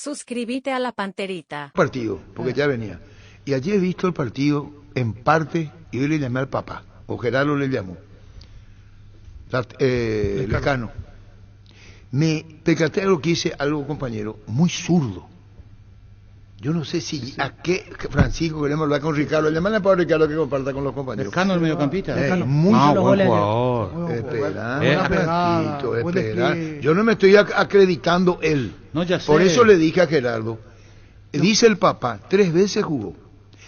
Suscríbete a la Panterita. Partido, porque ya venía. Y allí he visto el partido en parte y hoy le llamé al papá, o Gerardo le llamó. Lescano. Me percaté de lo que hice algo, compañero, muy zurdo. Yo no sé si a qué Francisco queremos hablar con Ricardo. Llamarle para Ricardo que comparta con los compañeros. Lescano, el mediocampista. Muy buen jugador. Espera. Yo no me estoy acreditando él. No, ya sé. Por eso le dije a Gerardo, dice el papá, 3 veces jugó.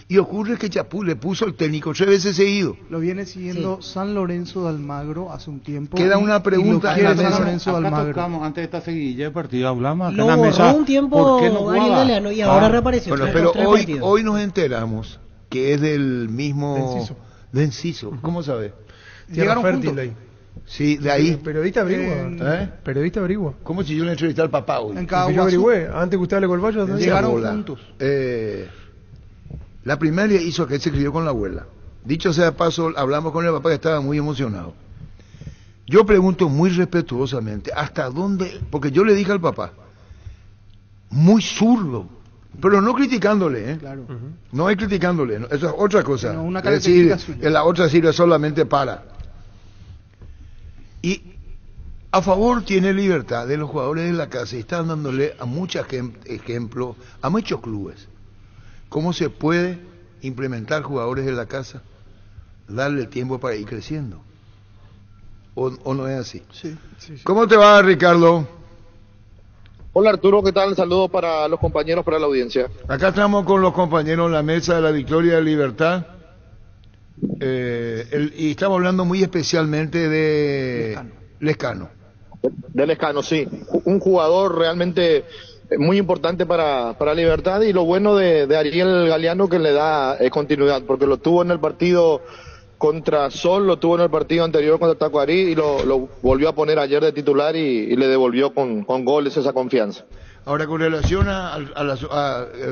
Y ocurre que Chapú le puso el técnico 3 veces seguido. Lo viene siguiendo San Lorenzo de Almagro hace un tiempo. Queda una pregunta en la mesa. San Lorenzo de Almagro. Tocamos, antes de esta seguidilla de partido, hablamos acá Lo en la borró mesa. un tiempo ¿Por qué no Ariel jugaba? Galeano y ahora reapareció. Bueno, Tres pero partidos. hoy nos enteramos que es del mismo... De Enciso. ¿Cómo sabes? Llegaron juntos. Sí, de ahí. Periodista averigua. Periodista averigua. ¿Cómo si yo le entrevisté al papá hoy? En Yo Caguazú. averigüé. Antes que usted hable con el Valle, Llegaron Bola. juntos. La primaria hizo que él se crió con la abuela. Dicho sea de paso, hablamos con el papá que estaba muy emocionado. Yo pregunto muy respetuosamente, ¿hasta dónde? Porque yo le dije al papá, muy zurdo, pero no criticándole, ¿eh? Claro. No es criticándole, no, eso es otra cosa. Pero una Es decir, característica suya. en la otra sirve solamente para. Y a favor tiene libertad de los jugadores de la casa y están dándole a muchos ejemplos, a muchos clubes, cómo se puede implementar jugadores de la casa, darle tiempo para ir creciendo. ¿O no es así? Sí. ¿Cómo te va, Ricardo? Hola Arturo, ¿qué tal? Saludos para los compañeros, para la audiencia. Acá estamos con los compañeros en la mesa de la Victoria de Libertad. Y estamos hablando muy especialmente de Lescano. De Lescano, sí. Un jugador realmente muy importante para Libertad, y lo bueno de Ariel Galeano que le da continuidad, porque lo tuvo en el partido contra Sol, lo tuvo en el partido anterior contra Tacuarí y lo volvió a poner ayer de titular y le devolvió con goles esa confianza. Ahora, con relación a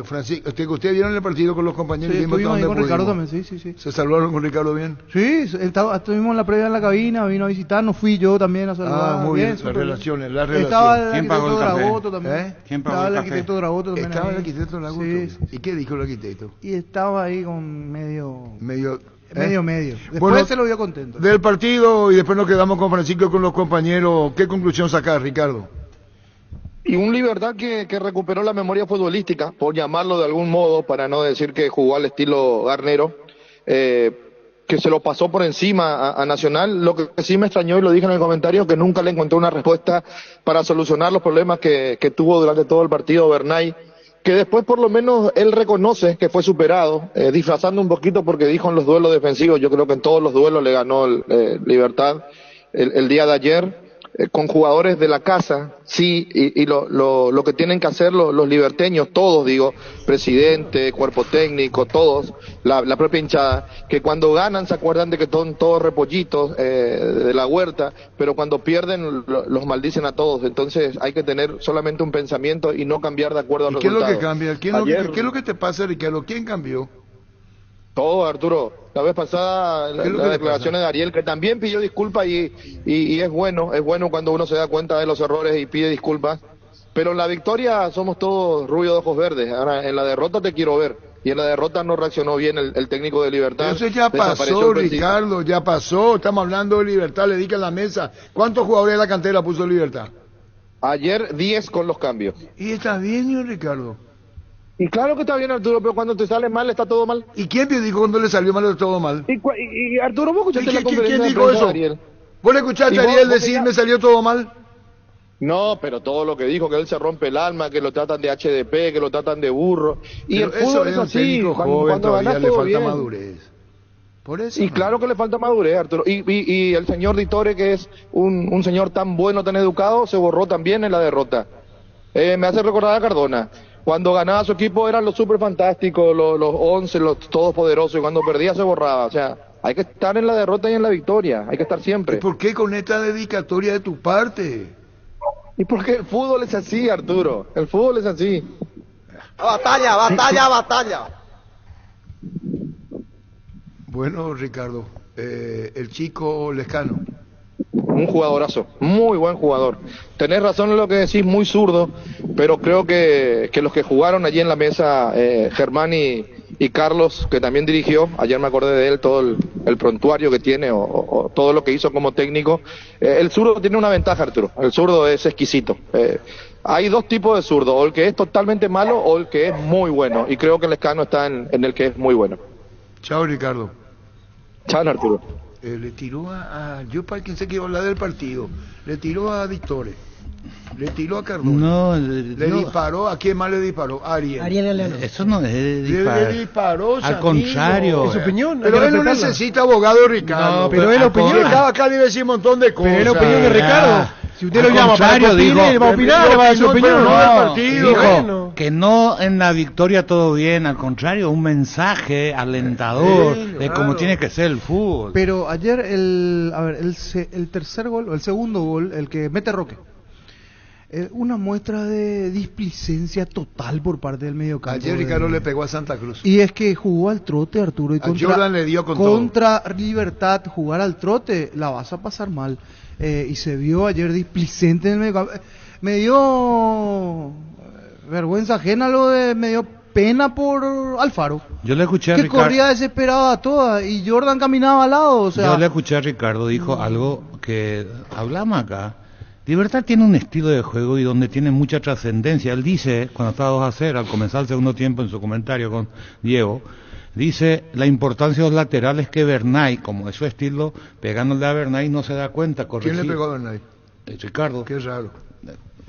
Francisco, ¿usted vieron el partido con los compañeros? Sí, Vimos estuvimos ahí dónde con Ricardo pudimos. también, sí. ¿Se saludaron con Ricardo bien? Sí, estuvimos en la previa en la cabina, vino a visitarnos, fui yo también a saludar. Muy bien, súper las relaciones. Estaba el ¿Quién pagó arquitecto el café? Dragoto también. ¿Quién pagó Estaba el el café? arquitecto Dragoto también. ¿Estaba ahí. el arquitecto Laguto? Sí. ¿Y qué dijo el arquitecto? Y estaba ahí con medio. Medio. Después Bueno, se lo vio contento. Del partido, y después nos quedamos con Francisco y con los compañeros. ¿Qué conclusión sacás, Ricardo? Y un Libertad que recuperó la memoria futbolística, por llamarlo de algún modo, para no decir que jugó al estilo Garnero, que se lo pasó por encima a Nacional. Lo que sí me extrañó, y lo dije en el comentario, que nunca le encontró una respuesta para solucionar los problemas que tuvo durante todo el partido Bernay, que después por lo menos él reconoce que fue superado, disfrazando un poquito porque dijo en los duelos defensivos. Yo creo que en todos los duelos le ganó Libertad el día de ayer. Con jugadores de la casa, sí, y lo que tienen que hacer los liberteños, todos digo, presidente, cuerpo técnico, todos, la propia hinchada, que cuando ganan se acuerdan de que son todos repollitos de la huerta, pero cuando pierden los maldicen a todos. Entonces hay que tener solamente un pensamiento y no cambiar de acuerdo al ¿Y qué es lo resultado. que cambia? ¿Qué es lo que te pasa, Ricardo? ¿Quién cambió? Todo, Arturo. La vez pasada, ¿Qué es lo que las te declaraciones de Ariel, que también pidió disculpas y es bueno cuando uno se da cuenta de los errores y pide disculpas. Pero en la victoria somos todos rubio de ojos verdes. Ahora, en la derrota te quiero ver. Y en la derrota no reaccionó bien el técnico de Libertad. Eso ya pasó, Ricardo, ya pasó. Estamos hablando de Libertad, le dije en la mesa. ¿Cuántos jugadores de la cantera puso Libertad? Ayer 10 con los cambios. Y está bien, señor Ricardo. Y claro que está bien, Arturo, pero cuando te sale mal, está todo mal. ¿Y quién te dijo cuando le salió mal todo mal? Y Arturo, ¿vos escuchaste la conferencia ¿Quién de dijo prensa eso? de Ariel? ¿Vos le escuchaste ¿Y a vos- Ariel vos decir ya- me salió todo mal? No, pero todo lo que dijo, que él se rompe el alma, que lo tratan de HDP, que lo tratan de burro. Y Pero el fútbol es un así, técnico joven, cuando todavía ganás le todo falta bien. madurez. Por eso. Y claro que le falta madurez, Arturo. Y el señor Ditore, que es un señor tan bueno, tan educado, se borró también en la derrota. Me hace recordar a Cardona. Cuando ganaba su equipo eran los super fantásticos, los 11, los todopoderosos, y cuando perdía se borraba. O sea, hay que estar en la derrota y en la victoria, hay que estar ¿Y siempre. por qué con esta dedicatoria de tu parte? Y porque el fútbol es así, Arturo, el fútbol es así. Batalla, batalla, batalla. Bueno, Ricardo, el chico Lescano. un jugadorazo, muy buen jugador. Tenés razón en lo que decís, muy zurdo, pero creo que los que jugaron allí en la mesa, Germán y Carlos, que también dirigió, ayer me acordé de él, todo el prontuario que tiene o todo lo que hizo como técnico. El zurdo tiene una ventaja, Arturo, el zurdo es exquisito. Hay dos tipos de zurdo, o el que es totalmente malo o el que es muy bueno, y creo que el Lescano está en el que es muy bueno. Chao, Ricardo. Chao, Arturo. Le tiró yo pensé que iba a hablar del partido, le tiró a Victore, le tiró a Cardona, No, le disparó. ¿A quién más le disparó? A Ariel. eso no es Le disparar. disparó, Al Santiago. contrario. Es su opinión. hay Pero que él no respetarla. necesita abogado, Ricardo. No, pero es la opinión. Estaba acá le iba a decir un montón de cosas. Pero es la opinión de Ricardo. Si usted Al lo llama para que contrario, opine, dijo, él va a opinar, pero va a dar su opinó, opinión. pero no del partido. Dijo Bueno. que no en la victoria todo bien, al contrario, un mensaje alentador Sí, de claro. cómo tiene que ser el fútbol. Pero ayer el tercer gol, o el segundo gol, el que mete Roque, una muestra de displicencia total por parte del mediocampo. Ayer Ricardo le pegó a Santa Cruz. Y es que jugó al trote, Arturo, y A Jordan le dio con contra Libertad, jugar al trote, la vas a pasar mal. Y se vio ayer displicente en el mediocampo. Me dio vergüenza ajena me dio pena por Alfaro, Yo le escuché a que Ricardo. corría desesperado a todas, y Jordan caminaba al lado, o sea... Yo le escuché a Ricardo, dijo algo que hablamos acá. Libertad tiene un estilo de juego y donde tiene mucha trascendencia. Él dice, cuando estaba 2-0, al comenzar el segundo tiempo en su comentario con Diego, dice la importancia de los laterales que Bernay, como es su estilo, pegándole a Bernay no se da cuenta. ¿Quién le pegó a Bernay? Ricardo. Qué raro.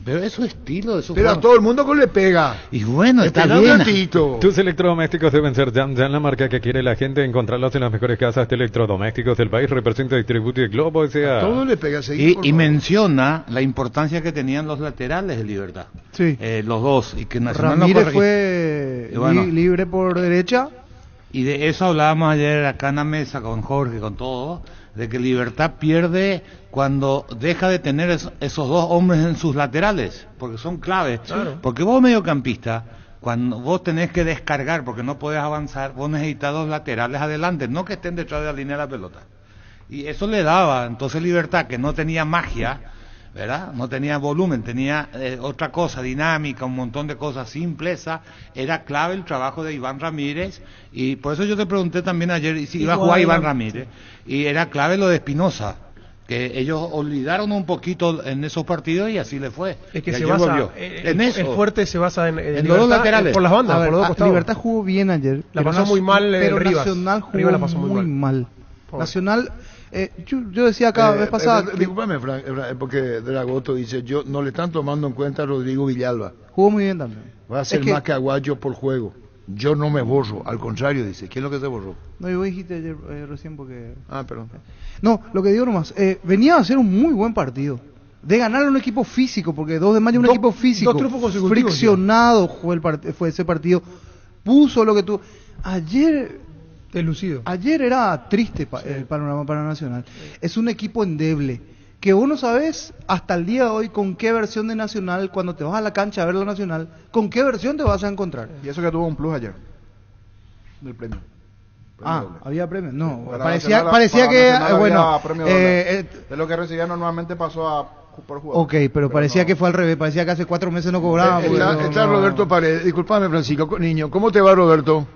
Pero es su estilo, es su Pero a juego. todo el mundo que le pega. Y bueno, está Espera un bien. ratito. Tus electrodomésticos deben ser Yan Yan, la marca que quiere la gente. Encontrarlos en las mejores casas de electrodomésticos del país. Representa Distributi Globo S.A. Todo le pega a seguir. por Y favor. menciona la importancia que tenían los laterales de Libertad. Sí. Los dos. Y que Nacional no Ramírez corregía. fue Y bueno. libre por derecha. Y de eso hablábamos ayer acá en la mesa con Jorge, con todo, de que Libertad pierde cuando deja de tener esos dos hombres en sus laterales, porque son claves. Claro. Porque vos mediocampista, cuando vos tenés que descargar porque no podés avanzar, vos necesitas dos laterales adelante, no que estén detrás de la línea de la pelota. Y eso le daba, entonces Libertad, que no tenía magia, ¿verdad? No tenía volumen, tenía otra cosa, dinámica, un montón de cosas, simpleza. Era clave el trabajo de Iván Ramírez, y por eso yo te pregunté también ayer si iba a jugar Iván Ramírez, y era clave lo de Espinosa, que ellos olvidaron un poquito en esos partidos y así le fue. Es que Y se ayer basa, volvió. En eso. el fuerte se basa en los Libertad, dos laterales. por las bandas, A ver, por los dos costados. Libertad jugó bien ayer. La pero pasó muy mal, pero Rivas. Nacional jugó Rivas la pasó muy muy mal. mal. Pobre. Nacional, yo decía acá la vez pasada, que Discúlpame, Frank, porque Dragoto dice, yo no le están tomando en cuenta a Rodrigo Villalba. jugó muy bien también. Va a ser Es que- más que Aguayo por juego. Yo no me borro, al contrario, dice. ¿Qué es lo que se borró? No, y vos dijiste ayer, recién porque... Ah, perdón. No, lo que digo nomás, venía a hacer un muy buen partido. De ganar a un equipo físico, porque 2 de mayo es un Dos- equipo físico. dos triunfos consecutivos, friccionado fue ese partido. Puso lo que tuvo. Deslucido. Ayer era triste el panorama para Nacional. Es un equipo endeble. Que vos no sabés hasta el día de hoy con qué versión de Nacional, cuando te vas a la cancha a ver la Nacional, con qué versión te vas a encontrar. Y eso que tuvo un plus ayer. Del premio. Ah, había premio. No, Para parecía Nacional que, había bueno, premio de lo que recibía normalmente pasó a por jugador. ok, pero parecía no. que fue al revés, parecía que hace 4 meses no cobraba. porque Está no- Roberto Paredes. Disculpame, Francisco, niño. ¿Cómo te va, Roberto?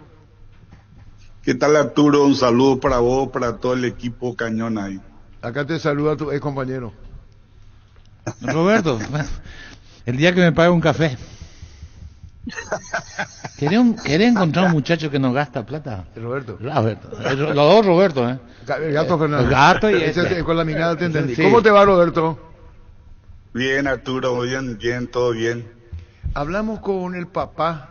¿Qué tal, Arturo? Un saludo para vos, para todo el equipo Cañón ahí. Acá te saluda tu ex compañero. Roberto, el día que me pague un café. ¿Querés encontrar un muchacho que no gasta plata? Roberto. Roberto. Los dos Roberto, ¿eh? El gato Fernández. El gato y Ese este. con la mirada te entendí. Sí. ¿Cómo te va, Roberto? Bien, Arturo, bien, todo bien. Hablamos con el papá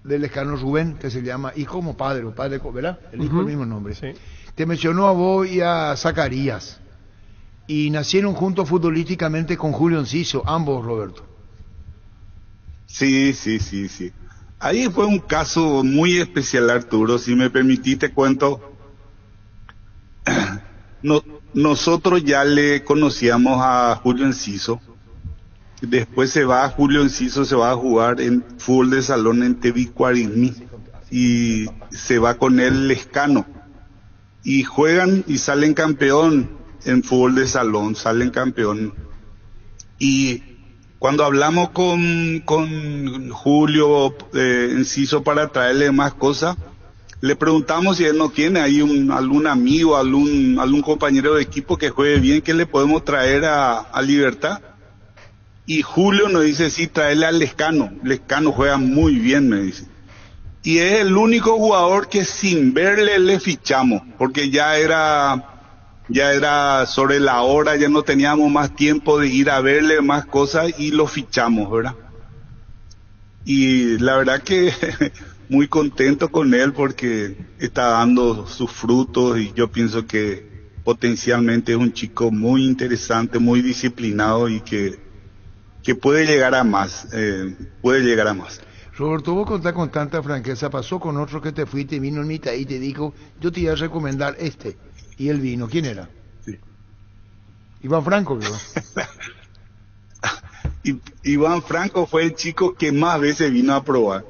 del Lescano Rubén, que se llama hijo como padre, o padre, ¿verdad? El hijo, el mismo nombre. Sí. Te mencionó a vos y a Zacarías. Y nacieron juntos futbolísticamente con Julio Enciso, ambos, Roberto. Sí. Ahí fue un caso muy especial, Arturo. Si me permitís, te cuento. Nosotros ya le conocíamos a Julio Enciso. Después Julio Enciso se va a jugar en fútbol de salón en Tebicuarismi y se va con él Lescano. Y juegan y salen campeón en fútbol de salón, salen campeón. Y cuando hablamos con Julio Enciso para traerle más cosas, le preguntamos si él no tiene ahí algún amigo, algún compañero de equipo que juegue bien, que le podemos traer a Libertad. Y Julio nos dice, sí, traerle a Lescano. Lescano juega muy bien, me dice. Y es el único jugador que sin verle le fichamos, porque ya era sobre la hora, ya no teníamos más tiempo de ir a verle más cosas y lo fichamos, ¿verdad? Y la verdad que muy contento con él porque está dando sus frutos y yo pienso que potencialmente es un chico muy interesante, muy disciplinado y que puede llegar a más, Roberto, vos contás con tanta franqueza, pasó con otro que te fuiste y vino en mitad y te dijo, yo te iba a recomendar este, y él vino, ¿quién era? Sí. Iván Franco, creo. Iván Franco fue el chico que más veces vino a probar.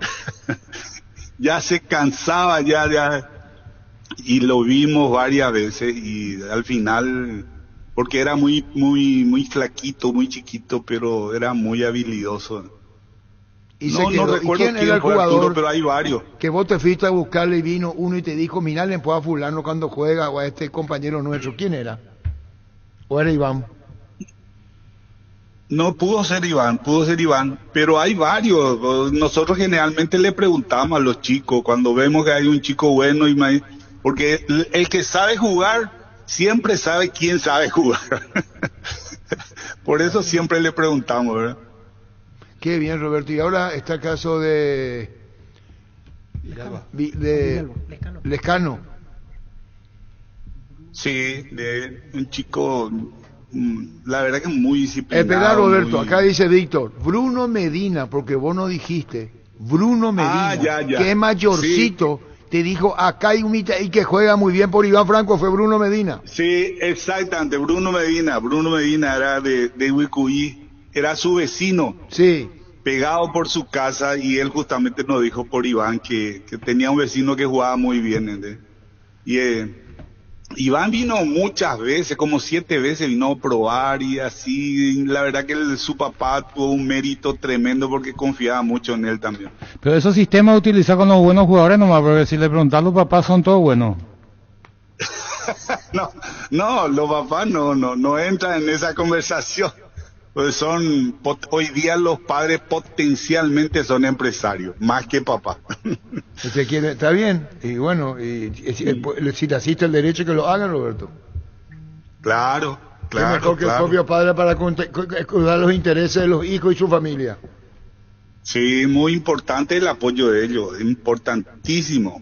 Ya se cansaba, y lo vimos varias veces y al final, porque era muy flaquito, muy chiquito, pero era muy habilidoso. Y no recuerdo quién era el jugador, Arturo, pero hay varios. que vos te fuiste a buscarle y vino uno y te dijo, mirá, le puedo a fulano cuando juega o a este compañero nuestro? ¿Quién era? ¿O era Iván? No, pudo ser Iván, pero hay varios. Nosotros generalmente le preguntamos a los chicos cuando vemos que hay un chico bueno, porque el que sabe jugar siempre sabe quién sabe jugar. Por eso siempre le preguntamos, ¿verdad? Qué bien, Roberto. Y ahora está el caso de Lescano. Sí, de un chico, la verdad que muy disciplinado. Espera, Roberto, acá dice Víctor, Bruno Medina, porque vos no dijiste, Bruno Medina, ya. que es mayorcito, sí. Te dijo, acá hay un mitad y que juega muy bien por Iván Franco, fue Bruno Medina. Sí, exactamente, Bruno Medina era de Huicuí, era su vecino. Sí. Pegado por su casa, y él justamente nos dijo por Iván que tenía un vecino que jugaba muy bien, ¿entendés? Y Iván vino muchas veces, como 7 veces vino a probar y así. La verdad que su papá tuvo un mérito tremendo porque confiaba mucho en él también. Pero esos sistemas utilizar con los buenos jugadores nomás, porque si le preguntas a los papás son todos buenos. No, los papás no entran en esa conversación. Pues hoy día los padres potencialmente son empresarios, más que papá. Está bien, y bueno, si le asiste el derecho que lo hagan, Roberto. Claro. Qué mejor que el propio padre para cuidar los intereses de los hijos y su familia. Sí, muy importante el apoyo de ellos, importantísimo.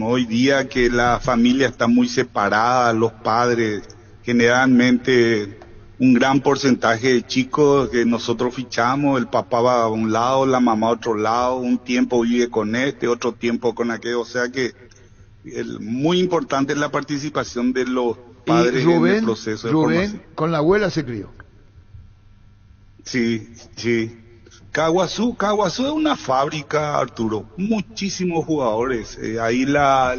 Hoy día que la familia está muy separada, los padres, generalmente un gran porcentaje de chicos que nosotros fichamos, el papá va a un lado, la mamá a otro lado, un tiempo vive con otro tiempo con aquel, o sea que muy importante es la participación de los padres en el proceso de formación. Con la abuela se crió. Sí. Caguazú es una fábrica, Arturo, muchísimos jugadores. Ahí la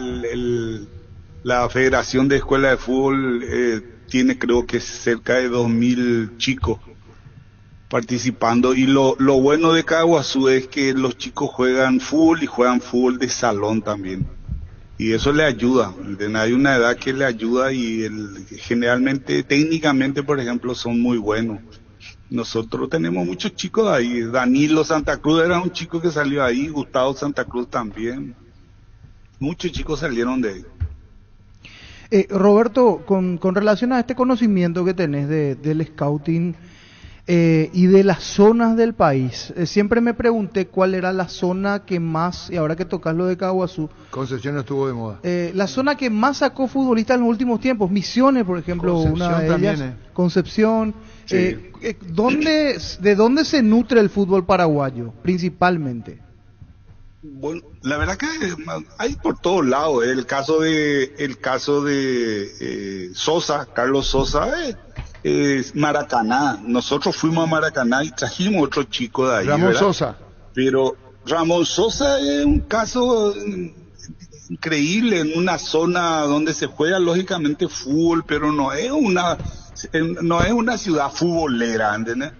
Federación de Escuela de Fútbol tiene creo que cerca de 2.000 chicos participando, y lo bueno de Caguazú es que los chicos juegan fútbol de salón también, y eso le ayuda. Hay una edad que le ayuda y generalmente técnicamente, por ejemplo, son muy buenos. Nosotros tenemos muchos chicos ahí. Danilo Santa Cruz era un chico que salió ahí, Gustavo Santa Cruz también, muchos chicos salieron de ahí. Roberto, con relación a este conocimiento que tenés del scouting y de las zonas del país, siempre me pregunté cuál era la zona que más, y ahora que tocas lo de Caguazú, Concepción estuvo de moda. La zona que más sacó futbolistas en los últimos tiempos, Misiones, por ejemplo, Concepción una de ellas, también, Concepción. Sí. ¿De dónde se nutre el fútbol paraguayo, principalmente? Bueno, la verdad que hay por todos lados. El caso de Sosa, Carlos Sosa, es Maracaná. Nosotros fuimos a Maracaná y trajimos otro chico de ahí, Ramón ¿verdad? Sosa. Pero Ramón Sosa es un caso increíble en una zona donde se juega lógicamente fútbol, pero no es una ciudad futbolera, ¿entendés?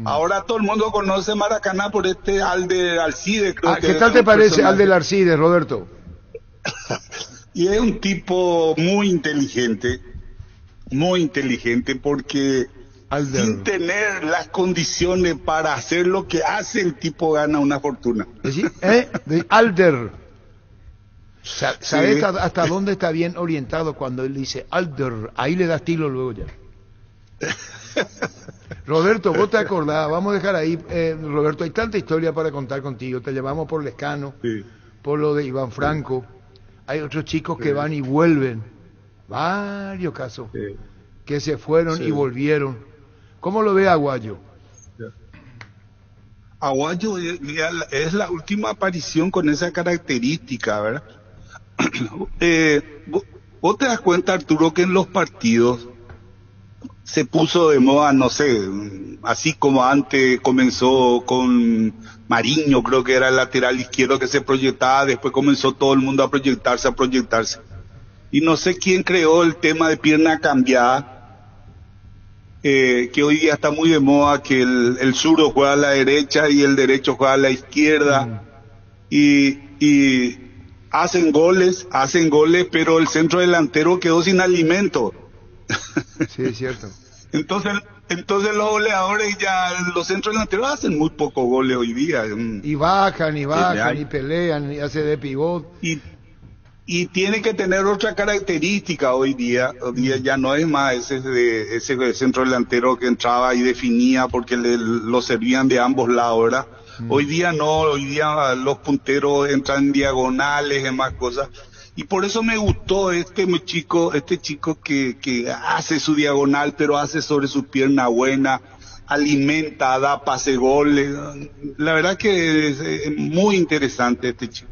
Ahora todo el mundo conoce Maracaná por este Alcide, creo que ¿qué tal te parece Alde Alcide, Roberto? Y es un tipo muy inteligente porque sin tener las condiciones para hacer lo que hace, el tipo gana una fortuna. De Alder. ¿Sabes hasta dónde está bien orientado cuando él dice Alder? Ahí le da estilo luego ya. Roberto, vos te acordás, vamos a dejar ahí, Roberto, hay tanta historia para contar contigo, te llevamos por Lescano, por lo de Iván Franco, hay otros chicos que van y vuelven, varios casos, que se fueron y volvieron. ¿Cómo lo ve Aguayo? Aguayo es la última aparición con esa característica, ¿verdad? Vos te das cuenta, Arturo, que en los partidos se puso de moda, no sé, así como antes comenzó con Mariño, creo que era el lateral izquierdo que se proyectaba, después comenzó todo el mundo a proyectarse. Y no sé quién creó el tema de pierna cambiada, que hoy día está muy de moda, que el zurdo juega a la derecha y el derecho juega a la izquierda, y hacen goles, pero el centro delantero quedó sin alimento. Sí, es cierto. Entonces los goleadores los centros delanteros hacen muy pocos goles hoy día. Y bajan, y pelean, y hacen de pivot. Y tiene que tener otra característica hoy día. Hoy día ya no es más ese centro delantero que entraba y definía porque lo servían de ambos lados, ¿verdad? Hoy día no, hoy día los punteros entran en diagonales, en más cosas. Y por eso me gustó este chico que hace su diagonal, pero hace sobre su pierna buena, alimenta, da pase goles. La verdad que es muy interesante este chico.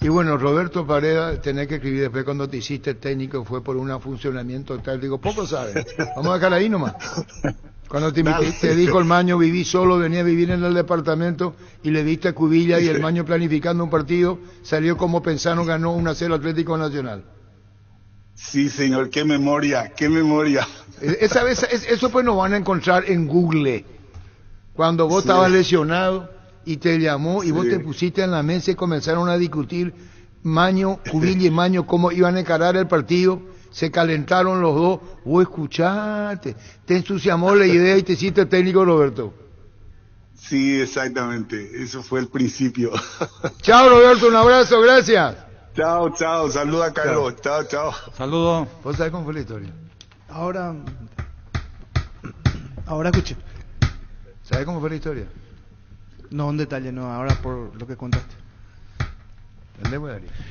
Y bueno, Roberto Pareda, tenés que escribir después cuando te hiciste técnico, fue por un funcionamiento tal. Digo, poco saben. Vamos a dejar ahí nomás. Cuando te dijo el Maño, viví solo, venía a vivir en el departamento y le diste a Cubilla y el Maño planificando un partido, salió como pensaron, ganó 1-0 Atlético Nacional. Sí, señor, qué memoria. Esa vez, eso pues nos van a encontrar en Google. Cuando vos estabas lesionado y te llamó y vos te pusiste en la mesa y comenzaron a discutir Maño, Cubilla y Maño cómo iban a encarar el partido. Se calentaron los dos, vos escuchaste, te entusiasmó la idea y te hiciste técnico, Roberto. Sí, exactamente, eso fue el principio. Chao, Roberto, un abrazo, gracias. Chao, saluda Carlos, chao. Saludos. ¿Vos sabés cómo fue la historia? Ahora escuché. ¿Sabés cómo fue la historia? No en detalle, no, ahora por lo que contaste.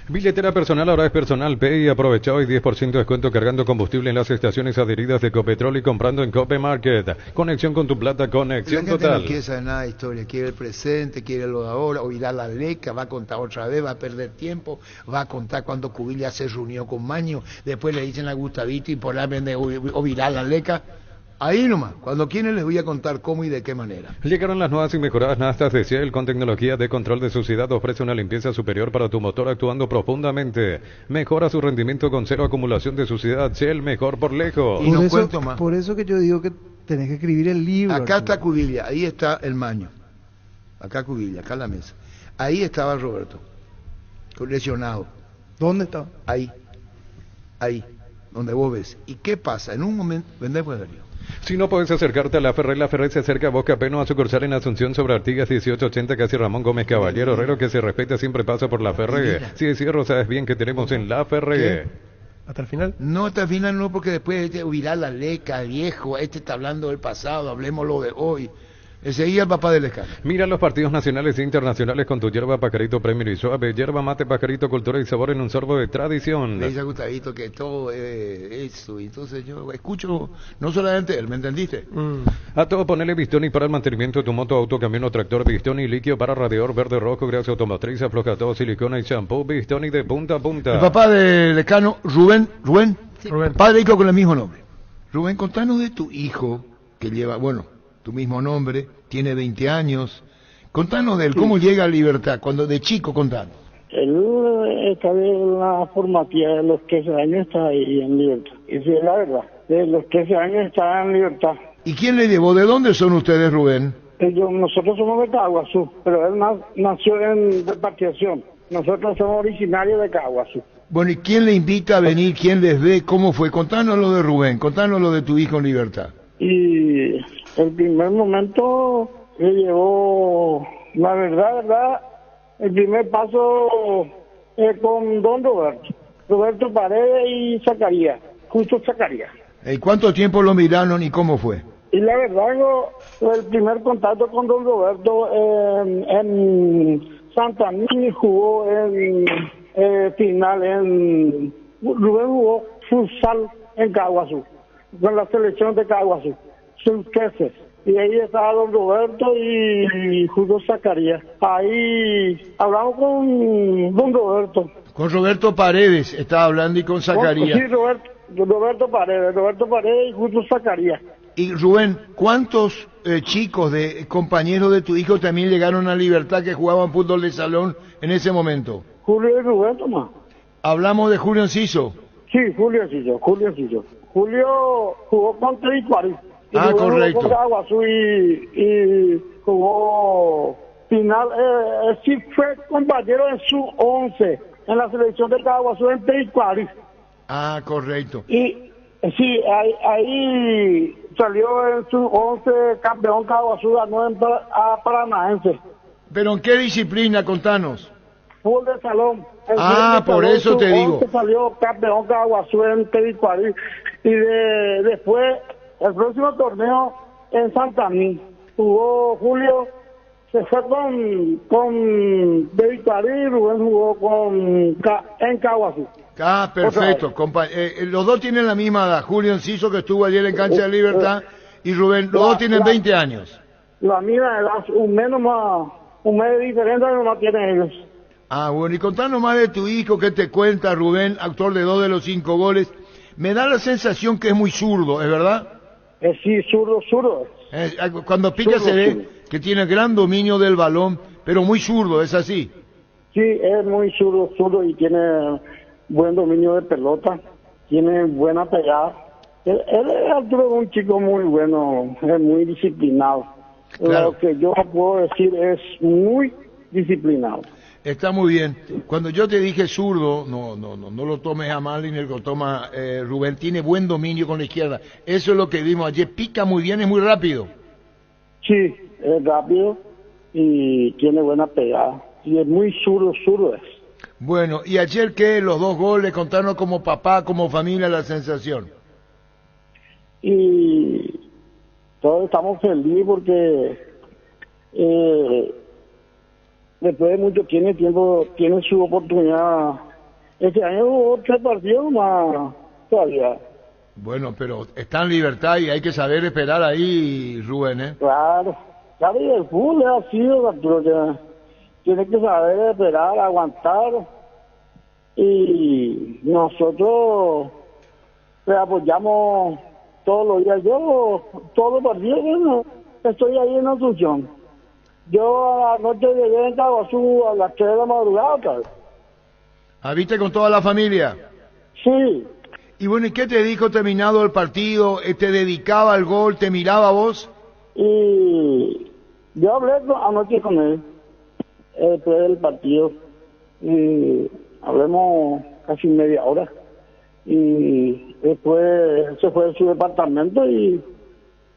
Billetera personal ahora es Personal Pay. Aprovecha hoy 10% de descuento cargando combustible en las estaciones adheridas de Copetrol y comprando en Cope Market. Conexión con tu plata, conexión total. No quiere saber nada de historia, quiere el presente, quiere lo de ahora, oirá la leca, va a contar otra vez, va a perder tiempo, va a contar cuando Cubilla se reunió con Maño, después le dicen a Gustavito y por la vende oirá la leca. Ahí nomás, cuando quieren les voy a contar cómo y de qué manera. Llegaron las nuevas y mejoradas naftas de Shell con tecnología de control de suciedad. Ofrece una limpieza superior para tu motor actuando profundamente. Mejora su rendimiento con cero acumulación de suciedad. Shell, mejor por lejos. Y no cuento más. Por eso que yo digo que tenés que escribir el libro. Acá está Cubilla, ahí está el Maño. Acá Cubilla, acá en la mesa. Ahí estaba Roberto, lesionado. ¿Dónde estaba? Ahí, donde vos ves. ¿Y qué pasa? En un momento, vendemos el río. Si no puedes acercarte a La Ferré se acerca a vos Capeno a sucursal en Asunción sobre Artigas 1880, casi Ramón Gómez Caballero. Herrero que se respeta siempre pasa por La Ferré. Si de cierro sabes bien que tenemos en La Ferré. ¿Hasta el final? No, hasta el final no, porque después huirá la leca, viejo, está hablando del pasado, hablemos lo de hoy. Seguía el papá del Lescano. Mira los partidos nacionales e internacionales con tu yerba Pajarito Premier y Suave. Yerba mate Pajarito, cultura y sabor en un sorbo de tradición. Le dice a Gustavito que todo es eso. Entonces yo escucho, no solamente él, ¿me entendiste? A todo ponele Bistoni para el mantenimiento de tu moto, auto, camión o tractor. Bistoni líquido para radiador verde rojo, grasa automotriz, afloja todo, silicona y shampoo. Bistoni de punta a punta. El papá del Lescano, Rubén, Sí. padre e hijo con el mismo nombre. Rubén, contanos de tu hijo, que lleva, tu mismo nombre, tiene 20 años. Contanos de él, cómo llega a Libertad, cuando de chico, contanos. Él está de la formativa de los 13 años, está ahí en libertad. Y sí, es la verdad. De los 13 años está en libertad. ¿Y quién le llevó? ¿De dónde son ustedes, Rubén? Nosotros somos de Caguazú, pero él nació en repatriación. Nosotros somos originarios de Caguazú. Bueno, ¿y quién le invita a venir? ¿Quién les ve? ¿Cómo fue? Contanos lo de Rubén, contanos lo de tu hijo en libertad. Y el primer momento le llevó, la verdad, el primer paso con don Roberto Paredes y Zacarías, justo Zacarías. ¿Y cuánto tiempo lo miraron y cómo fue? Y la verdad, el primer contacto con don Roberto en Santa Mini jugó en final Rubén jugó futsal en Caguazú, con la selección de Caguazú, sus 13. Y ahí estaba don Roberto y Julio Zacarías. Ahí hablamos con don Roberto. Con Roberto Paredes estaba hablando y con Zacarías. Sí, Roberto Paredes y Julio Zacarías. Y Rubén, ¿cuántos chicos de compañeros de tu hijo también llegaron a Libertad que jugaban fútbol de salón en ese momento? Julio y Rubén, Tomás. Hablamos de Julio Enciso. Sí, Julio Enciso. Julio jugó con Teicuari. Correcto. Jugó con Caguazú y jugó final. Sí fue compañero en su 11 en la selección de Caguazú en Teicuari. Correcto. Y sí, ahí salió en su 11 campeón Caguazú, ganó a Paranaense. ¿Pero en qué disciplina? Contanos. Fútbol de salón. Por eso te digo. Salió campeón Caguazú en Teicuari. Y después, el próximo torneo en Santa Mí, jugó Julio, se fue con Teicuari y Rubén jugó en Caguazú. Perfecto. Los dos tienen la misma edad. Julio Enciso, que estuvo ayer en Cancha de Libertad, y Rubén, los dos tienen 20 años. La misma edad, un mes de diferencia no tienen ellos. Bueno, y contanos más de tu hijo, ¿qué te cuenta Rubén, autor de 2 de los 5 goles? Me da la sensación que es muy zurdo, ¿es verdad? Sí, zurdo. Cuando pica se ve que tiene gran dominio del balón, pero muy zurdo, ¿es así? Sí, es muy zurdo y tiene buen dominio de pelota, tiene buena pegada. Él es Arturo, un chico muy bueno, es muy disciplinado. Claro. Lo que yo puedo decir es muy disciplinado. Está muy bien. Cuando yo te dije zurdo, no lo tomes a mal ni lo toma Rubén, tiene buen dominio con la izquierda. Eso es lo que vimos ayer, pica muy bien, es muy rápido. Sí, es rápido y tiene buena pegada. Y es muy zurdo es. Bueno, y ayer que los 2 goles, contanos como papá, como familia, la sensación. Y todos estamos felices porque después de mucho tiempo tiene su oportunidad. Este año hubo 3 partidos más todavía. Bueno, pero está en libertad y hay que saber esperar ahí, Rubén, ¿eh? Claro, y el fútbol ha sido, Arturo, que tiene que saber esperar, aguantar, y nosotros le apoyamos todos los días. Yo, todos los días, estoy ahí en Asunción. Yo anoche llegué en Caguazú a las 3 de la madrugada. ¿Viste con toda la familia? Sí. Y bueno, ¿y qué te dijo terminado el partido? ¿Te dedicaba al gol? ¿Te miraba a vos? Y yo hablé anoche con él, después del partido, y hablemos casi media hora. Y después se fue a su departamento y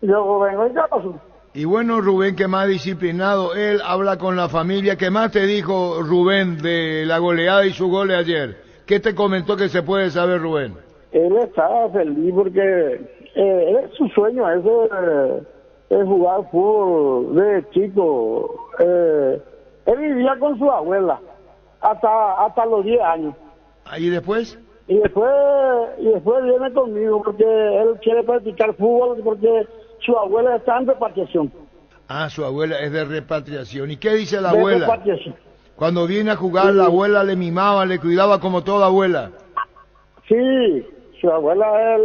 luego vengo y ya pasó. Y bueno, Rubén, que más disciplinado, él habla con la familia. ¿Qué más te dijo Rubén de la goleada y su gol de ayer? ¿Qué te comentó que se puede saber, Rubén? Él estaba feliz porque es su sueño ese, es jugar fútbol de chico. Él vivía con su abuela hasta los 10 años. ¿Y después? Y después viene conmigo porque él quiere practicar fútbol porque su abuela está en repatriación. Su abuela es de repatriación. ¿Y qué dice la abuela? Repatriación. Cuando viene a jugar, la abuela le mimaba, le cuidaba como toda abuela. Sí, su abuela es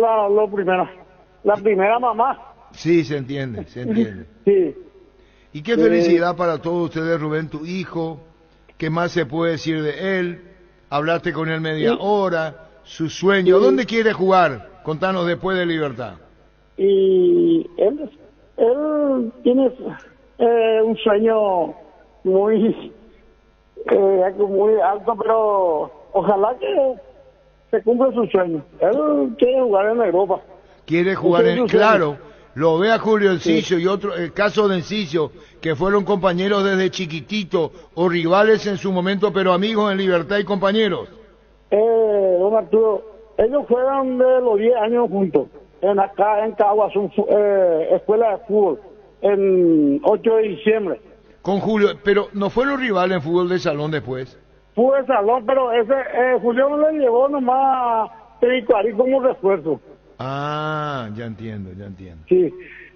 la primera mamá. Sí, se entiende. Sí. Y qué felicidad para todos ustedes, Rubén, tu hijo, ¿Qué más se puede decir de él? Hablaste con él media hora, su sueño. ¿Dónde quiere jugar? Contanos después de Libertad. Y él tiene un sueño muy alto, pero ojalá que se cumpla su sueño. Él quiere jugar en Europa. Quiere jugar en... Claro, lo ve a Julio Enciso y otro, el caso de Enciso, que fueron compañeros desde chiquitito o rivales en su momento, pero amigos en Libertad y compañeros. Don Arturo, ellos juegan de los 10 años juntos, acá en Caguazú, escuela de fútbol, en 8 de diciembre. Con Julio, pero no fueron rivales en fútbol de salón después. Fútbol de salón, pero Julio no le llevó nomás Pericuarí como refuerzo. Ah, ya entiendo. Sí,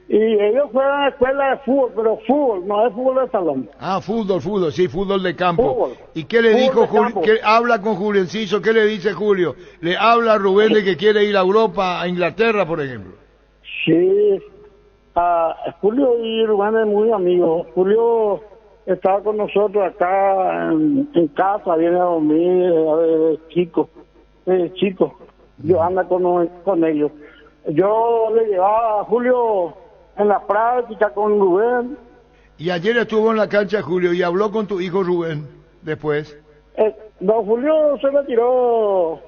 y ellos juegan en escuela de fútbol, pero fútbol, no es fútbol de salón. Ah, fútbol, sí, fútbol de campo. Fútbol. ¿Y qué le dijo Julio? ¿Qué habla con Julio Enciso? ¿Qué le dice Julio? ¿Le habla a Rubén de que quiere ir a Europa, a Inglaterra, por ejemplo? Sí, Julio y Rubén es muy amigos. Julio estaba con nosotros acá en casa, viene a dormir chico. Yo ando con ellos. Yo le llevaba a Julio en la práctica con Rubén. Y ayer estuvo en la cancha Julio y habló con tu hijo Rubén después. Don Julio se retiró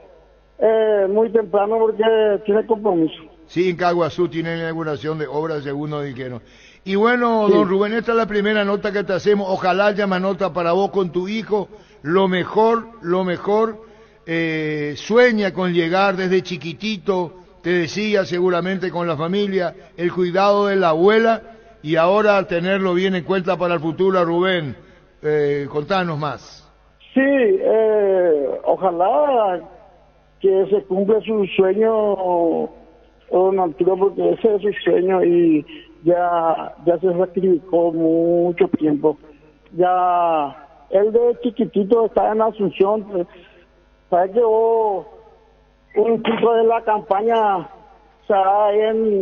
muy temprano porque tiene compromiso. Sí, en Caguazú tiene la inauguración de obras, según nos dijeron. Y bueno, sí. Don Rubén, esta es la primera nota que te hacemos. Ojalá haya más nota para vos con tu hijo. Lo mejor. Sueña con llegar desde chiquitito, te decía, seguramente con la familia, el cuidado de la abuela, y ahora tenerlo bien en cuenta para el futuro, Rubén. Contanos más. Sí, ojalá que se cumpla su sueño, don Arturo, porque ese es su sueño y ya se sacrificó mucho tiempo. Ya él de chiquitito está en Asunción. ¿Sabes que vos, un tipo de la campaña, o sea, ahí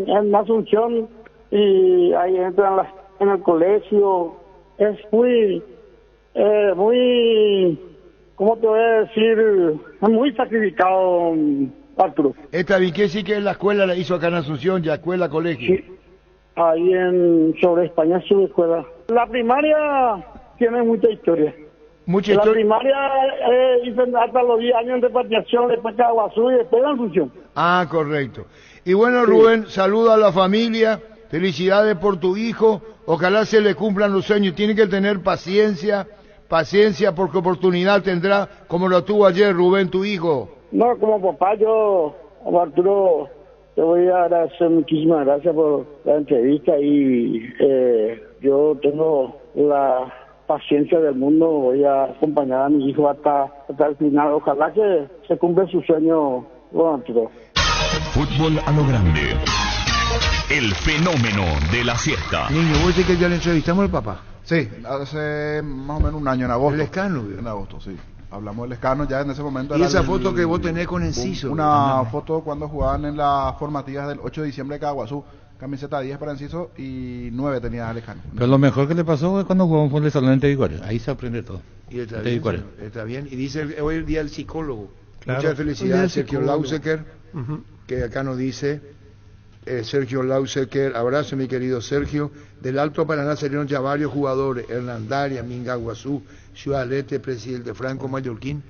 en Asunción, y ahí entra en el colegio? Es muy, ¿cómo te voy a decir? Es muy sacrificado, Arturo. Está bien, ¿qué sí que la escuela la hizo acá en Asunción, ya escuela, colegio? Sí, ahí sobre España, su escuela. La primaria tiene mucha historia. La primaria hice hasta los 10 años de patriación, después Caguazú y después de Asunción. Ah, correcto. Y bueno, sí. Rubén, saluda a la familia, felicidades por tu hijo, ojalá se le cumplan los sueños, tiene que tener paciencia porque oportunidad tendrá, como lo tuvo ayer Rubén, tu hijo. No, como papá, yo, Arturo, te voy a agradecer, muchísimas gracias por la entrevista y yo tengo la paciencia del mundo, voy a acompañar a mi hijo hasta el final. Ojalá que se cumpla su sueño, Arturo. Fútbol a lo grande. El fenómeno de la siesta. Niño, ¿vos decís que ya le entrevistamos al papá? Sí, hace más o menos un año, en agosto. ¿El Lescano? En agosto, sí. Hablamos del Lescano ya en ese momento. ¿Y esa foto que vos tenés con Enciso? Una foto cuando jugaban en las formativas del 8 de diciembre de Caguazú. Camiseta 10 para Enciso y 9 tenía Lescano. Pero lo mejor que le pasó fue cuando jugamos fútbol de salón en Tevicuare. Ahí se aprende todo. Y está bien. Y dice hoy el día del psicólogo. Claro. Muchas felicidades, Sergio Lausecker, que acá nos dice... Sergio Lausecker, abrazo mi querido Sergio. Del Alto Paraná salieron ya varios jugadores: Hernandaria, Mingaguazú, Ciudad del Este, Presidente Franco, Mallorquín.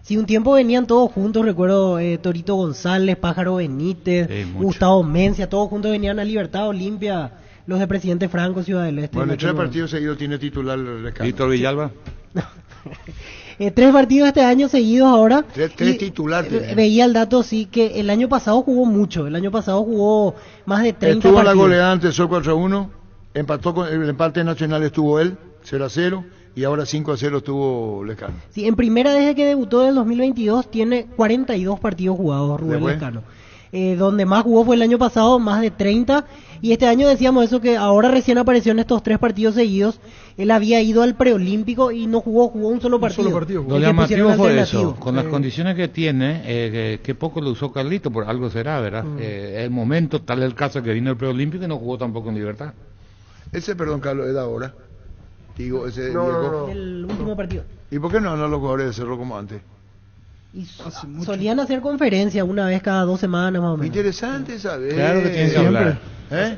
Sí, un tiempo venían todos juntos, recuerdo Torito González, Pájaro Benítez, Gustavo Mencia, todos juntos venían a Libertad Olimpia, los de Presidente Franco, Ciudad del Este. Bueno, 3 partidos seguidos tiene titular el Lescano. Víctor Villalba. 3 partidos este año seguidos ahora. 3 titulares. Veía el dato, sí, que el año pasado jugó mucho. El año pasado jugó más de 30 estuvo partidos. La goleada ante Sol 4-1. Empató con el empate nacional, estuvo él, 0-0. Y ahora 5-0 estuvo Lescano. Sí, en primera, desde que debutó en el 2022, tiene 42 partidos jugados Rubén Lescano. Donde más jugó fue el año pasado, más de 30, y este año decíamos eso, que ahora recién apareció en estos 3 partidos seguidos. Él había ido al preolímpico y no jugó un solo partido. Lo llamativo fue eso, con las condiciones que tiene, que poco lo usó Carlito, por algo será, ¿verdad? El momento, tal el caso que vino el preolímpico y no jugó tampoco en Libertad. Ese, perdón Carlos, es de ahora. castigo ese No, Diego? no, no. El último partido. ¿Y por qué no los jugadores de Cerro como antes? Y solían hacer conferencias una vez cada 2 semanas más o menos. Interesante saber. Claro que tienen que hablar.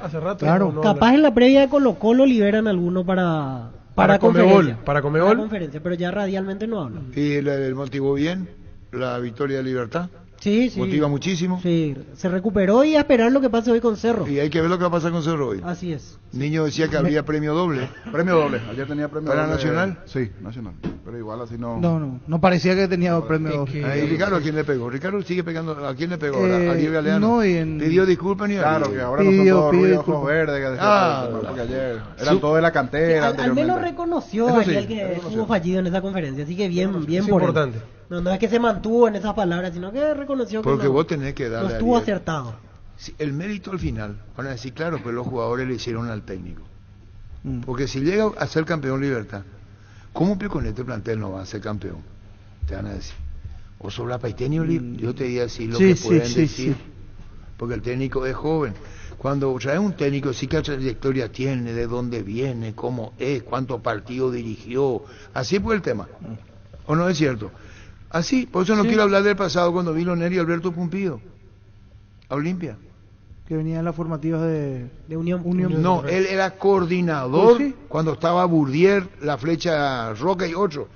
Hace rato. Claro. no Capaz en la previa de Colo Colo liberan alguno para Conmebol, conferencia. para Conmebol. Conferencia, pero ya radialmente no hablan. ¿Y el motivó bien la victoria de Libertad? Sí, sí. ¿Motiva muchísimo? Sí, se recuperó y a esperar lo que pase hoy con Cerro. Y hay que ver lo que va a pasar con Cerro hoy. Así es. Niño decía que habría premio doble. Premio doble. Ayer tenía premio ¿Para doble. Nacional? Sí, Nacional. Pero igual así no. No parecía que tenía premio. Ahí Ricardo, ¿a quién le pegó? Ricardo sigue pegando. ¿A quién le pegó ahora? ¿A Ariel Galeano? No, y en... ¿Pidió disculpas ni a Claro, Ariel? que ahora no son todos pidió ruidos ojos disculpas. verdes. Que decía, porque ayer eran todos de la cantera. Al menos anteriormente. reconoció Eso sí, Ariel que estuvo fallido en esa conferencia, así que bien por él. importante. No es que se mantuvo en esas palabras, sino que reconoció que Porque no, vos tenés que no darle a estuvo Ariel. acertado. Sí, el mérito al final, van a decir, claro, pero los jugadores le hicieron al técnico. Porque si llega a ser campeón Libertad, ¿cómo que con este plantel no va a ser campeón? Te van a decir. O sobre la Paitenio, yo te diría así lo Sí, que sí, pueden sí, decir. sí. Porque el técnico es joven. Cuando trae un técnico, sí que trayectoria tiene, de dónde viene, cómo es, cuántos partidos dirigió. Así fue el tema. ¿O no es cierto? Así, por eso no quiero hablar del pasado cuando vino Neri Alberto Pumpido a Olimpia. Que venía en las formativas de Unión. No, él era coordinador ¿Sí? cuando estaba Bourdier, la Flecha Roca y otro.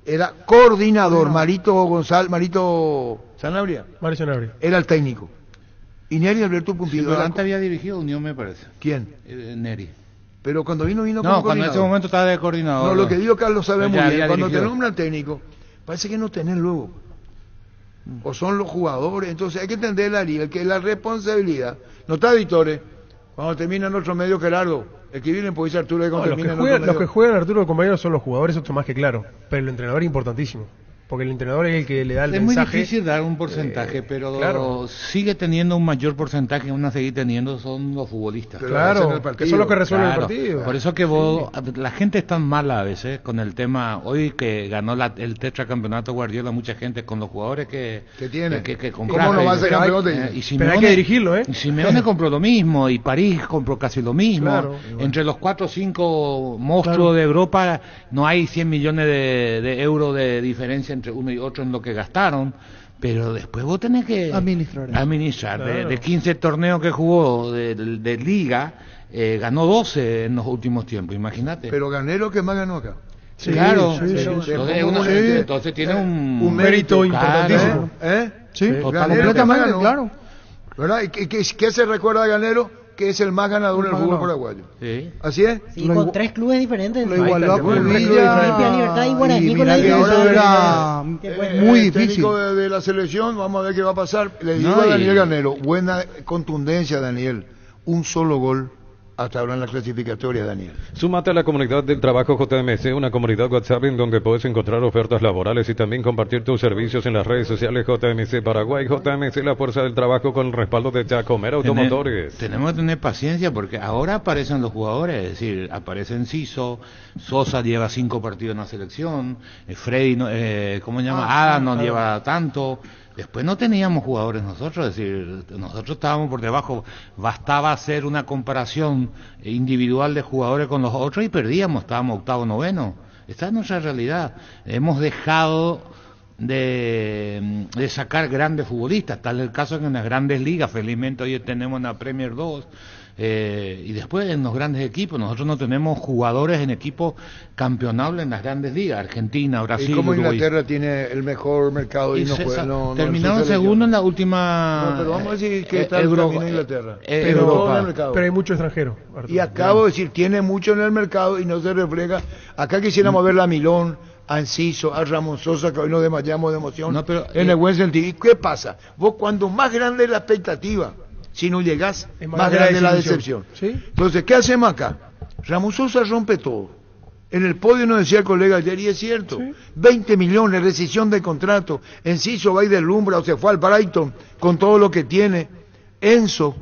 Era coordinador, Marito Sanabria. Mario Sanabria. Era el técnico. Y Neri Alberto Pumpido. Pero era antes había dirigido Unión, me parece. ¿Quién? Neri. Pero cuando vino como No, cuando en coordinador. ese momento estaba de coordinador. No, lo que digo Carlos sabe Pero muy ya bien. había Cuando te dirigido. nombran técnico, parece que no tenés luego. O son los jugadores. Entonces hay que entender la liga, que la responsabilidad. No está Vitores. Cuando termina en otro medio, Gerardo. El que viene puede ser Arturo. No, los que juegan Arturo de compañeros son los jugadores, esto más que claro. Pero el entrenador es importantísimo. Porque el entrenador es el que le da el Es mensaje. muy difícil dar un porcentaje, pero claro. sigue teniendo un mayor porcentaje, van a seguir teniendo, son los futbolistas. Pero Claro, que son los que resuelven Claro, el partido. por eso que vos, la gente es tan mala a veces con el tema, hoy que ganó el tetracampeonato Guardiola, mucha gente con los jugadores que tiene. que ¿Cómo compraron. no va a ser campeón? Pero hay que dirigirlo, ¿eh? Y Simeone compró lo mismo, y París compró casi lo mismo. Claro. Entre los 4 o 5 monstruos de Europa, no hay 100 millones de euros de diferencia entre uno y otro en lo que gastaron. Pero después vos tenés que administrar. Claro. De 15 torneos que jugó de liga, ganó 12 en los últimos tiempos, imagínate. Pero Ganero, que más ganó acá. Sí, claro, sí, sí. Entonces tiene un mérito claro, importantísimo. Sí, Ganero que más completamente, ganó. claro. ¿Verdad? ¿Y qué se recuerda de Ganero? Que es el más ganador en el fútbol paraguayo. Sí. ¿Así es? Sí, con 3 clubes diferentes. Lo igualó a Bueno, Cubilla, Olimpia, Libertad y Guaraní con mirá la que eso diferencia. era muy El difícil. técnico de la selección, vamos a ver qué va a pasar. Le digo No, a y- Daniel Ganero, buena contundencia, Daniel. Un solo gol hasta ahora en la clasificatoria, Daniel. Súmate a la comunidad del trabajo JMC, una comunidad WhatsApp en donde puedes encontrar ofertas laborales y también compartir tus servicios en las redes sociales JMC Paraguay, JMC La Fuerza del Trabajo con el respaldo de Jacomer Automotores. Tenemos que tener paciencia porque ahora aparecen los jugadores, es decir, aparece Enciso, Sosa lleva 5 partidos en la selección, Freddy, ¿cómo se llama? Ada no lleva tanto. Después no teníamos jugadores nosotros, es decir, nosotros estábamos por debajo, bastaba hacer una comparación individual de jugadores con los otros y perdíamos, estábamos octavo, noveno. Esta es nuestra realidad. Hemos dejado de sacar grandes futbolistas, tal es el caso que en las grandes ligas, felizmente hoy tenemos en la Premier 2, y después en los grandes equipos, nosotros no tenemos jugadores en equipos campeonables en las grandes ligas, Argentina, Brasil, ¿Y cómo Uruguay. Inglaterra tiene el mejor mercado y no juega? Terminaron segundo en la última. No, pero vamos a decir que está Europa, en Inglaterra. Europa. En el mercado. Pero hay mucho extranjero. Arturo. Y acabo de decir, tiene mucho en el mercado y no se refleja. Acá quisiéramos ver a Milón, a Enciso, a Ramón Sosa, que hoy nos desmayamos de emoción, No, pero, en el buen sentido. ¿Y qué pasa? Vos cuando más grande es la expectativa, si no llegás, Es más grande es la desilusión. decepción. ¿Sí? Entonces, ¿qué hacemos acá? Ramón Sosa rompe todo. En el podio nos decía el colega ayer, y es cierto, 20 millones, rescisión de contrato, Enciso va y deslumbra, o se fue al Brighton con todo lo que tiene. Enzo,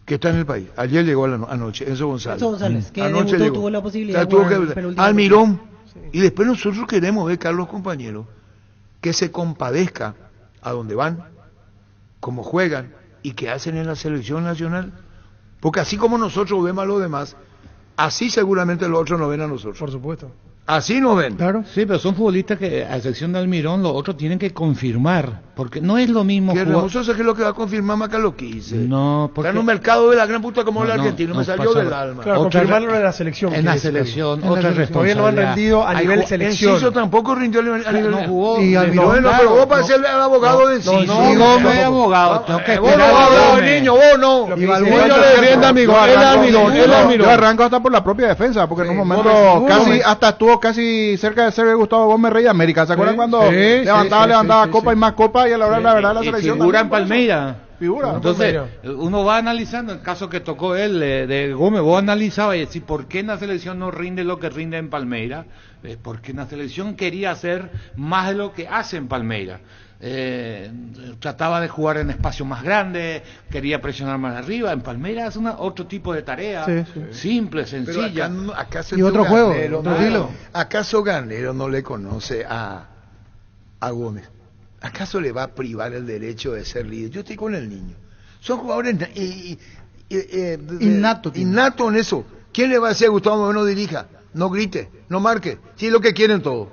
que está en el país, ayer llegó anoche, Enzo González. Enzo González, que Anoche debutó, llegó. tuvo la posibilidad O sea, tuvo de jugar que- penúltimo Almirón. Y después nosotros queremos ver, Carlos, compañeros, que se compadezca a donde van, cómo juegan y qué hacen en la selección nacional. Porque así como nosotros vemos a los demás, Así seguramente los otros nos ven a nosotros. Por supuesto. Así nos ven. Claro. Sí, pero son futbolistas que, a excepción de Almirón, los otros tienen que confirmar, porque no es lo mismo Que jugar... hermoso, eso es lo que va a confirmar Macaloquice. No, porque... Está en un mercado de la gran puta como el No, argentino, no me salió pasa- del alma. Claro, Otra confirmarlo re- en la selección. En la quiere decir. selección, En la otra selección. Todavía no han responsabilidad. rendido a Hay nivel ju- selección. Enciso tampoco rindió a nivel... No jugó. Y Almirón, Bueno, claro, pero vos parecés el abogado de Enciso. No, Gómez es abogado. Tengo que Vos no esperar a abogado, Gómez. niño, vos no. Lo que Y dice Balbuena Nacho le Almirón, defiende a Migón, Yo el arranco- Almirón, el Yo Almirón. arranco hasta por la propia defensa, porque en un momento Gómez. hasta estuvo casi cerca de ser Gustavo Gómez Rey de América. ¿Se acuerdan cuando levantaba copa y más copa y a la hora de la verdad la Y selección figura en también, por eso? Palmeira. Figura. Entonces, uno va analizando el caso que tocó él de Gómez, vos analizabas y decís, ¿por qué en la selección no rinde lo que rinde en Palmeira? Porque en la selección quería hacer más de lo que hace en Palmeira. Trataba de jugar en espacios más grandes, quería presionar más arriba. En Palmeira es otro tipo de tarea, simple, Pero sencilla. acá Y otro juego, otro no, estilo. ¿Acaso Garnero no le conoce a Gómez? ¿Acaso le va a privar el derecho de ser líder? Yo estoy con el niño. Son jugadores innato en eso. ¿Quién le va a decir a Gustavo Gómez no dirija? No grite, no marque. Si es lo que quieren todos.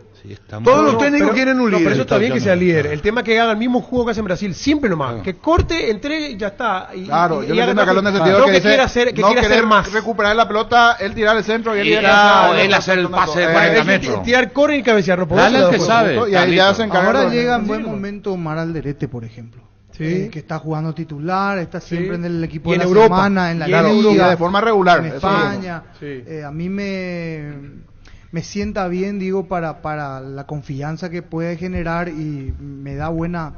Todos los técnicos quieren un líder. Pero eso está bien que sea líder. El tema es que haga el mismo juego que hace en Brasil, siempre nomás. Que corte, entregue y ya está. Claro, yo le haga entiendo a Carlos en el cosas. sentido No que dice, quiera hacer, que no quiera querer hacer más. recuperar la pelota, él tirar el centro y él él hacer el pase de 40 metros. Tirar, correr y cabecear. No Dale al que sabe. Y ahí ya se encarga. Ahora de- llega en buen momento Omar Alderete, por ejemplo. Que está jugando titular, está siempre en el equipo Y de en la Europa. semana, en la Y en Liga, Europa. de forma regular. en eso España. sí. A mí me sienta bien, digo, para la confianza que puede generar y me da buena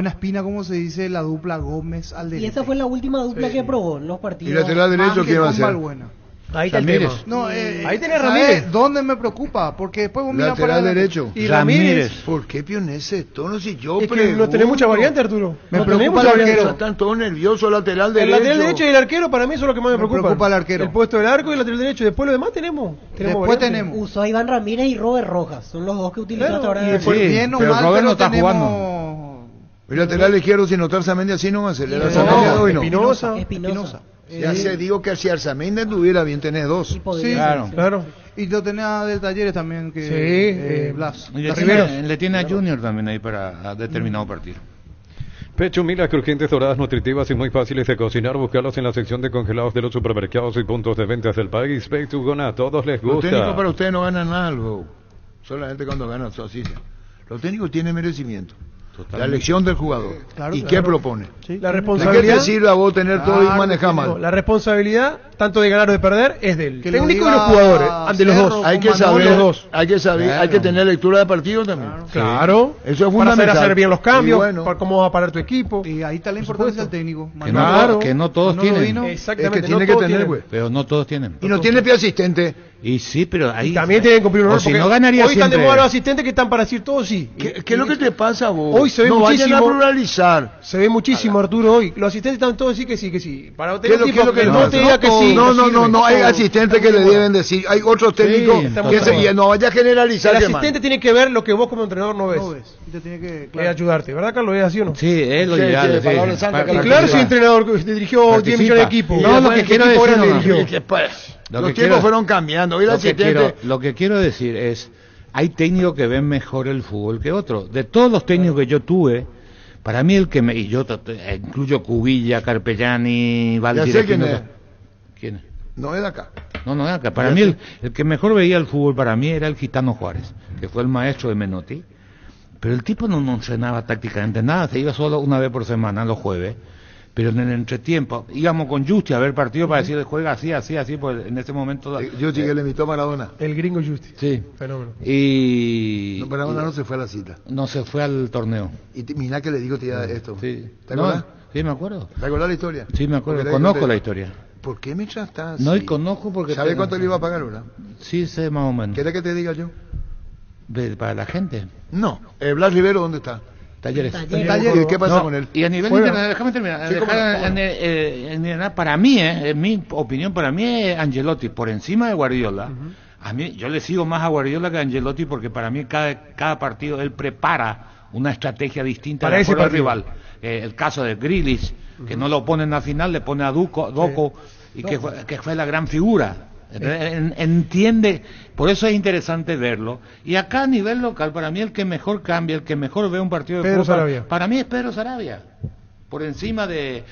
espina, como se dice, la dupla Gómez Alderete. Y esa fue la última dupla que probó en los partidos. ¿Y lateral derecho Ángel qué va a con hacer? Balbuena. Ahí está el Ramírez. tema. No, Ahí tenés ¿sabes Ramírez. ¿Dónde me preocupa? Porque después vos mirás para Lateral adelante. derecho. Y Ramírez. ¿Por qué Pionese tono si yo Es que no tenés mucha variante, Arturo. Me No tenés preocupa mucha el variante. arquero. Están todos nerviosos, lateral El derecho. lateral derecho y el arquero para mí son los que más me preocupan. preocupa el arquero. El puesto del arco y el lateral derecho. Después lo demás tenemos. Después variante. tenemos. Usó a Iván Ramírez y Robert Rojas. Son los dos que utilizó Claro, hasta ahora. y en después- el- Bien o pero mal, Robert pero no está tenemos... El lateral izquierdo sin notar Samendi así no va a ser. El No, Arzamendi hoy no. Espinosa. Espinosa. Ya se digo que si Arzamendi tuviera bien tenés dos. Y podría Sí, ser, Claro. Claro. Y lo tenés del Talleres también, que Sí, Blas. Y le Riveros. tiene a Junior también ahí para determinado partido. Pecho Mila, crujientes, doradas, nutritivas y muy fáciles de cocinar. Buscarlos en la sección de congelados de los supermercados y puntos de ventas del país. Pechugon, a todos les Los técnicos gusta. para ustedes no ganan algo. Solamente cuando ganan su así. Los técnicos tienen merecimiento. La elección del jugador. Claro, ¿Y claro. qué propone? La ¿De qué responsabilidad. te sirve a vos tener todo y Claro, manejar No, mal? la responsabilidad, tanto de ganar o de perder, es del Que lo técnico y diga los jugadores. De los Cerro, dos. Hay que con saber, Manolo. los dos. hay que saber, hay que tener lectura de partido también. Claro. Eso es Para fundamental. hacer bien los cambios, Y bueno, para cómo va a parar tu equipo. Y ahí está la importancia del técnico. Que Manolo. no todos Manolo tienen. vino. es Exactamente. que tiene no que todos tener, tienen. güey. Pero no todos tienen. Y no tiene pie asistente. Y sí, pero ahí... Y también tienen que cumplir un O rol. si porque no ganaría hoy están de siempre. moda los asistentes que están para decir todo sí. ¿Qué es lo que te pasa a vos? Hoy se ve no muchísimo. vayan a pluralizar. Se ve muchísimo, Arturo, hoy. Los asistentes están todos sí que sí, que sí. Para ¿Qué tener es lo un tipo que que no no te diga que sí. No, no, no, no, hay Todo. asistentes que le deben decir. Hay otros técnicos que estamos se, y no vaya a generalizar. El que, man. asistente tiene que ver lo que vos como entrenador no ves. No ves. Y te tiene que... Es ayudarte, ¿verdad, Carlos? ¿Es así o no? Sí, es lo Sí, ideal. sí, palabra santa, Y Participa. claro, soy entrenador que dirigió 10 millones de equipos. No, lo que quiero decir, dirigió. Y después, Lo los que tiempos quiero- fueron cambiando. Hoy el asistente. Lo que quiero decir es, hay técnicos que ven mejor el fútbol que otros. De todos los técnicos que yo tuve, para mí el que me... Y yo incluyo Cubilla, Carpellani, Valdir... sé quién es. ¿Quién es? No es de acá. No, no es acá. Para mí el que mejor veía el fútbol para mí era el Gitano Juárez, que fue el maestro de Menotti. Pero el tipo no entrenaba tácticamente nada, se iba solo una vez por semana, los jueves. Pero en el entretiempo íbamos con Justi a ver partido para decir juega así, así, así, pues en ese momento... Yo sí que le invitó a Maradona. El gringo Justi. Sí. Fenómeno. Y... No, Maradona no se fue a la cita. No se fue al torneo. Y mira que le digo tía esto. Sí. ¿Te acuerdas? Sí, me acuerdo. ¿Te acuerdas la historia? Sí, me acuerdo. Porque Conozco te- la historia. ¿Por qué me tratas? No, y conozco porque... ¿Sabe cuánto le iba a pagar una? Sí, sé más o menos. ¿Quieres que te diga yo? Para la gente. No. Blas Rivero, ¿dónde está? Talleres. ¿Y qué pasa No, con él? Y a nivel Fuera. internacional, déjame terminar. Sí, cómo no. Para mí, en mi opinión, para mí es Angelotti por encima de Guardiola. A mí, yo le sigo más a Guardiola que a Angelotti porque para mí cada partido él prepara una estrategia distinta Para de ese acuerdo al partido. rival. El caso de Grealish, que no lo pone en la final, le pone a Doco y que fue la gran figura. Entiende, por eso es interesante verlo. Y acá a nivel local, para mí el que mejor cambia, el que mejor ve un partido de Pedro fútbol, Sarabia. para mí es Pedro Sarabia. Por encima de,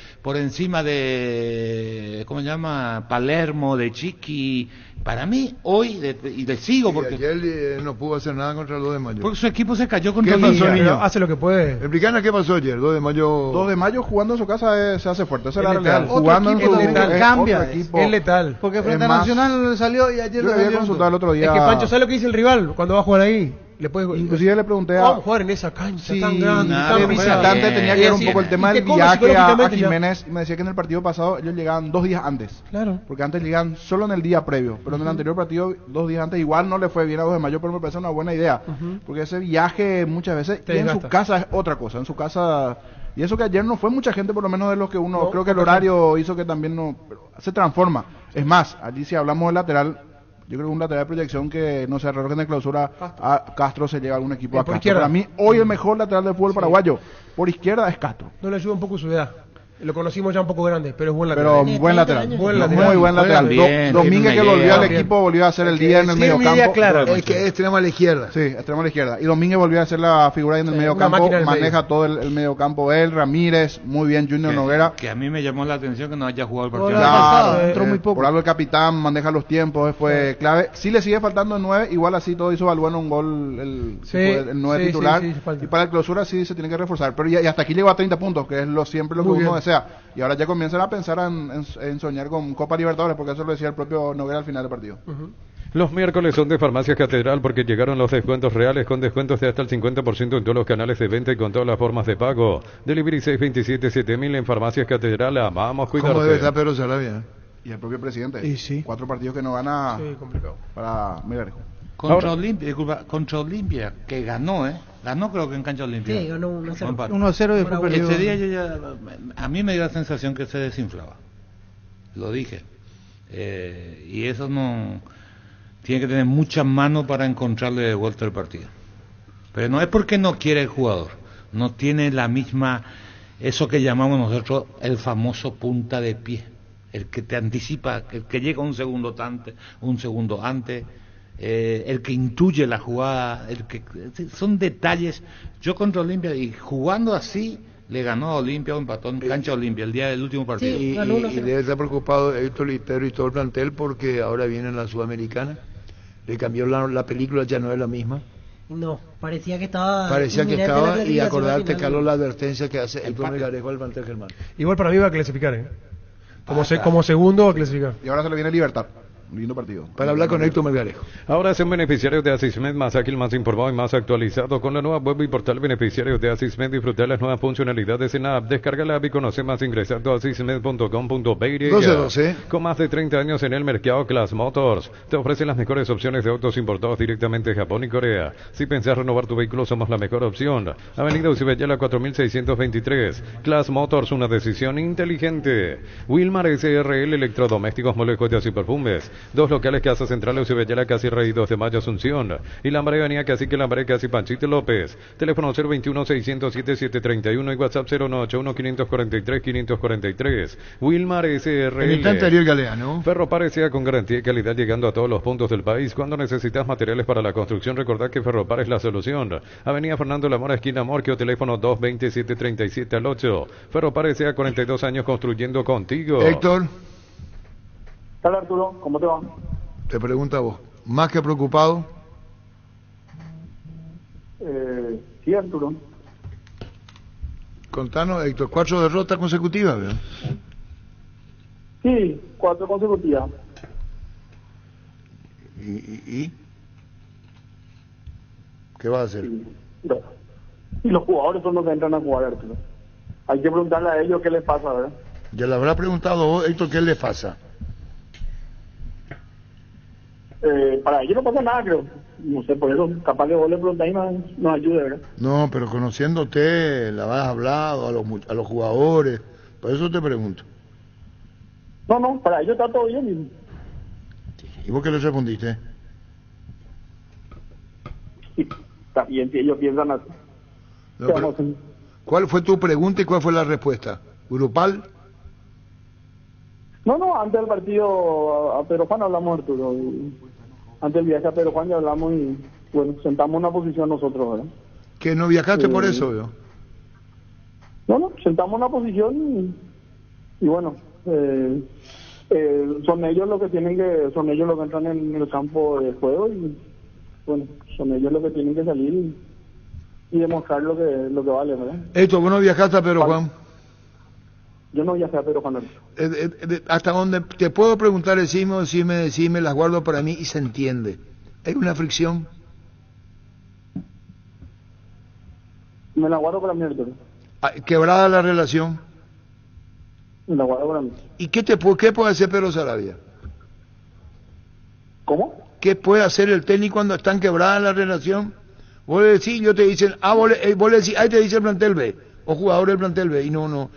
¿cómo se llama? Palermo, de Chiqui. Para mí, hoy, y le sigo porque... Y ayer no pudo hacer nada contra el 2 de mayo. Porque su equipo se cayó contra ¿Qué el pasó, Liga. niño? Hace lo que puede. Explícanos qué pasó ayer, 2 de mayo. 2 de mayo jugando en su casa se hace fuerte, esa es la Es realidad. letal. Jugando en Otro su equipo es cambia, otro equipo. Es letal. Porque frente a Es más, Nacional salió y ayer Yo lo le había salió. consultado el otro día. Es que Pancho, ¿sabes lo que dice el rival cuando va a jugar ahí? Le puedes... Inclusive le pregunté a... Vamos a jugar en esa cancha Sí, tan grande, nada, tan no, visitante bien. tenía que ver un poco el tema Y te del come viaje a psicológicamente ya. Jiménez y me decía que en el partido pasado ellos llegaban 2 días antes. Claro. Porque antes llegaban solo en el día previo, pero en el anterior partido 2 días antes igual no le fue bien a 2 de mayo, pero me parece una buena idea. Porque ese viaje muchas veces, Te y en su desgasta. casa es otra cosa, en su casa... Y eso que ayer no fue mucha gente, por lo menos de los que uno... No, creo que el poca horario hizo que también no... pero se transforma. Es más, allí si hablamos del lateral... Yo creo que un lateral de proyección que, no sé, error que en la clausura a Castro se lleva a algún equipo a Por Castro. izquierda. Para mí, hoy el mejor lateral del fútbol paraguayo, por izquierda, es Castro. No le ayuda un poco su edad. Lo conocimos ya un poco grande, pero es buen Pero lateral. buen lateral. Buen Muy lateral. buen lateral. Juega bien, Domínguez tiene que una volvió al idea. equipo, volvió a hacer el día en el tiene medio una idea campo. clara. Es que es extremo a la izquierda. Sí, extremo a la izquierda. Y Domínguez volvió a hacer la figura ahí en el medio una campo. máquina del Maneja medio. todo el medio campo. Él, Ramírez, muy bien, Junior Noguera. Que a mí me llamó la atención que no haya jugado el Hola. partido. pasado, entró muy poco. Por algo el capitán maneja los tiempos, fue clave. Sí le sigue faltando el 9, igual así todo hizo Balbuena un gol Sí, el 9 sí, titular. sí, falta. Y para la clausura sí se tiene que reforzar. Pero y hasta aquí llegó a 30 puntos, que es siempre lo que Muy uno bien. desea. Y ahora ya comienzan a pensar en soñar con Copa Libertadores, porque eso lo decía el propio Noguera al final del partido. Los miércoles son de Farmacias Catedral porque llegaron los descuentos reales con descuentos de hasta el 50% en todos los canales de venta y con todas las formas de pago. Delivery 627-7000 en Farmacias Catedral. Amamos ¿Cómo debe estar cuidarte. Pedro Sarabia? Y el propio presidente. Y sí. 4 partidos que no gana Sí, complicado. para Melgarejo. Contra Olimpia, disculpa, contra Olimpia, que ganó, Ganó creo que en cancha Olimpia. Sí, ganó 1-0. Empate. 1-0 y después perdió. Ese día yo ya, a mí me dio la sensación que se desinflaba. Lo dije. Y eso no... Tiene que tener muchas manos para encontrarle de vuelta el partido. Pero no es porque no quiere el jugador. No tiene la misma... Eso que llamamos nosotros el famoso punta de pie. El que te anticipa, el que llega un segundo antes, el que intuye la jugada, son detalles. Yo contra Olimpia, y jugando así, le ganó a Olimpia o empató en cancha Olimpia el día del último partido. Sí. Y debe estar preocupado Héctor y Pedro y todo el plantel porque ahora viene la Sudamericana. Le cambió la película, ya no es la misma. No, parecía que estaba. Parecía que inminente la estaba, y clasificación acordarte, al final. Carlos, la advertencia que hace Héctor Melgarejo al plantel Germán. Igual para mí va a clasificar, como segundo va a clasificar. Y ahora se le viene Libertad. Un lindo partido. Para hablar con Héctor Melgarejo. Ahora son beneficiarios de Asismed, más ágil, más informado y más actualizado. Con la nueva web y portal beneficiarios de Asismed, disfrutar las nuevas funcionalidades en la app. Descarga la app y conoce más ingresando a asismed.com.be. 12. Con más de 30 años en el mercado, Class Motors te ofrece las mejores opciones de autos importados directamente de Japón y Corea. Si pensás renovar tu vehículo, somos la mejor opción. Avenida Ucibeyala 4623. Class Motors, una decisión inteligente. Wilmar SRL, electrodomésticos, muebles, joyas y perfumes. 2 locales, Casa Central, Ucibeyala, casi Rey 2 de Mayo, Asunción. Y Lambaré, Avenida Cacique, Lambaré, casi Panchito López. Teléfono 021-607-731 y WhatsApp 091-543-543. Wilmar SRL. En instante Ariel Galeano. Ferropar sea con garantía y calidad llegando a todos los puntos del país. Cuando necesitas materiales para la construcción, recordad que Ferropar es la solución. Avenida Fernando Lamora, esquina Morquio, teléfono 227-37 Ferropar sea 42 años construyendo contigo. Héctor, Hola Arturo, ¿cómo te va? te pregunta a vos. ¿Más que preocupado? Sí, Arturo. Contanos, Héctor, 4 derrotas consecutivas, ¿verdad? Sí, 4 consecutivas. ¿Y? ¿Qué va a hacer? Y los jugadores son los que entran a jugar, Arturo. Hay que preguntarle a ellos qué les pasa, ¿verdad? Ya le habrá preguntado a vos, Héctor, ¿qué le pasa? Para ellos no pasa nada, creo. No sé, por eso capaz que vos le preguntáis y nos ayude, ¿verdad? No, pero conociéndote, la has hablado a los jugadores, por eso te pregunto. No, para ellos está todo bien. ¿Y vos qué les respondiste? Sí, está bien, si ellos piensan así. No, pero, ¿cuál fue tu pregunta y cuál fue la respuesta? ¿Grupal? No, antes del partido a Pedro Juan hablamos, Arturo. Antes del viaje a Pedro Juan ya hablamos y, bueno, sentamos una posición nosotros, ¿verdad? ¿Que no viajaste por eso, yo? No, sentamos una posición y bueno, son ellos los que entran en el campo de juego y, bueno, son ellos los que tienen que salir y demostrar lo que vale, ¿verdad? Esto, ¿vos no viajaste a Pedro Juan? Yo no viajé a Pedro Juan. Hasta donde te puedo preguntar, decime, las guardo para mí y se entiende. ¿Hay una fricción? Me la guardo para mí, Arturo. ¿Quebrada la relación? Me la guardo para mí. ¿Y qué puede hacer Pedro Saravia? ¿Cómo? ¿Qué puede hacer el técnico cuando están quebradas la relación? Vos le decís, yo te dicen, vos le decís, ahí te dice el plantel B, o jugador del plantel B, y no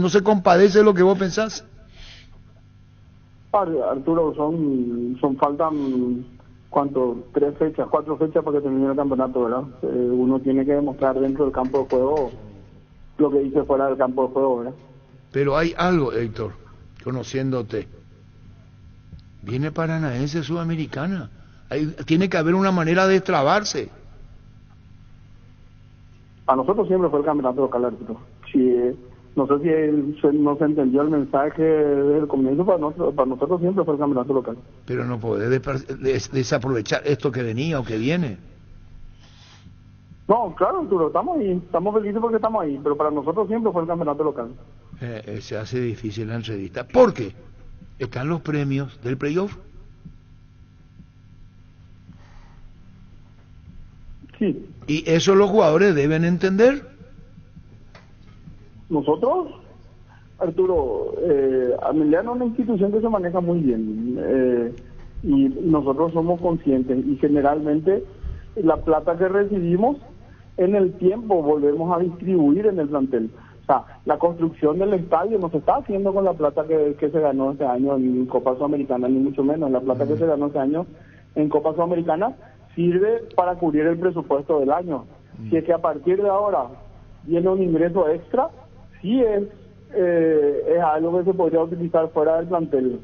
se compadece de lo que vos pensás. Arturo, faltan, ¿cuánto? 4 fechas para que termine el campeonato, ¿verdad? Uno tiene que demostrar dentro del campo de juego lo que dice fuera del campo de juego, ¿verdad? Pero hay algo, Héctor, conociéndote. Viene Paranaense Sudamericana. Tiene que haber una manera de destrabarse. A nosotros siempre fue el campeonato local, Arturo. No sé si no se entendió el mensaje desde el comienzo, para nosotros siempre fue el campeonato local. Pero no podés desaprovechar esto que venía o que viene. No, claro, Arturo, estamos ahí, estamos felices porque estamos ahí, pero para nosotros siempre fue el campeonato local. Se hace difícil la entrevista. ¿Por qué? Están los premios del playoff. Sí. Y eso los jugadores deben entender. Nosotros, Arturo, Ameliano es una institución que se maneja muy bien y nosotros somos conscientes y generalmente la plata que recibimos en el tiempo volvemos a distribuir en el plantel. O sea, la construcción del estadio no se está haciendo con la plata que se ganó este año en Copa Sudamericana, ni mucho menos. La plata que se ganó este año en Copa Sudamericana sirve para cubrir el presupuesto del año. Si es que a partir de ahora viene un ingreso extra, sí es algo que se podría utilizar fuera del plantel,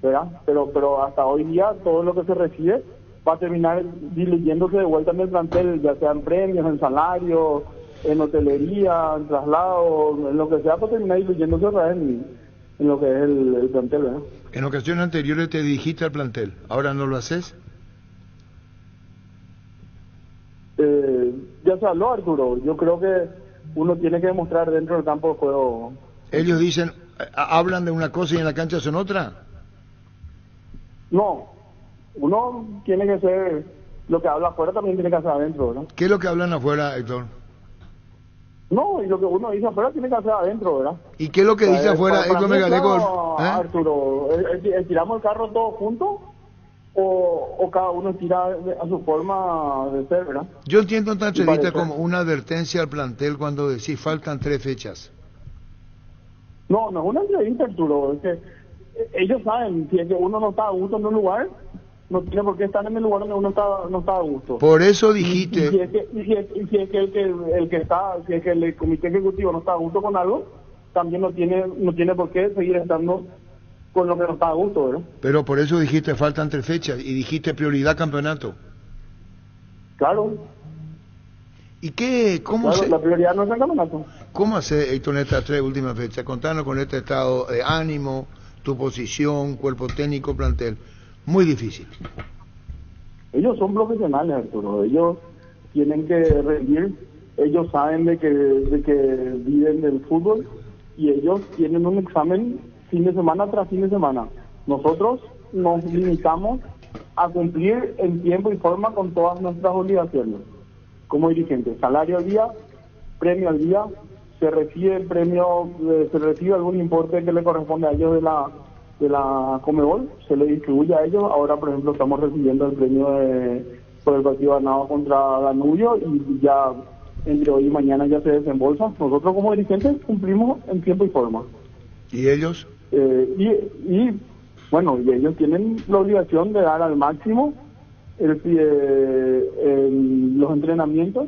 ¿verdad? Pero hasta hoy día todo lo que se recibe va a terminar diluyéndose de vuelta en el plantel, ya sea en premios, en salarios, en hotelería, en traslados, en lo que sea, va a terminar diluyéndose otra vez en lo que es el plantel, ¿verdad? En ocasiones anteriores te dirigiste al plantel, ¿ahora no lo haces? Ya se habló, Arturo. Yo creo que uno tiene que demostrar dentro del campo de juego. Ellos dicen, hablan de una cosa y en la cancha son otra. No, uno tiene que ser, lo que habla afuera también tiene que hacer adentro, ¿verdad? ¿Qué es lo que hablan afuera, Héctor? No, y lo que uno dice afuera tiene que hacer adentro, ¿verdad? ¿Y qué es lo que dice afuera, Héctor Megaleco? Arturo, ¿tiramos el carro todos juntos? O cada uno tira a su forma de ser, ¿verdad? Yo entiendo esta entrevista como una advertencia al plantel cuando decís faltan 3 fechas. No es una entrevista, Arturo. Es que ellos saben, si es que uno no está a gusto en un lugar, no tiene por qué estar en el lugar donde uno no está a gusto. Por eso dijiste. Si es que el comité ejecutivo no está a gusto con algo, también no tiene por qué seguir estando con lo que no está a gusto, ¿verdad? Pero por eso dijiste faltan 3 fechas y dijiste prioridad campeonato. Claro. ¿Y qué? ¿Cómo claro, la prioridad no es el campeonato. ¿Cómo hace, Héctor, en estas 3 últimas fechas? Contanos con este estado de ánimo, tu posición, cuerpo técnico, plantel. Muy difícil. Ellos son profesionales, Arturo. Ellos tienen que rendir. Ellos saben de que viven del fútbol y ellos tienen un examen fin de semana tras fin de semana. Nosotros nos limitamos a cumplir en tiempo y forma con todas nuestras obligaciones como dirigentes. Salario al día, premio al día, se recibe el premio, se recibe algún importe que le corresponde a ellos de la Conmebol, se le distribuye a ellos. Ahora, por ejemplo, estamos recibiendo el premio por el partido ganado contra Danubio y ya entre hoy y mañana ya se desembolsa. Nosotros como dirigentes cumplimos en tiempo y forma. ¿Y ellos? Bueno, y ellos tienen la obligación de dar al máximo los entrenamientos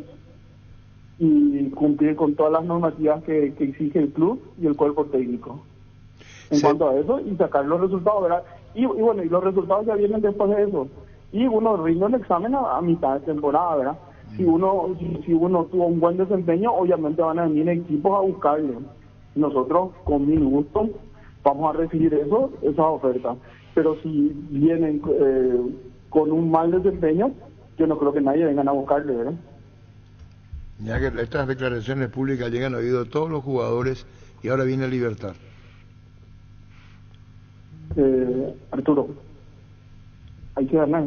y cumplir con todas las normativas que exige el club y el cuerpo técnico. en cuanto a eso y sacar los resultados, ¿verdad? Y bueno, y los resultados ya vienen después de eso. Y uno rinde el examen a mitad de temporada, ¿verdad? Si uno tuvo un buen desempeño, obviamente van a venir equipos a buscarle. Nosotros, con mil gusto, vamos a recibir esas ofertas. Pero si vienen con un mal desempeño, yo no creo que nadie venga a buscarle, ¿verdad? Ya que estas declaraciones públicas llegan al oído de todos los jugadores y ahora viene Libertad. Arturo, hay que ganar.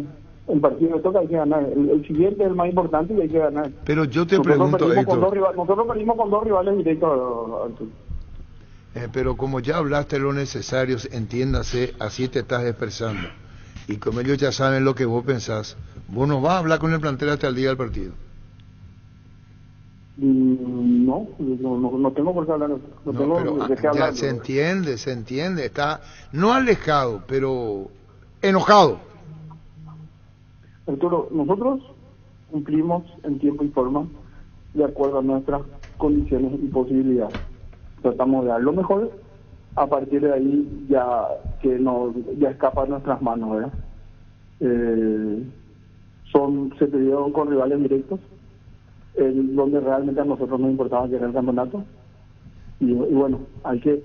El partido que toca hay que ganar. El siguiente es el más importante y hay que ganar. Pero yo te pregunto, Héctor. Nosotros perdimos con 2 rivales directos, Arturo. Pero como ya hablaste lo necesario, entiéndase, así te estás expresando. Y como ellos ya saben lo que vos pensás, vos no vas a hablar con el plantel hasta el día del partido. No tengo por qué hablar. No tengo pero de qué hablar. Se entiende. Está no alejado, pero enojado. Arturo, nosotros cumplimos en tiempo y forma de acuerdo a nuestras condiciones y posibilidades. Tratamos de dar lo mejor, a partir de ahí ya escapa de nuestras manos, ¿verdad? Se perdieron con rivales directos, donde realmente a nosotros nos importaba llegar al campeonato. Y bueno, hay que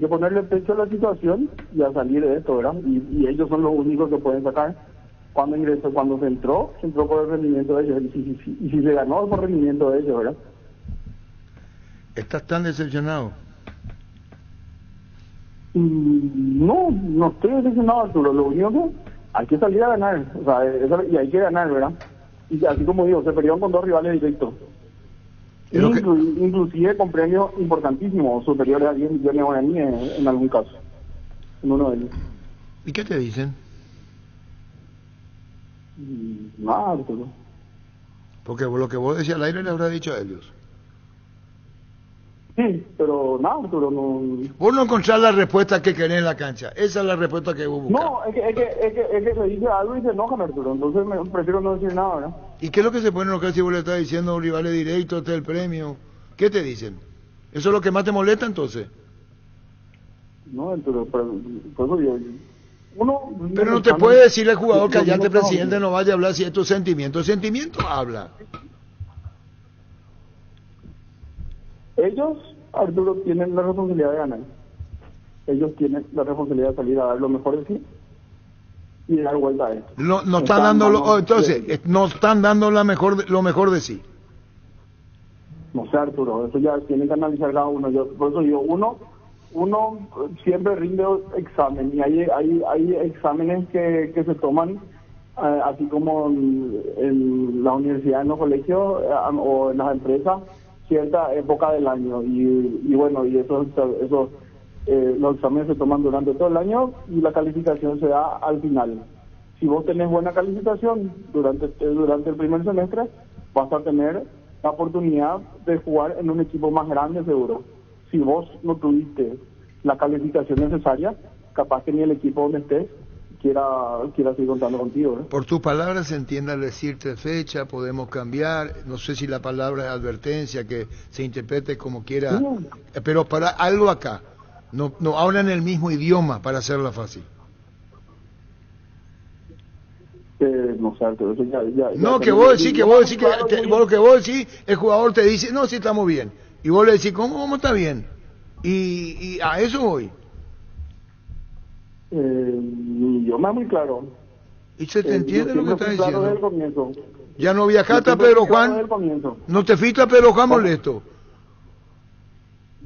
ponerle pecho a la situación y a salir de esto, ¿verdad? Y ellos son los únicos que pueden sacar. Cuando se entró por el rendimiento de ellos. Y si se ganó por el rendimiento de ellos, ¿verdad? ¿Estás tan decepcionado? No estoy decepcionado, Arturo. Lo único que hay que salir a ganar. O sea, y hay que ganar, ¿verdad? Y así como digo, se perdieron con 2 rivales directos. Inclusive con premios importantísimos, superiores a 10 millones de guaraníes en algún caso. En uno de ellos. ¿Y qué te dicen? Nada, Arturo. Porque lo que vos decías al aire le habrá dicho a ellos. Sí, pero nada, Arturo, no... Vos no encontrás la respuesta que querés en la cancha. Esa es la respuesta que vos buscás. No, es que se dice algo y se enojan, Arturo. Entonces prefiero no decir nada, ¿verdad? ¿Y qué es lo que se pone enojar si vos le estás diciendo a un rival directo, este es el premio? ¿Qué te dicen? ¿Eso es lo que más te molesta entonces? No, Arturo, por eso digo... Pero no te puede decir el jugador callate, presidente, no vaya a hablar si es tu sentimiento. El sentimiento habla. Ellos, Arturo, tienen la responsabilidad de ganar. Ellos tienen la responsabilidad de salir a dar lo mejor de sí y dar vuelta a esto. No están dando entonces, no están dando lo mejor de sí. No sé, Arturo, eso ya tienen que analizar cada uno. Por eso digo, uno siempre rinde examen y hay exámenes que se toman así como en la universidad, en los colegios o en las empresas, cierta época del año y bueno, y esos los exámenes se toman durante todo el año y la calificación se da al final. Si vos tenés buena calificación durante el primer semestre, vas a tener la oportunidad de jugar en un equipo más grande seguro. Si vos no tuviste la calificación necesaria, capaz que ni el equipo donde estés quiera seguir contando contigo, ¿eh? Por tus palabras se entiende al decirte fecha, podemos cambiar, no sé si la palabra es advertencia, que se interprete como quiera, pero para algo acá, no hablan el mismo idioma para hacerla fácil. No sé, eso ya no, que vos decís el jugador te dice, no, sí estamos bien, y vos le decís, ¿cómo está bien? Y a eso voy. Mi idioma es muy claro. ¿Y se te entiende lo que estás diciendo? Claro desde el comienzo. Ya no viajaste a Pedro Juan. No te fuiste a Pedro Juan molesto.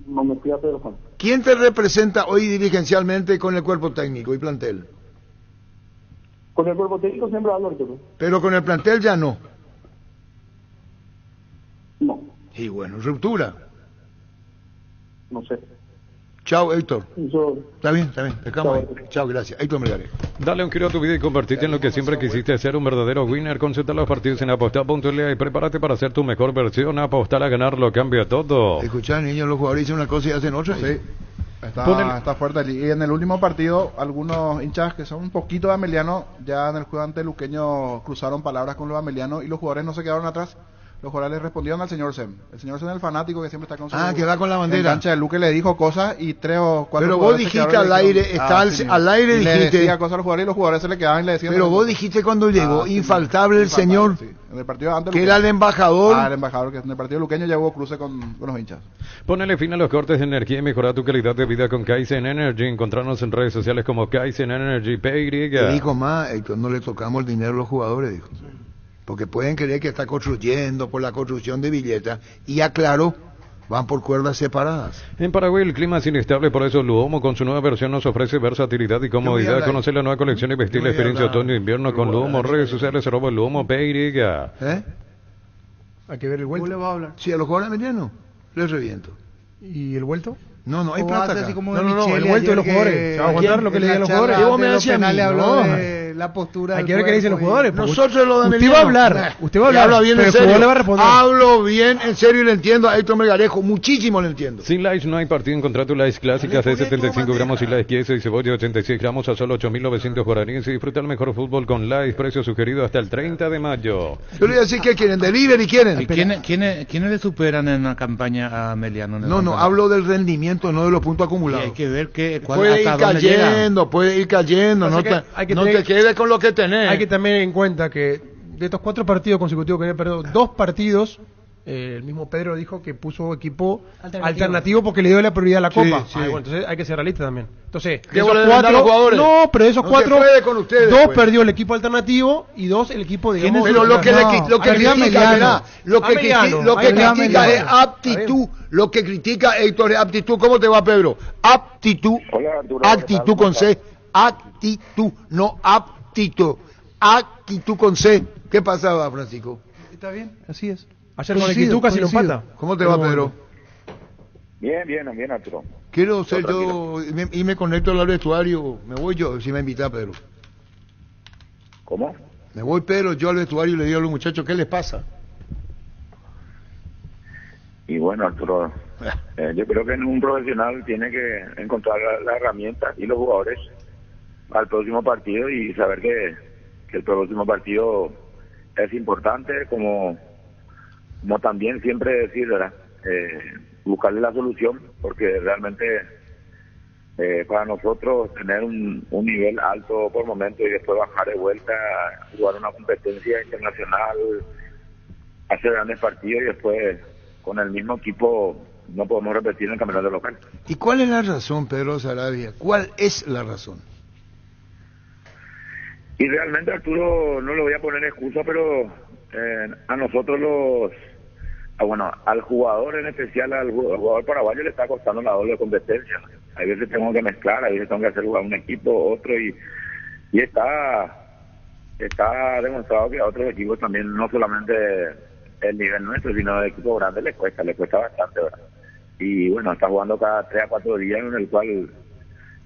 No me fui a Pedro Juan. ¿Quién te representa hoy dirigencialmente con el cuerpo técnico y plantel? Con el cuerpo técnico siempre hablo, Arturo. Pero con el plantel ya no. No. Y bueno, ruptura. No sé. Chao, Héctor. Está bien. Dejamos ahí. Chao. Chao, gracias. Héctor Melgarejo. Dale un giro a tu vida y convertirte en lo que siempre quisiste ser, un verdadero winner. Consulta los partidos en apostar.la y prepárate para hacer tu mejor versión. Apostar a ganar lo cambia todo. Escuchá, niños, los jugadores dicen una cosa y hacen otra. Sí. Está fuerte. Y en el último partido, algunos hinchas que son un poquito de Ameliano, ya en el juego ante Luqueño cruzaron palabras con los amelianos y los jugadores no se quedaron atrás. los jugadores le respondieron al señor Sem. El señor Sem es el fanático que siempre está con su... que va con la bandera. En cancha de Luque le dijo cosas y 3 o 4 Pero vos dijiste al aire, al aire y dijiste... le decía cosas a los jugadores y los jugadores se le quedaban y le decían... Pero vos dijiste cuando llegó, infaltable el señor, sí. En el partido antes que era el embajador. El embajador, que en el partido luqueño ya hubo cruce con los hinchas. Ponele fin a los cortes de energía y mejora tu calidad de vida con Kaizen Energy. Encontrarnos en redes sociales como Kaizen Energy PY. Dijo más, no le tocamos el dinero a los jugadores, dijo. Porque pueden creer que está construyendo por la construcción de billetas, y aclaró, van por cuerdas separadas. En Paraguay el clima es inestable, por eso Luomo con su nueva versión nos ofrece versatilidad y comodidad. Conoce la nueva colección y vestir la experiencia otoño e invierno con Luomo. Redes sociales @Luomo PY. Hay que ver el vuelto. ¿Cómo le va a hablar? Sí, a los jugadores medianos les reviento. ¿Y el vuelto? No, hay plata acá. No, el vuelto de los jugadores. ¿Se va a contar lo que le digan los jugadores? Y vos me decías a mí, habló de la postura. Hay que ver qué dicen los jugadores. Nosotros lo de Usted va a hablar. Usted va a hablar. Habla bien pero en el serio. jugador le va a responder. Hablo bien en serio y le entiendo a Héctor Melgarejo. Muchísimo le entiendo. Sin Lice no hay partido. Encontrá tu Lice clásicas de 75 gramos y Lice queso y cebolla 86 gramos a solo 8.900 guaraníes. Y disfruta el mejor fútbol con Lice. Precio sugerido hasta el 30 de mayo. Yo le voy a decir que quieren. Delivery quieren. ¿Quiénes le superan en la campaña a Meliano? No, hablo del rendimiento, no de los puntos acumulados. Y hay que ver puede ir cayendo, no te quedes con lo que tenés. Hay que tener en cuenta que de estos 4 partidos consecutivos que había perdido, 2 partidos, el mismo Pedro dijo que puso equipo alternativo porque le dio la prioridad a la Copa. Sí. Bueno, entonces hay que ser realista también. Entonces, de esos 4, no, pero de esos 4, 2 pues. perdió el equipo alternativo y 2 el equipo, digamos... Pero lo que critica es aptitud. Lo que critica Héctor es aptitud. ¿Cómo te va, Pedro? Aptitud. Hola, Arturo. Actitud con C. Actitud, no aptitud. Actitud con C. ¿Qué pasaba, Francisco? Está bien, así es. Ayer con actitud casi lo empata. ¿Cómo te va, Pedro? Bien, Arturo. Quiero ser yo y me conecto al vestuario. Me voy yo, si me invita, Pedro. ¿Cómo? Me voy, Pedro, yo al vestuario y le digo a los muchachos, ¿qué les pasa? Y bueno, Arturo, yo creo que un profesional tiene que encontrar las herramientas y los jugadores al próximo partido y saber que el próximo partido es importante, como también siempre decir, ¿verdad? Buscarle la solución, porque realmente para nosotros tener un nivel alto por momento y después bajar de vuelta, jugar una competencia internacional, hacer grandes partidos y después con el mismo equipo no podemos repetir en el campeonato local. ¿Y cuál es la razón, Pedro Saravia? ¿Cuál es la razón? Y realmente, Arturo, no le voy a poner excusa, pero a nosotros al jugador en especial, al jugador paraguayo le está costando la doble competencia. Hay veces tengo que mezclar, hay veces tengo que hacer jugar un equipo, otro, y está demostrado que a otros equipos también, no solamente el nivel nuestro, sino de equipo grande le cuesta bastante, ¿verdad? Y bueno, está jugando cada 3 a 4 días en el cual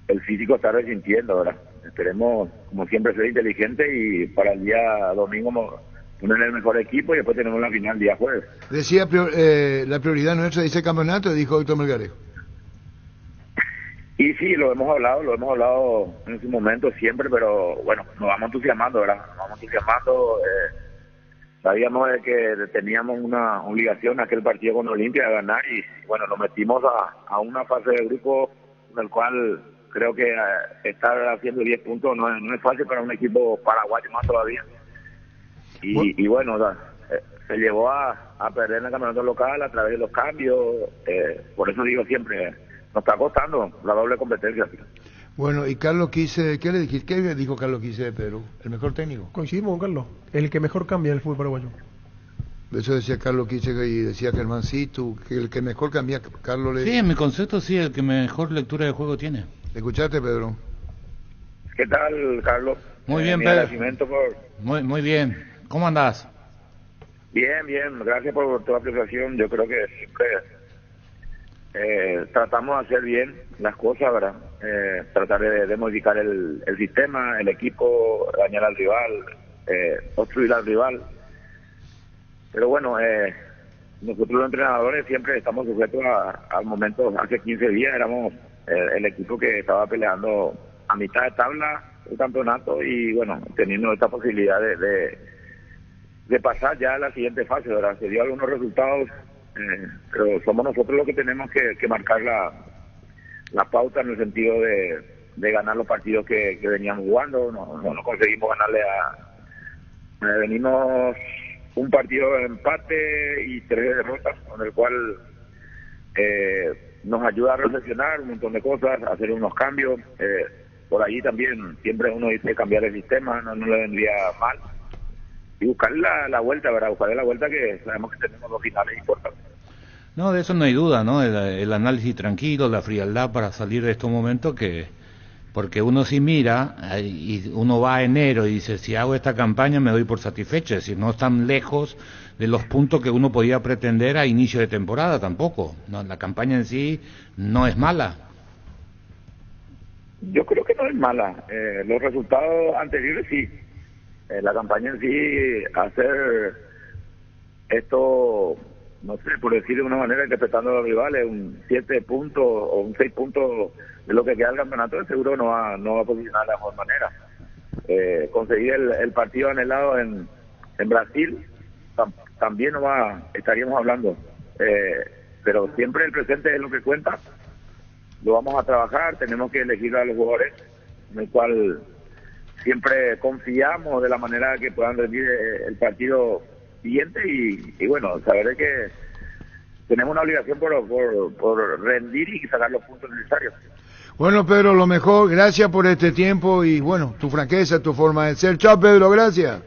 el físico está resintiendo, ¿verdad? Esperemos, como siempre, ser inteligente y para el día domingo poner el mejor equipo y después tenemos la final el día jueves. Decía la prioridad nuestra dice campeonato, dijo Héctor Melgarejo. Y sí, lo hemos hablado en su momento siempre, pero bueno, nos vamos entusiasmando, ¿verdad? Sabíamos de que teníamos una obligación aquel partido con Olimpia de ganar y bueno, nos metimos a una fase de grupo en el cual creo que estar haciendo 10 puntos no es fácil para un equipo paraguayo más todavía. Y bueno, o sea, se llevó a perder en el campeonato local a través de los cambios. Por eso digo siempre, nos está costando la doble competencia. Bueno, y Carlos Quise, ¿qué le dijiste? ¿Qué dijo Carlos Quise de Perú? ¿El mejor técnico? Coincidimos con Carlos, el que mejor cambia el fútbol paraguayo. Eso decía Carlos Quise y decía Germancito, que el que mejor cambia, Carlos le... Sí, en mi concepto sí, el que mejor lectura de juego tiene. ¿Escuchaste, Pedro? ¿Qué tal, Carlos? Muy bien, Pedro. Muy bien. ¿Cómo andás? Bien, gracias por tu apreciación. Yo creo que siempre tratamos de hacer bien las cosas, ¿verdad? Tratar de modificar el sistema, el equipo, dañar al rival, obstruir al rival. Pero bueno, nosotros los entrenadores siempre estamos sujetos al momento. Hace 15 días éramos el equipo que estaba peleando a mitad de tabla el campeonato y bueno, teniendo esta posibilidad de de pasar ya a la siguiente fase, ¿verdad? Se dio algunos resultados, pero somos nosotros los que tenemos que marcar la pauta en el sentido de ganar los partidos que venían jugando. No conseguimos ganarle venimos un partido de empate y 3 de derrotas, con el cual nos ayuda a reflexionar un montón de cosas, a hacer unos cambios. Por ahí también siempre uno dice cambiar el sistema, no le vendría mal. Y buscar la vuelta, ¿verdad? Buscar la vuelta, que sabemos que tenemos 2 finales importantes. No, de eso no hay duda, ¿no? El análisis tranquilo, la frialdad para salir de estos momentos, porque uno si mira y uno va a enero y dice, si hago esta campaña me doy por satisfecho, es decir, no están lejos de los puntos que uno podía pretender a inicio de temporada tampoco. No, la campaña en sí no es mala. Yo creo que no es mala. Los resultados anteriores sí. La campaña en sí, hacer esto, no sé, por decir de una manera, interpretando a los rivales, un 7 puntos o un 6 puntos de lo que queda del campeonato, seguro no va a posicionar de la mejor manera. Conseguir el partido anhelado en Brasil, también estaríamos hablando. Pero siempre el presente es lo que cuenta. Lo vamos a trabajar, tenemos que elegir a los jugadores, en el cual siempre confiamos de la manera que puedan rendir el partido siguiente y bueno, saber que tenemos una obligación por rendir y sacar los puntos necesarios. Bueno, Pedro, lo mejor, gracias por este tiempo y bueno, tu franqueza, tu forma de ser. Chao, Pedro, gracias.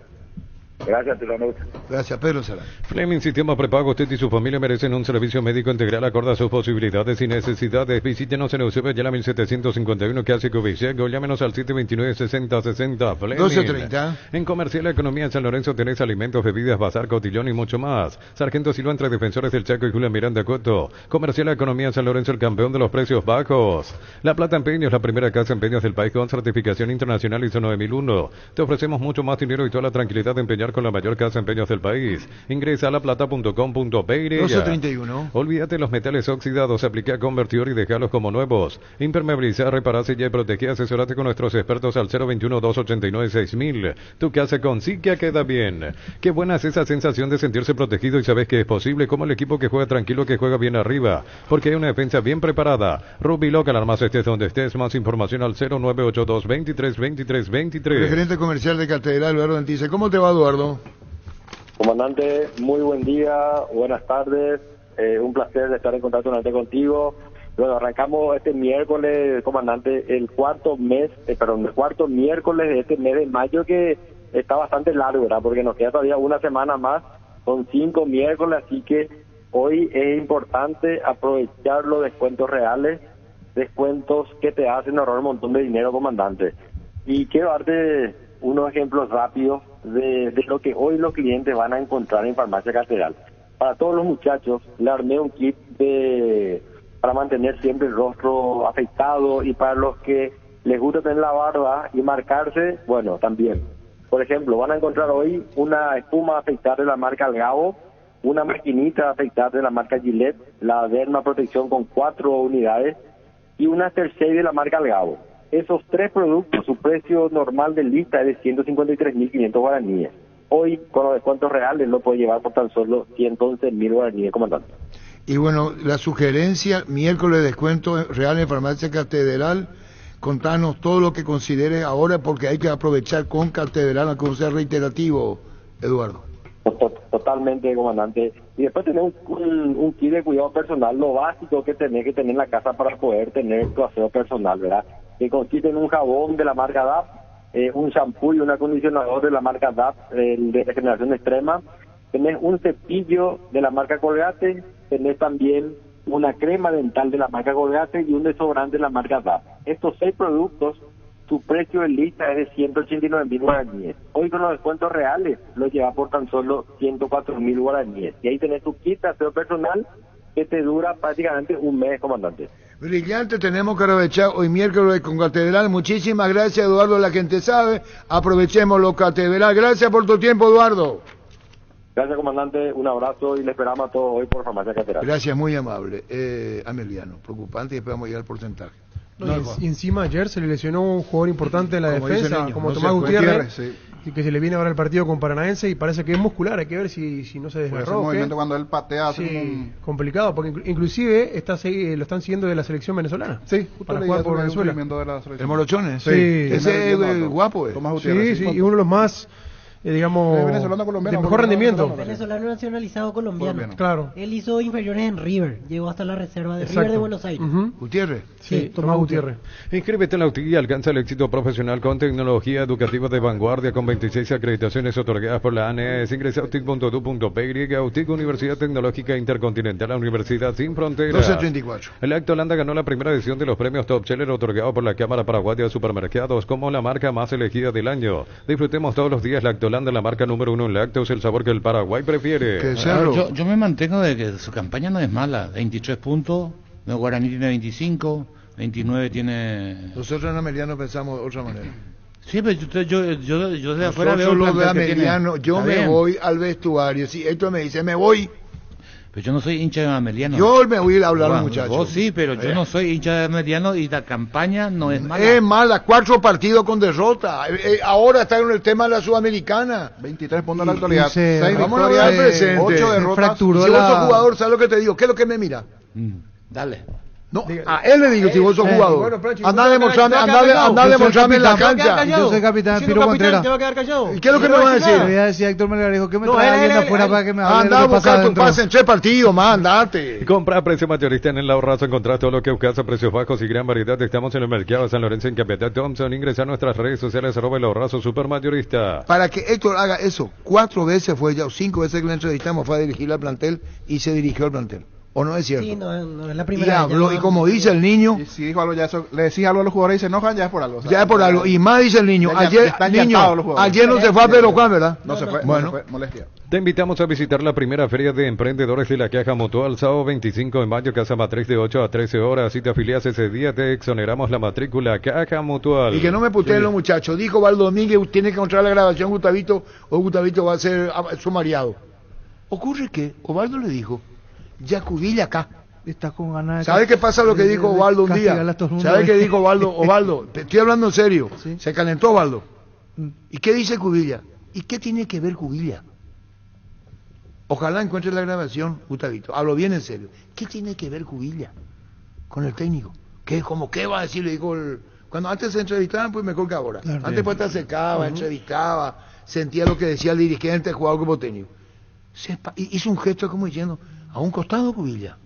Gracias, te lo gusta. Gracias, Pedro Salán. Fleming Sistema Prepago, usted y su familia merecen un servicio médico integral acorde a sus posibilidades y necesidades. Visítenos en Eusebio Ayala 1751, que hace Covichego. Llámenos al 729-6060. Fleming. 12:30. En Comercial Economía en San Lorenzo tenés alimentos, bebidas, bazar, cotillón y mucho más. Sargento Silva entre Defensores del Chaco y Julián Miranda Coto. Comercial Economía en San Lorenzo, el campeón de los precios bajos. La Plata Empeños, la primera casa empeños del país con certificación internacional ISO 9001. Te ofrecemos mucho más dinero y toda la tranquilidad de empeñar con la mayor casa empeños del país. Ingresa a laplata.com.pe. 12:31. Olvídate los metales oxidados, aplica convertidor y dejalos como nuevos. Impermeabilizar, reparar, sella y proteger. Asesorate con nuestros expertos al 021-289-6000. Tu casa con Siquia queda bien. Qué buena es esa sensación de sentirse protegido y sabes que es posible, como el equipo que juega tranquilo, que juega bien arriba, porque hay una defensa bien preparada. Ruby Local, armas estés donde estés. Más información al 0982-232323. El gerente comercial de Catedral, Eduardo Antice. ¿Cómo te va, Eduardo? Comandante, muy buen día, buenas tardes, un placer de estar en contacto nuevamente contigo. Bueno, arrancamos este miércoles, comandante, el cuarto miércoles de este mes de mayo, que está bastante largo, ¿verdad? Porque nos queda todavía una semana más, son 5 miércoles, así que hoy es importante aprovechar los descuentos reales, descuentos que te hacen ahorrar un montón de dinero, comandante. Y quiero darte unos ejemplos rápidos de lo que hoy los clientes van a encontrar en Farmacia Catedral. Para todos los muchachos, le armé un kit para mantener siempre el rostro afeitado, y para los que les gusta tener la barba y marcarse, bueno, también. Por ejemplo, van a encontrar hoy una espuma a afeitar de la marca Algabo, una maquinita a afeitar de la marca Gillette, la Derma Protección con 4 unidades y una Tercey de la marca Algabo. Esos 3 productos, su precio normal de lista es de 153.500 guaraníes. Hoy, con los descuentos reales, lo puede llevar por tan solo 111.000 guaraníes, comandante. Y bueno, la sugerencia, miércoles de descuento real en Farmacia Catedral. Contanos todo lo que consideres ahora, porque hay que aprovechar con Catedral, aunque sea reiterativo, Eduardo. Totalmente, comandante. Y después tener un kit de cuidado personal, lo básico que tenés que tener en la casa para poder tener tu aseo personal, ¿verdad? Que consiste en un jabón de la marca DAP, un shampoo y un acondicionador de la marca DAP de regeneración extrema. Tenés un cepillo de la marca Colgate, tenés también una crema dental de la marca Colgate y un desodorante de la marca DAP. Estos 6 productos, su precio en lista es de 189.000 guaraníes. Hoy con los descuentos reales lo lleva por tan solo 104.000 guaraníes. Y ahí tenés tu kit de aseo personal que te dura prácticamente un mes, comandante. Brillante, tenemos que aprovechar hoy miércoles con Catedral. Muchísimas gracias, Eduardo, la gente sabe. Aprovechemos lo Catedral. Gracias por tu tiempo, Eduardo. Gracias, comandante. Un abrazo y le esperamos a todos hoy por Farmacia Catedral. Gracias, muy amable. Ameliano, preocupante, y después vamos a ir al porcentaje. Y encima ayer se le lesionó un jugador importante de la como defensa, Niño, como no Tomás Gutiérrez, sí. y que se le viene ahora el partido con Paranaense y parece que es muscular, hay que ver si no se Pues ese desgarró. movimiento cuando él patea hace como Sí, un... complicado, porque inclusive lo están siguiendo de la selección venezolana. Sí, para jugar por Venezuela. ¿El Morochones? Sí, Ese es guapo. Tomás Gutiérrez, sí, y uno de los más, digamos, venezolano colombiano, de mejor rendimiento. Venezolano nacionalizado colombiano. Claro. Él hizo inferiores en River, llegó hasta la reserva de Exacto. River de Buenos Aires. Gutiérrez. Sí, Tomás Gutiérrez. Inscríbete en la UTI y alcanza el éxito profesional con tecnología educativa de vanguardia con 26 acreditaciones otorgadas por la ANES. Ingresa a utic.edu.py. UTIC, Universidad Tecnológica Intercontinental, la Universidad Sin Fronteras. 1234. El Acto Holanda ganó la primera edición de los premios Top Seller otorgados por la Cámara Paraguaya de Supermercados como la marca más elegida del año. Disfrutemos todos los días la Acto Holanda, la marca número 1 en lácteos, el sabor que el Paraguay prefiere. Yo me mantengo de que su campaña no es mala. 23 puntos, el Guaraní tiene 25, 29 tiene... Nosotros en Ameliano pensamos de otra manera. Sí, pero yo de afuera veo Nosotros el los de plantel que tiene. Ameliano, yo Está me bien. voy al vestuario. Si esto me dice, me voy. Pero yo no soy hincha de Ameliano. Yo me voy a hablar a los Bueno, muchachos. Vos sí, pero yo no soy hincha de Ameliano y la campaña no es mala. Es mala, 4 partidos con derrota. Ahora está en el tema de la Sudamericana. 23 puntos en la actualidad. Sí, 6 vamos a hablar al presente. 8 derrotas. fracturó Si vos sos la... jugador, ¿sabes lo que te digo? ¿Qué es lo que me mira? Dale. No, a él le digo, si vos sos jugador. bueno, Franchi, Andá a te demostrarme, va a quedar callado. andá a Yo soy demostrarme en la capitán. cancha. Yo soy capitán Siendo Piro capitán, Contreras. te va a quedar callado. ¿Y qué es lo que No me va vas a decir decir? nada. Le voy a decir a Héctor Melgarejo que me No, trae alguien de él- afuera él- para que me hable Andá de a lo que pasa buscar tu adentro. pase en 3 partidos, más, andate. Compra a precio mayorista en el Ahorrazo. Encontrás todo lo que buscas a precios bajos y gran variedad. Estamos en el mercado de San Lorenzo en Capital Thompson. Ingresa a nuestras redes sociales @ el Ahorrazo Supermayorista. Para que Héctor haga eso, 4 veces fue ya, o 5 veces que le entrevistamos, fue a dirigir al plantel y se dirigió al plantel. ¿O no es cierto? Sí, no es la Y primera vez, habló, ya y como dice el niño, Y si dijo algo ya eso, le decís algo a los jugadores y se enojan, ya es por algo. o sea, ya es por algo. Y más dice el niño, ya ayer, están niño, llantados los jugadores. ayer no se fue a Pedro Juan, ¿verdad? No se fue, Bueno. no se fue, molestia. Te invitamos a visitar la primera feria de emprendedores de la Caja Mutual, sábado 25 de mayo, Casa Matriz de 8 a 13 horas. Si te afilias ese día, te exoneramos la matrícula Caja Mutual. Y que no me puteen los muchachos. Dijo Valdo Domínguez, tiene que encontrar la grabación Gustavito, o Gustavito va a ser sumariado. Ocurre que Ovaldo le dijo, ya Cubilla acá. Está con ganas de... ¿Sabe qué pasa lo que dijo Ovaldo un día? castigarla a todo el mundo. ¿Sabe qué dijo Ovaldo? Ovaldo, te estoy hablando en serio. Sí. Se calentó Ovaldo. Mm. ¿Y qué dice Cubilla? ¿Y qué tiene que ver Cubilla? Ojalá encuentre la grabación, Gustavito. Hablo bien en serio. ¿Qué tiene que ver Cubilla con el técnico? ¿Qué va a decir? Le dijo cuando antes se entrevistaban, pues mejor que ahora. Claro. Antes pues te acercaba, entrevistaba, sentía lo que decía el dirigente, el jugador como técnico. Hizo un gesto como diciendo, a un costado Cubilla.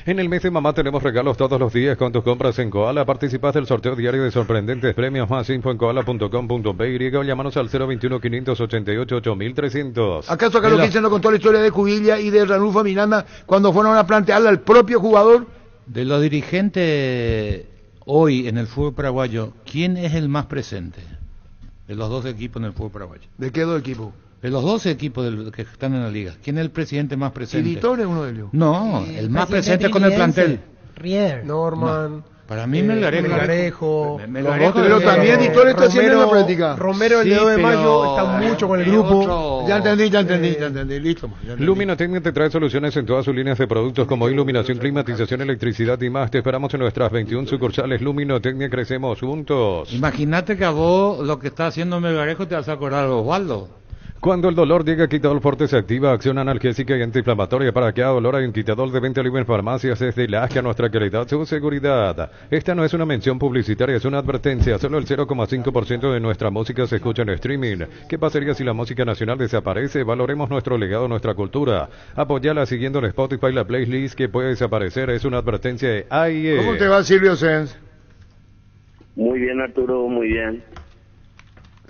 En el mes de mamá tenemos regalos todos los días con tus compras en Koala. Participas del sorteo diario de sorprendentes premios. Más info en koala.com.py o llamanos al 021-588-8300. ¿Acaso acá lo que dicen no contó la historia de Cubilla y de Ranulfo Miranda cuando fueron a plantearle al propio jugador? De los dirigentes hoy en el fútbol paraguayo, ¿quién es el más presente? De los dos equipos en el fútbol paraguayo. ¿De qué dos equipos? De los 12 equipos que están en la liga, ¿quién es el presidente más presente? Editor es uno de ellos. No, el más presente con el plantel. Rieder. Norman. Para mí Melgarejo. Melgarejo. Pero también Editor está haciendo en la práctica. Romero, el Sí, de 2 de pero mayo, está mucho con el grupo. otro- Ya entendí, listo. Ya entendí. Luminotecnia te trae soluciones en todas sus líneas de productos como iluminación, climatización, electricidad y más. Te esperamos en nuestras 21 sucursales. Luminotecnia, crecemos juntos. Imagínate que a vos lo que está haciendo Melgarejo te vas a acordar a Osvaldo. Cuando el dolor llega, Quitadol Forte se activa, acción analgésica y antiinflamatoria. Para cada dolor hay un Quitadol de venta libre en farmacias. Es de Lasca, nuestra calidad, su seguridad. Esta no es una mención publicitaria, es una advertencia. Solo el 0,5% de nuestra música se escucha en streaming. ¿Qué pasaría si la música nacional desaparece? Valoremos nuestro legado, nuestra cultura. Apoyala siguiendo en Spotify la playlist que puede desaparecer. Es una advertencia de AIE. ¿Cómo te va, Silvio Sens? Muy bien, Arturo, muy bien.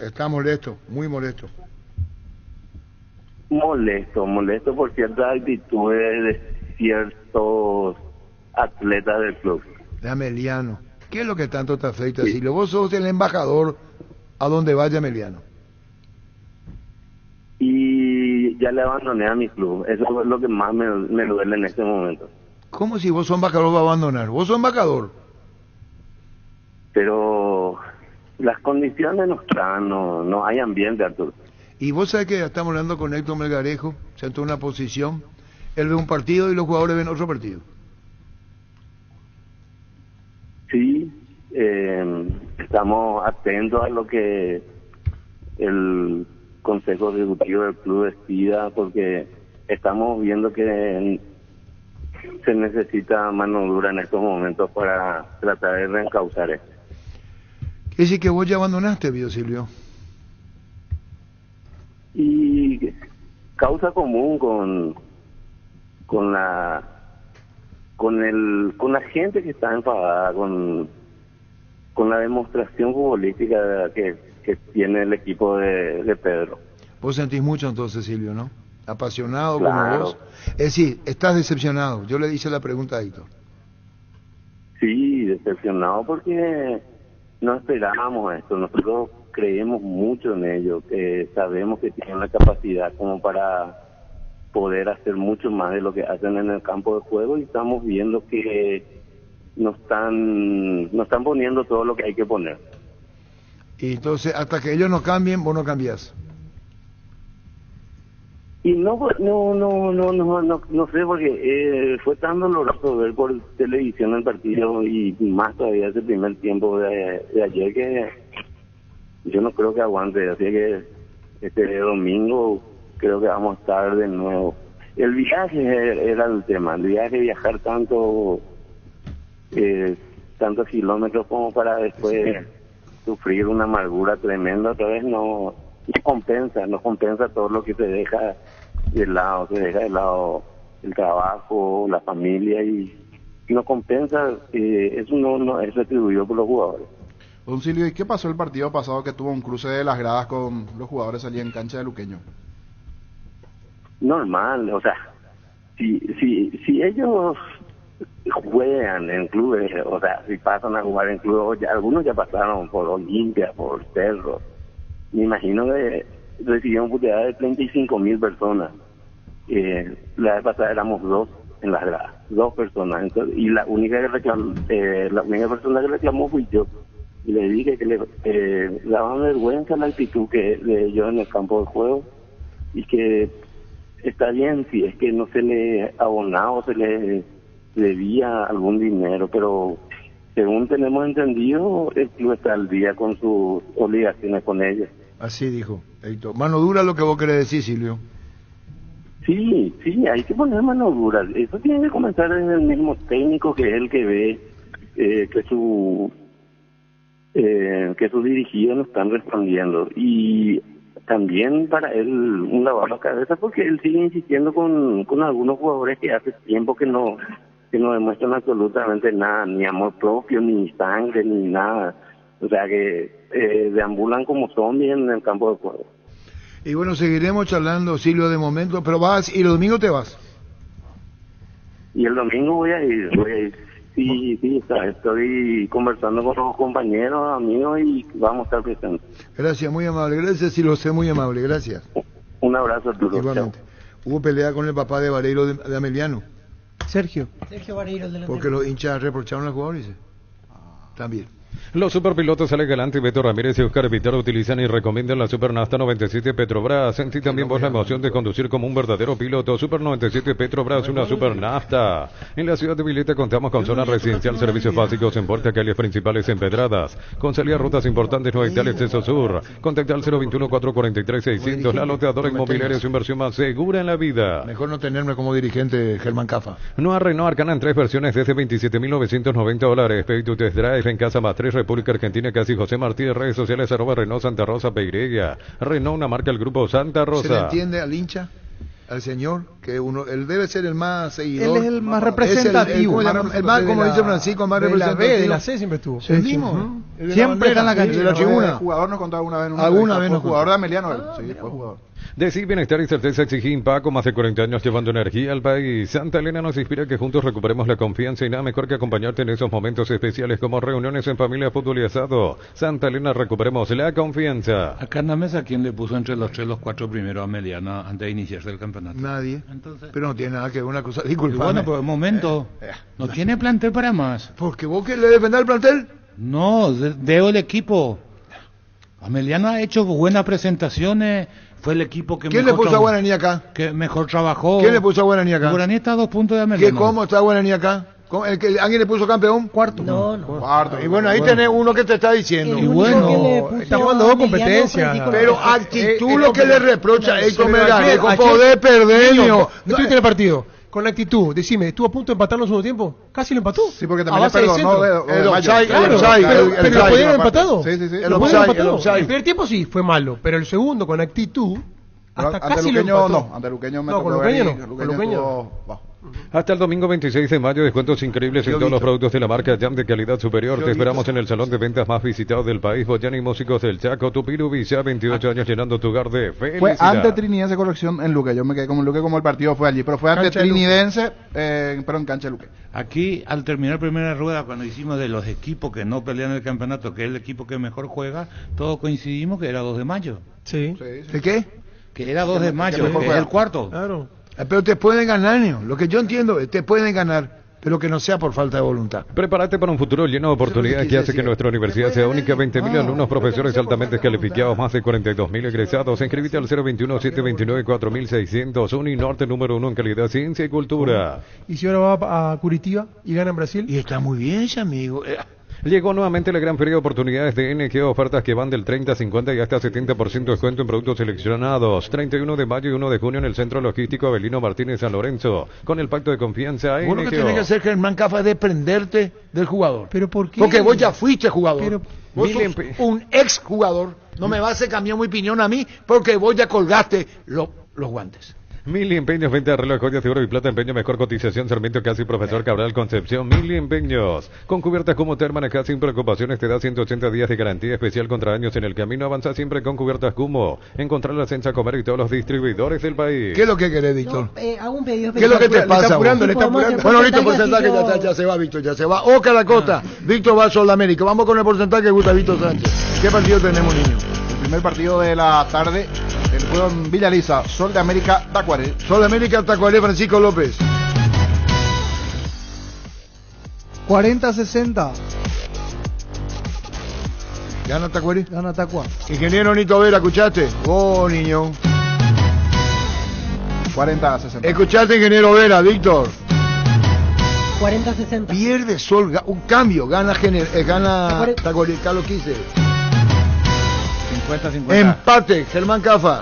Está molesto, muy molesto. Molesto por ciertas actitudes de ciertos atletas del club. De Ameliano. ¿Qué es lo que tanto te afecta, Silvio? Vos sos el embajador a donde vaya Ameliano. Y ya le abandoné a mi club. Eso es lo que más me duele en este momento. ¿Cómo si vos sos embajador vas a abandonar? Vos sos embajador. Pero las condiciones no hay ambiente, Arturo. Y vos sabés que estamos hablando con Héctor Melgarejo, sentó en una posición, él ve un partido y los jugadores ven otro partido. Sí, estamos atentos a lo que el Consejo Ejecutivo del club decida, porque estamos viendo que se necesita mano dura en estos momentos para tratar de reencauzar esto. ¿Qué decir que vos ya abandonaste, Vio Silvio? Y causa común con la gente que está enfadada con la demostración futbolística que tiene el equipo de Pedro. Vos sentís mucho entonces, Silvio, ¿no? Apasionado Claro. como vos. Es decir, estás decepcionado. Yo le hice la pregunta a Héctor. Sí, decepcionado porque no esperábamos esto. Nosotros creemos mucho en ellos, que sabemos que tienen la capacidad como para poder hacer mucho más de lo que hacen en el campo de juego, y estamos viendo que no están poniendo todo lo que hay que poner. Y entonces, hasta que ellos no cambien, vos no cambiás. Y no sé, porque fue tan doloroso ver por televisión el partido, y más todavía ese primer tiempo de ayer, que yo no creo que aguante. Así que este domingo creo que vamos a estar de nuevo. El viaje era el tema, el viaje, viajar tantos kilómetros como para después sufrir una amargura tremenda otra vez, no compensa todo lo que se deja de lado el trabajo, la familia, y no compensa. Eso no es retribuido por los jugadores. Don Silvio, ¿y qué pasó el partido pasado que tuvo un cruce de las gradas con los jugadores allí en cancha de Luqueño? Normal, o sea, si ellos juegan en clubes, o sea, si pasan a jugar en clubes, algunos ya pasaron por Olimpia, por Cerro, me imagino que recibieron puteada de 35.000 personas. La vez pasada éramos 2 en las gradas, 2 personas, entonces, y la única persona que reclamó fui yo, y le dije que le daba vergüenza la actitud de ellos en el campo de juego, y que está bien si es que no se le abonaba o se le debía algún dinero, pero según tenemos entendido, el club está al día con sus obligaciones con ellos. Así dijo Héctor. Mano dura lo que vos querés decir, Silvio. Sí, hay que poner mano dura. Eso tiene que comenzar desde el mismo técnico, que es el que ve que sus dirigidos no están respondiendo. Y también para él un lavado de cabeza, porque él sigue insistiendo con algunos jugadores que hace tiempo que no demuestran absolutamente nada, ni amor propio, ni sangre, ni nada. O sea que deambulan como zombies en el campo de juego. Y bueno, seguiremos charlando, Silvio, de momento, pero vas, y el domingo te vas. Y el domingo voy a ir. Sí, estoy conversando con los compañeros, amigos, y vamos a estar presentes. Gracias, muy amable. Gracias, Silvio, sé muy amable. Gracias. Un abrazo a todos. Igualmente. Hubo pelea con el papá de Vareiro de Ameliano. Sergio Vareiro, el delantero. Porque los hinchas reprocharon al jugador, dice. También. Los superpilotos Alex Galante y Beto Ramírez y Oscar Vitaro utilizan y recomiendan la Super Nafta 97 Petrobras. Sentí también vos la emoción de conducir como un verdadero piloto. Super 97 Petrobras, una Super Nafta. En la ciudad de Vileta contamos con zona residencial, servicios básicos en Puerta, calles principales empedradas. Con salida a rutas importantes, no hay tal exceso sur. Contacta al 021-443-600. La loteadora inmobiliaria, su inversión más segura en la vida. Mejor no tenerme como dirigente, Germán Cafa. Nueva Renault Arcana en 3 versiones desde $27.990. Pedí tu test drive en Casa Matriz, República Argentina, casi José Martí, redes sociales @Renault Santa Rosa Peirella. Renault, una marca del grupo Santa Rosa. ¿Se le entiende al hincha, al señor, que él debe ser el más seguidor? Él es el más representativo. El más, como dice Francisco, más representativo. De la C siempre estuvo. El mismo. Siempre era en la cancha. De la tribuna. El jugador nos contó alguna vez. Fue jugador de Ameliano, él. Sí, fue jugador. Decir bienestar y certeza exigí Impaco, más de 40 años llevando energía al país. Santa Elena nos inspira que juntos recuperemos la confianza, y nada mejor que acompañarte en esos momentos especiales como reuniones en familia, fútbol y asado. Santa Elena, recuperemos la confianza. Acá en la mesa, ¿quién le puso entre los 4 primeros a Ameliano antes de iniciarse el campeonato? Nadie. Entonces, pero no tiene nada que ver una cosa. Disculpa. Bueno, pero un momento. No tiene plantel para más. ¿Porque vos que le defendés el plantel? No, veo el equipo. Ameliano ha hecho buenas presentaciones. Fue el equipo que ¿Quién le puso a Guaraní acá? Que mejor trabajó. ¿Quién le puso a Guaraní acá? Guaraní está a 2 puntos de Ameliano. ¿Cómo está Guaraní acá? ¿Alguien le puso campeón? Cuarto. No. Cuarto. Y bueno, ahí tenés uno que te está diciendo. El único que le puso está jugando dos a Emiliano competencias. Francisco Pero López. actitud lo que le reprocha a Héctor Melgar, con Ayer- poder perder, Niño, niño. no estuviste en el partido. Con actitud, decime, ¿estuvo a punto de empatar en el segundo tiempo? Casi lo empató. Sí, porque A también le base de perdonó centro. de Mayo. Claro, pero lo podían haber empatado. Sí. Lo podían haber empatado. El primer tiempo sí fue malo, pero el segundo con actitud hasta Ante casi lo Luqueño empató. no, ante Luqueño me No, tocó con ver Luqueño y no, con Luqueño estuvo bajo. Hasta el domingo 26 de mayo, descuentos increíbles en todos los productos de la marca Jam de calidad superior. Te esperamos en el salón de ventas más visitado del país, Boyani Músicos del Chaco, Tupiru Villa, 28 años llenando tu hogar de felicidad. Fue ante Trinidense corrección en Luque. Yo me quedé como en Luque como el partido fue allí, pero fue ante Cancha de Luque. Trinidense, pero en cancha de Luque. Aquí, al terminar primera rueda, cuando hicimos de los equipos que no pelean el campeonato, que es el equipo que mejor juega, todos coincidimos que era 2 de mayo. Sí. ¿De qué? Que era 2 de mayo, mejor que es juega. el cuarto. Claro. Pero te pueden ganar, niño. Lo que yo entiendo es te pueden ganar, pero que no sea por falta de voluntad. Prepárate para un futuro lleno de oportunidades que hace que nuestra universidad sea única. 20.000 alumnos, profesores altamente calificados, más de 42.000 egresados. Inscríbete al 021-729-4600. Uninorte número 1 en calidad, ciencia y cultura. Y si ahora va a Curitiba y gana en Brasil. Y está muy bien ese amigo. Llegó nuevamente la gran feria de oportunidades de NG, ofertas que van del 30, 50 y hasta 70% de descuento en productos seleccionados. 31 de mayo y 1 de junio en el Centro Logístico Avelino Martínez San Lorenzo, con el pacto de confianza Vos lo que NGO. tenés que hacer, Germán Cafa, es desprenderte del jugador. ¿Pero por qué? Porque vos ya fuiste jugador. Pero- Vos sos un ex jugador. No me vas a cambiar mi opinión a mí porque vos ya colgaste los guantes. Mili Empeños, venta de reloj, joyas de oro y plata, empeño, mejor cotización, Sarmiento Casi, Profesor Cabral, Concepción, Mili Empeños. Con cubiertas como te manejas sin preocupaciones, te da 180 días de garantía especial contra daños en el camino. Avanza siempre con cubiertas Cumo. Encontrarlas en Sacomer y todos los distribuidores del país. ¿Qué es lo que querés, Víctor? Hago un pedido ¿Qué es lo que te especial. pasa? apurando, vos? le está apurando. Bueno, listo, porcentaje, porcentaje, ya se va, Víctor, ya se va. Oca la Costa, Víctor va a Sol de América. Vamos con el porcentaje que gusta Víctor Sánchez. ¿Qué partido tenemos, niño? El primer partido de la tarde, el juego en Villa Lisa, Sol de América, Tacuaré. Sol de América, Tacuaré, Francisco López. 40-60. ¿Gana Tacuaré? Gana Tacua. Ingeniero Nito Vera, ¿escuchaste? Oh, niño. 40-60. ¿Escuchaste, ingeniero Vera, Víctor? 40-60. Pierde Sol, un cambio, gana Tacuaré, Carlos Quise. 50-50. Empate, Germán Cafa.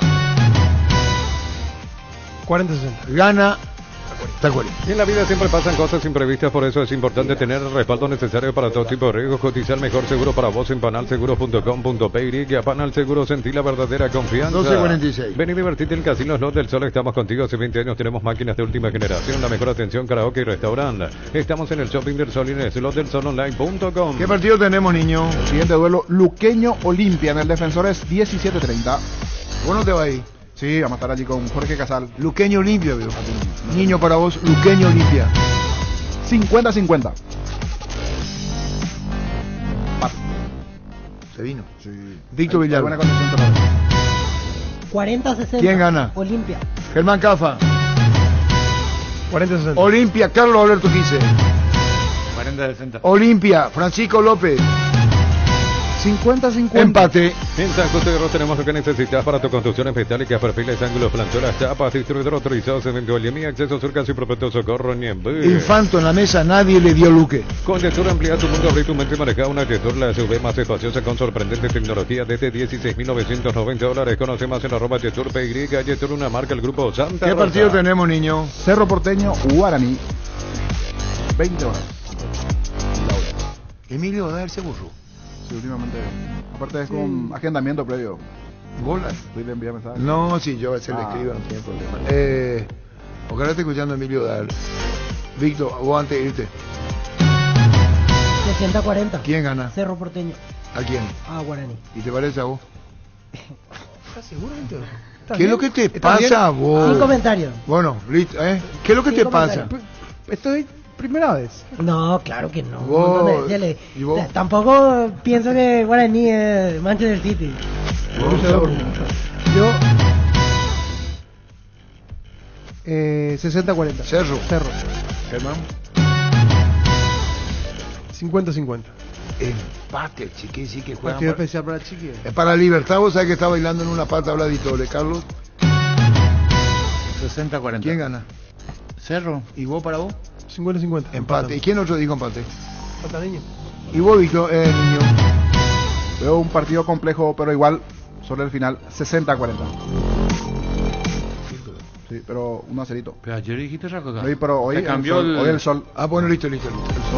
40-60. Gana Tacuaré. Y en la vida siempre pasan cosas imprevistas, por eso es importante tener el respaldo necesario para todo tipo de riesgos. Cotizar mejor seguro para vos en panalseguros.com.pe. Y a Panal Seguros sentí la verdadera confianza. 12:46. Ven y divertirte en Casinos Lot del Sol. Estamos contigo hace 20 años. Tenemos máquinas de última generación, la mejor atención, karaoke y restaurante. Estamos en el Shopping del Sol y en el slotdelsolonline.com. ¿Qué partido tenemos, niño? El siguiente duelo, Luqueño Olimpia, en el defensor es 17-30. ¿Vos no te vas ahí? Sí, vamos a estar allí con Jorge Casal. Luqueño Olimpia, veo. Niño para vos, Luqueño Olimpia. 50-50. Se vino. Sí. Víctor Hay Villalba. buena condición todavía. 40-60. ¿Quién gana? Olimpia. Germán Cafa. 40-60. Olimpia, Carlos Alberto Quise. 40-60. Olimpia, Francisco López. 50-50. Empate. En San José de Ros tenemos lo que necesitas para tu construcciones metálicas, perfiles, ángulos, planchuelas, chapas, distribuidor autorizado, cemento, Yemi, acceso, surcas y propuesto socorro, Niembé. Infanto en la mesa, nadie le dio luque. Con Yetur amplía tu mundo, abrí tu mente y maneja una Yetur, la SUV más espaciosa con sorprendente tecnología desde $16.990. Conoce más en @Yetur PY. Yetur, una marca del grupo Santa ¿Qué Rosa. partido tenemos, niño? Cerro Porteño, Guaraní. 20 horas. Emilio Odar se borró. Sí, últimamente. Aparte es con agendamiento previo. Bolas. Tú le envías mensajes. No, si yo a veces le escribo, no tiene problema. Ojalá esté escuchando a Emilio Odar. Víctor, vos antes de irte. 60-40. ¿Quién gana? Cerro Porteño. ¿A quién? Guaraní. ¿Y te parece a vos? ¿Estás seguro, Víctor? ¿Qué es lo que te pasa a vos? Sin comentarios. Bueno, listo, ¿Qué es lo que Sin te pasa? comentarios. Esto es primera vez. No, claro que no. Vos- Un montón de- ya le- ¿y vos? Tampoco pienso que Guaraní es Manchester City. Yo 60-40. Cerro. Cerro. Germán. 50-50. Empate, chiqui, sí que juega. Partido especial para Chiqui. Para Libertad, vos sabés que está bailando en una pata habladitore, Carlos. 60-40. ¿Quién gana? Cerro. ¿Y vos para vos? 50-50. Empate. ¿Y quién otro dijo empate? Falta Niño. ¿Y vos, Víctor? Niño. Veo un partido complejo, pero igual, sobre el final, 60-40. Sí, pero un acerito. Pero ayer dijiste otra cosa. Sí, pero hoy cambió hoy el sol. Ah, bueno, listo.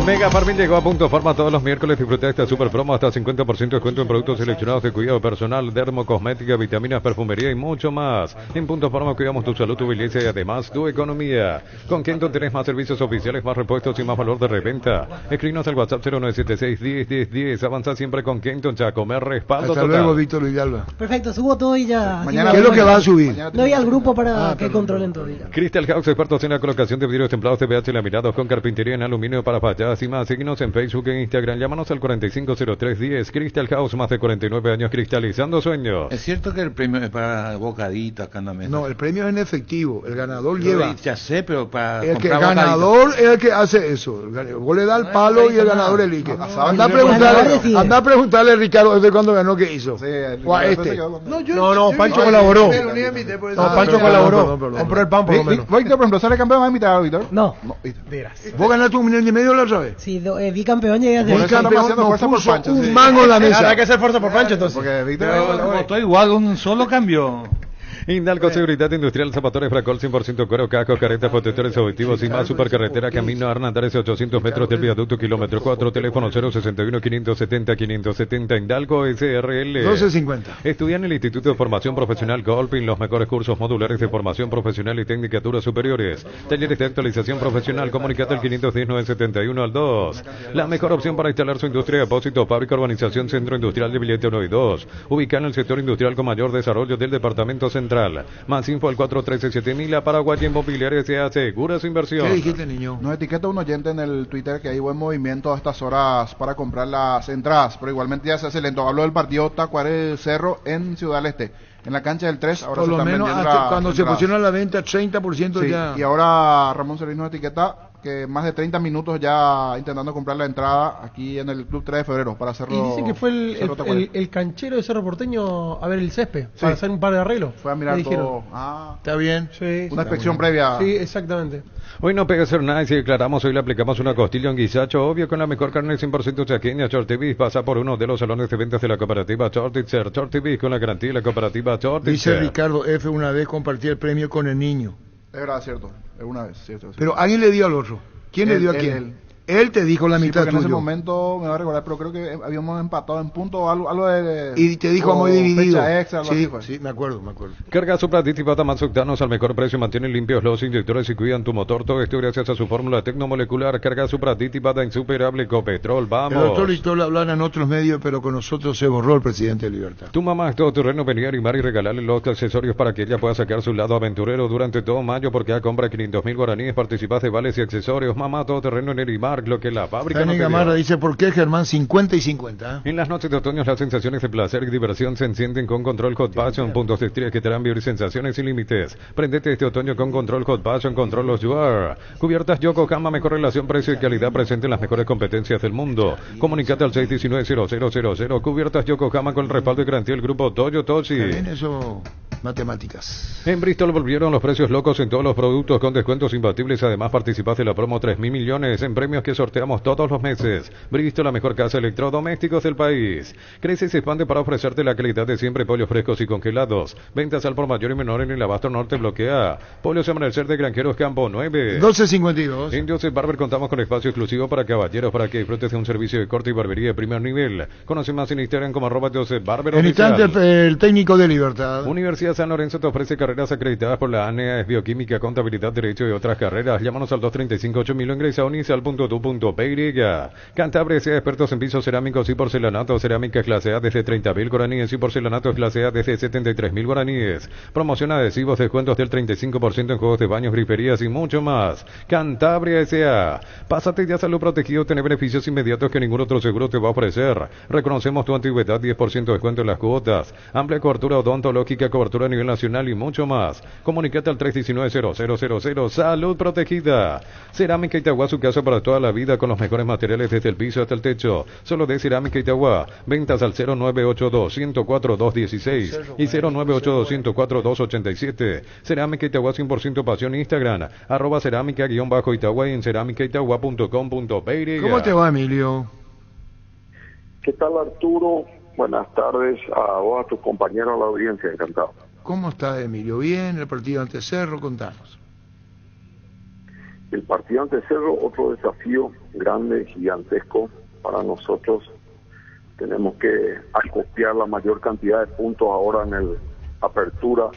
Mega Farming llegó a Punto Farma todos los miércoles. Disfruta de esta super promo hasta 50% de descuento en productos seleccionados de cuidado personal, dermocosmética, vitaminas, perfumería y mucho más. En Punto Farma cuidamos tu salud, tu belleza y además tu economía. Con Kenton tenés más servicios oficiales, más repuestos y más valor de reventa. Escríbenos al WhatsApp 0976-10-10-10. Avanza siempre con Kenton, Chacomer, respaldo Hasta total. luego, Víctor Villalba. Perfecto, subo todo y ya. Mañana, ¿qué es lo que va a subir? No voy al grupo para que controlen todo. Ya. Crystal House, expertos en la colocación de vidrios templados, TPH laminados con carpintería en aluminio para fachadas y más. Síguenos en Facebook e Instagram. Llámanos al 450310. Crystal House, más de 49 años cristalizando sueños. Es cierto que el premio es para bocaditas, acá en la mesa. No, el premio es en efectivo. El ganador lleva. Ya sé, pero para el que comprar ganador es el que hace eso. Vos le das el palo y el ganador elige. Anda a preguntarle a Ricardo desde cuando ganó qué hizo. O a este. No, Pancho colaboró. No, Pancho colaboró. Compró el pan por lo menos. Víctor, por ejemplo, ¿sale campeón a mitad, Víctor? No. ¿Vos ganaste $1,500,000 la otra vez? Sí, bicampeón llegué a ser. Bicampeón, no puso un mango en la mesa. Hay que hacer fuerza por Pancho entonces. Porque Víctor votó igual, un solo cambio. Indalco Seguridad Industrial, Zapatores, Fracol, 100% cuero, casco, caretas, protectores auditivos y más. Supercarretera, camino a Hernandares, 800 metros del viaducto, kilómetro 4, teléfono 061-570-570, Indalco SRL. 1250. Estudia en el Instituto de Formación Profesional Golping, los mejores cursos modulares de formación profesional y tecnicaturas superiores. Talleres de actualización profesional, comunicate al 510-971 al 2. La mejor opción para instalar su industria, depósito, fábrica, urbanización, centro industrial de billete 1 y 2. Ubicada en el sector industrial con mayor desarrollo del departamento central. Más info al 413-7000. Paraguay Inmobiliaria se asegura su inversión. ¿Qué dijiste, niño? Nos etiqueta un oyente en el Twitter que hay buen movimiento a estas horas para comprar las entradas, pero igualmente ya se hace lento. Hablo del partido Tacuaré Cerro en Ciudad del Este. En la cancha del 3 ahora por se lo están menos vendiendo cuando se pusieron a la venta 30% sí, ya. Y ahora Ramón Solís nos etiqueta que más de 30 minutos ya intentando comprar la entrada aquí en el Club 3 de Febrero para hacerlo. Y dicen que fue el canchero de Cerro Porteño a ver el césped, para hacer un par de arreglos. Fue a mirar todo. Está bien. Sí, una inspección previa. Sí, exactamente. Hoy no pega ser nada y si declaramos, hoy le aplicamos una costilla, un guisacho, obvio con la mejor carne 100% chaqueña. Chortibis pasa por uno de los salones de ventas de la cooperativa Chortitzer. Chortibis con la garantía de la cooperativa Chortitzer. Dice Ricardo F. una vez compartí el premio con el niño. Es verdad, cierto. Es una vez, cierto. Pero alguien le dio al otro. ¿Quién le dio a quién? Él te dijo la mitad tuyo. En ese momento me va a recordar, pero creo que habíamos empatado en punto algo de... Y te dijo muy dividido. Fecha extra, sí, me acuerdo. Carga Supradit más octanos al mejor precio, mantienen limpios los inyectores y cuidan tu motor. Todo esto gracias a su fórmula tecnomolecular. Carga Supradit insuperable Copetrol. Vamos. El doctor Listol hablan en otros medios, pero con nosotros se borró el presidente de Libertad. Tu mamá es todo terreno, venía a animar y regalarle los accesorios para que ella pueda sacar su lado aventurero durante todo mayo, porque a compra 500.000 guaraníes participas de vales y accesorios. Mamá, todo terreno en Erimar, lo que la fábrica Dani Gamarra dice, ¿por qué, Germán? 50 y 50. En las noches de otoño las sensaciones de placer y diversión se encienden con Control Hot Passion, puntos de estrés que te harán vivir sensaciones sin límites. Prendete este otoño con Control Hot Passion, Control Los Yuar. Cubiertas Yokohama, mejor relación precio y calidad presente en las mejores competencias del mundo. Comunicate al 619-0000. Cubiertas Yokohama con el respaldo y garantía del grupo Toyo Toshi. Bien, eso, matemáticas. En Bristol volvieron los precios locos en todos los productos con descuentos imbatibles. Además participaste de la promo 3.000 millones en premios que sorteamos todos los meses. Bristol, la mejor casa de electrodomésticos del país. Crece y se expande para ofrecerte la calidad de siempre, pollos frescos y congelados. Ventas al por mayor y menor en el Abasto Norte bloquea. Pollos Amanecer de Granjeros Campo 9. 12.52. En Joseph Barber contamos con espacio exclusivo para caballeros para que disfrutes de un servicio de corte y barbería de primer nivel. Conoce más en Instagram como @JosephBarber. En instante el técnico de Libertad. Universidad San Lorenzo te ofrece carreras acreditadas por la ANEA, es bioquímica, contabilidad, derecho y otras carreras. Llámanos al 235-8000 o ingresa a unisal.tu.py. Cantabria sea expertos en pisos cerámicos y porcelanato. Cerámica clase A desde 30.000 guaraníes y porcelanato clase A desde 73.000 guaraníes. Promoción adhesivos, descuentos del 35% en juegos de baños, griferías y mucho más. Cantabria S.A. Pásate ya a Salud Protegido, tener beneficios inmediatos que ningún otro seguro te va a ofrecer. Reconocemos tu antigüedad, 10% de descuento en las cuotas, amplia cobertura odontológica, cobertura a nivel nacional y mucho más. Comunícate al 319-0000. Salud Protegida. Cerámica Itagua, su casa para toda la vida con los mejores materiales desde el piso hasta el techo. Solo de Cerámica Itagua. Ventas al 0982-104-216 y 0982-104-287. Cerámica Itagua 100% pasión. Instagram, @cerámica_Itagua y en cerámicaitagua.com.py. ¿Cómo te va, Emilio? ¿Qué tal, Arturo? Buenas tardes a vos, a tus compañeros, a la audiencia, encantado. ¿Cómo está, Emilio? ¿Bien? ¿El partido ante Cerro? Contanos. El partido ante Cerro, otro desafío grande, gigantesco para nosotros. Tenemos que acopiar la mayor cantidad de puntos ahora en el Apertura.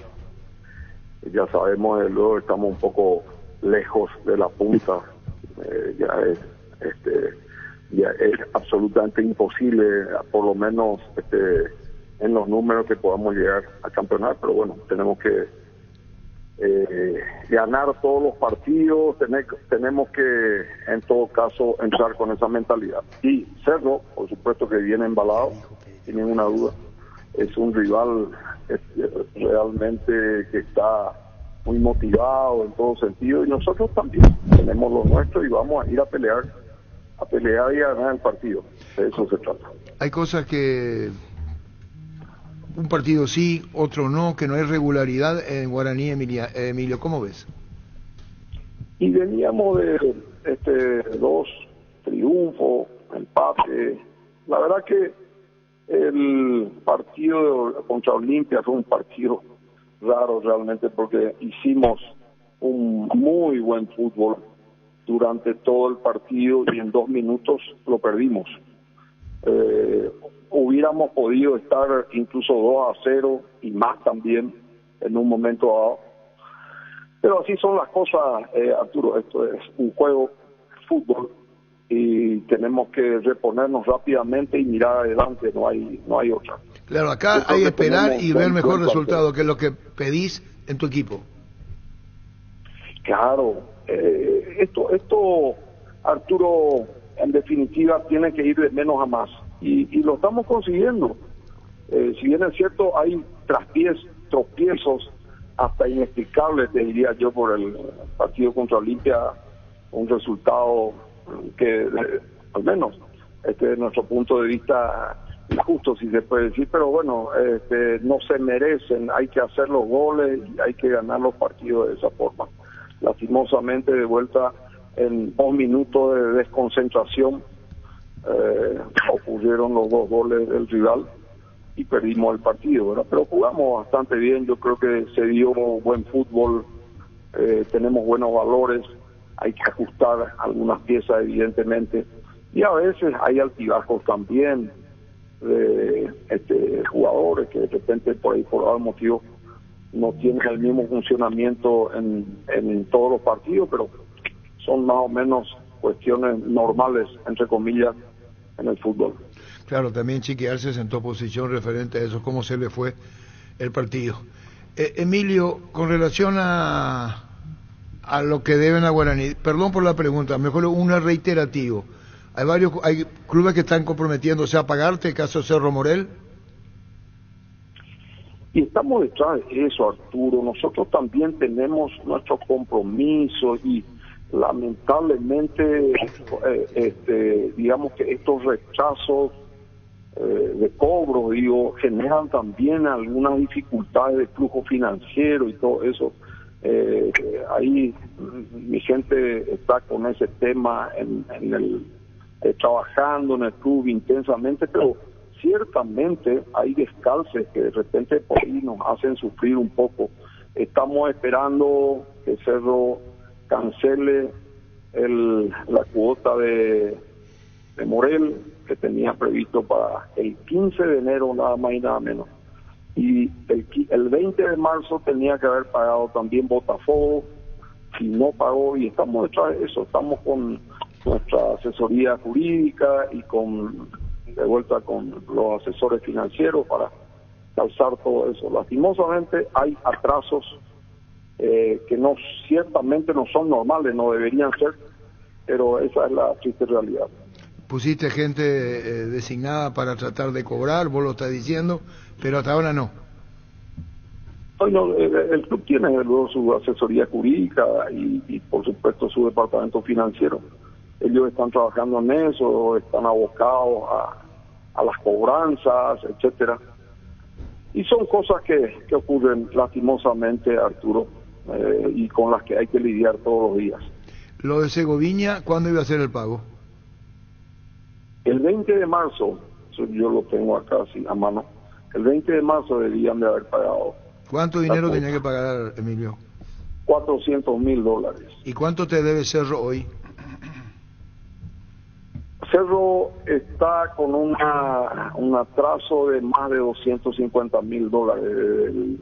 Ya sabemos, luego estamos un poco lejos de la punta. Ya es absolutamente imposible, por lo menos en los números que podamos llegar a campeonar, pero bueno, tenemos que ganar todos los partidos, tenemos que en todo caso entrar con esa mentalidad. Y Cerro, por supuesto que viene embalado, sin ninguna duda, es un rival realmente que está muy motivado en todo sentido, y nosotros también tenemos lo nuestro y vamos a ir a pelear y a ganar el partido. De eso se trata. Hay cosas que un partido sí, otro no, que no hay regularidad en Guaraní. Emilio, ¿cómo ves? Y veníamos de 2 triunfos, empate. La verdad que el partido contra Olimpia fue un partido raro realmente, porque hicimos un muy buen fútbol durante todo el partido y en 2 minutos lo perdimos. Hubiéramos podido estar incluso 2-0 y más también en un momento dado. Pero así son las cosas, Arturo. Esto es un juego, fútbol, y tenemos que reponernos rápidamente y mirar adelante, no hay otra. Claro, acá hay que esperar y ver mejor resultado, que es lo que pedís en tu equipo. Claro, esto, Arturo, en definitiva tiene que ir de menos a más, y lo estamos consiguiendo. Si bien es cierto, hay tropiezos hasta inexplicables, te diría yo, por el partido contra Olimpia, un resultado que al menos desde nuestro punto de vista injusto, si se puede decir, pero bueno, no se merecen, hay que hacer los goles y hay que ganar los partidos de esa forma. Lastimosamente, de vuelta en 2 minutos de desconcentración ocurrieron los 2 goles del rival y perdimos el partido, ¿verdad? Pero jugamos bastante bien, yo creo que se dio buen fútbol, tenemos buenos valores, hay que ajustar algunas piezas evidentemente, y a veces hay altibajos también de jugadores que de repente por algún motivo no tienen el mismo funcionamiento en todos los partidos, pero son más o menos cuestiones normales, entre comillas, en el fútbol. Claro, también Chiquiar se sentó posición referente a eso, cómo se le fue el partido. Emilio, con relación a lo que deben a Guaraní, perdón por la pregunta, mejor una reiterativo. Hay clubes que están comprometiéndose a pagarte, caso Cerro Morel. Y estamos detrás de eso, Arturo. Nosotros también tenemos nuestro compromiso y lamentablemente, digamos que estos rechazos de cobro, generan también algunas dificultades de flujo financiero y todo eso. Ahí mi gente está con ese tema trabajando en el club intensamente, pero ciertamente hay descalces que de repente por ahí nos hacen sufrir un poco. Estamos esperando que Cerro cancele la cuota de Morel, que tenía previsto para el 15 de enero, nada más y nada menos. Y el 20 de marzo tenía que haber pagado también Botafogo, y no pagó, y estamos detrás de eso. Estamos con nuestra asesoría jurídica y de vuelta con los asesores financieros para calzar todo eso. Lastimosamente hay atrasos que ciertamente no son normales, no deberían ser, pero esa es la triste realidad. Pusiste gente designada para tratar de cobrar, vos lo estás diciendo, pero hasta ahora no. Bueno, el club tiene luego su asesoría jurídica y por supuesto su departamento financiero. Ellos están trabajando en eso, están abocados a las cobranzas, etcétera. Y son cosas que ocurren lastimosamente, Arturo, y con las que hay que lidiar todos los días. Lo de Segoviña, ¿cuándo iba a ser el pago? El 20 de marzo, yo lo tengo acá así a mano, el 20 de marzo deberían de haber pagado. ¿Cuánto dinero tenía que pagar, Emilio? $400,000. ¿Y cuánto te debe Cerro hoy? Cerro está con un atraso de más de $250,000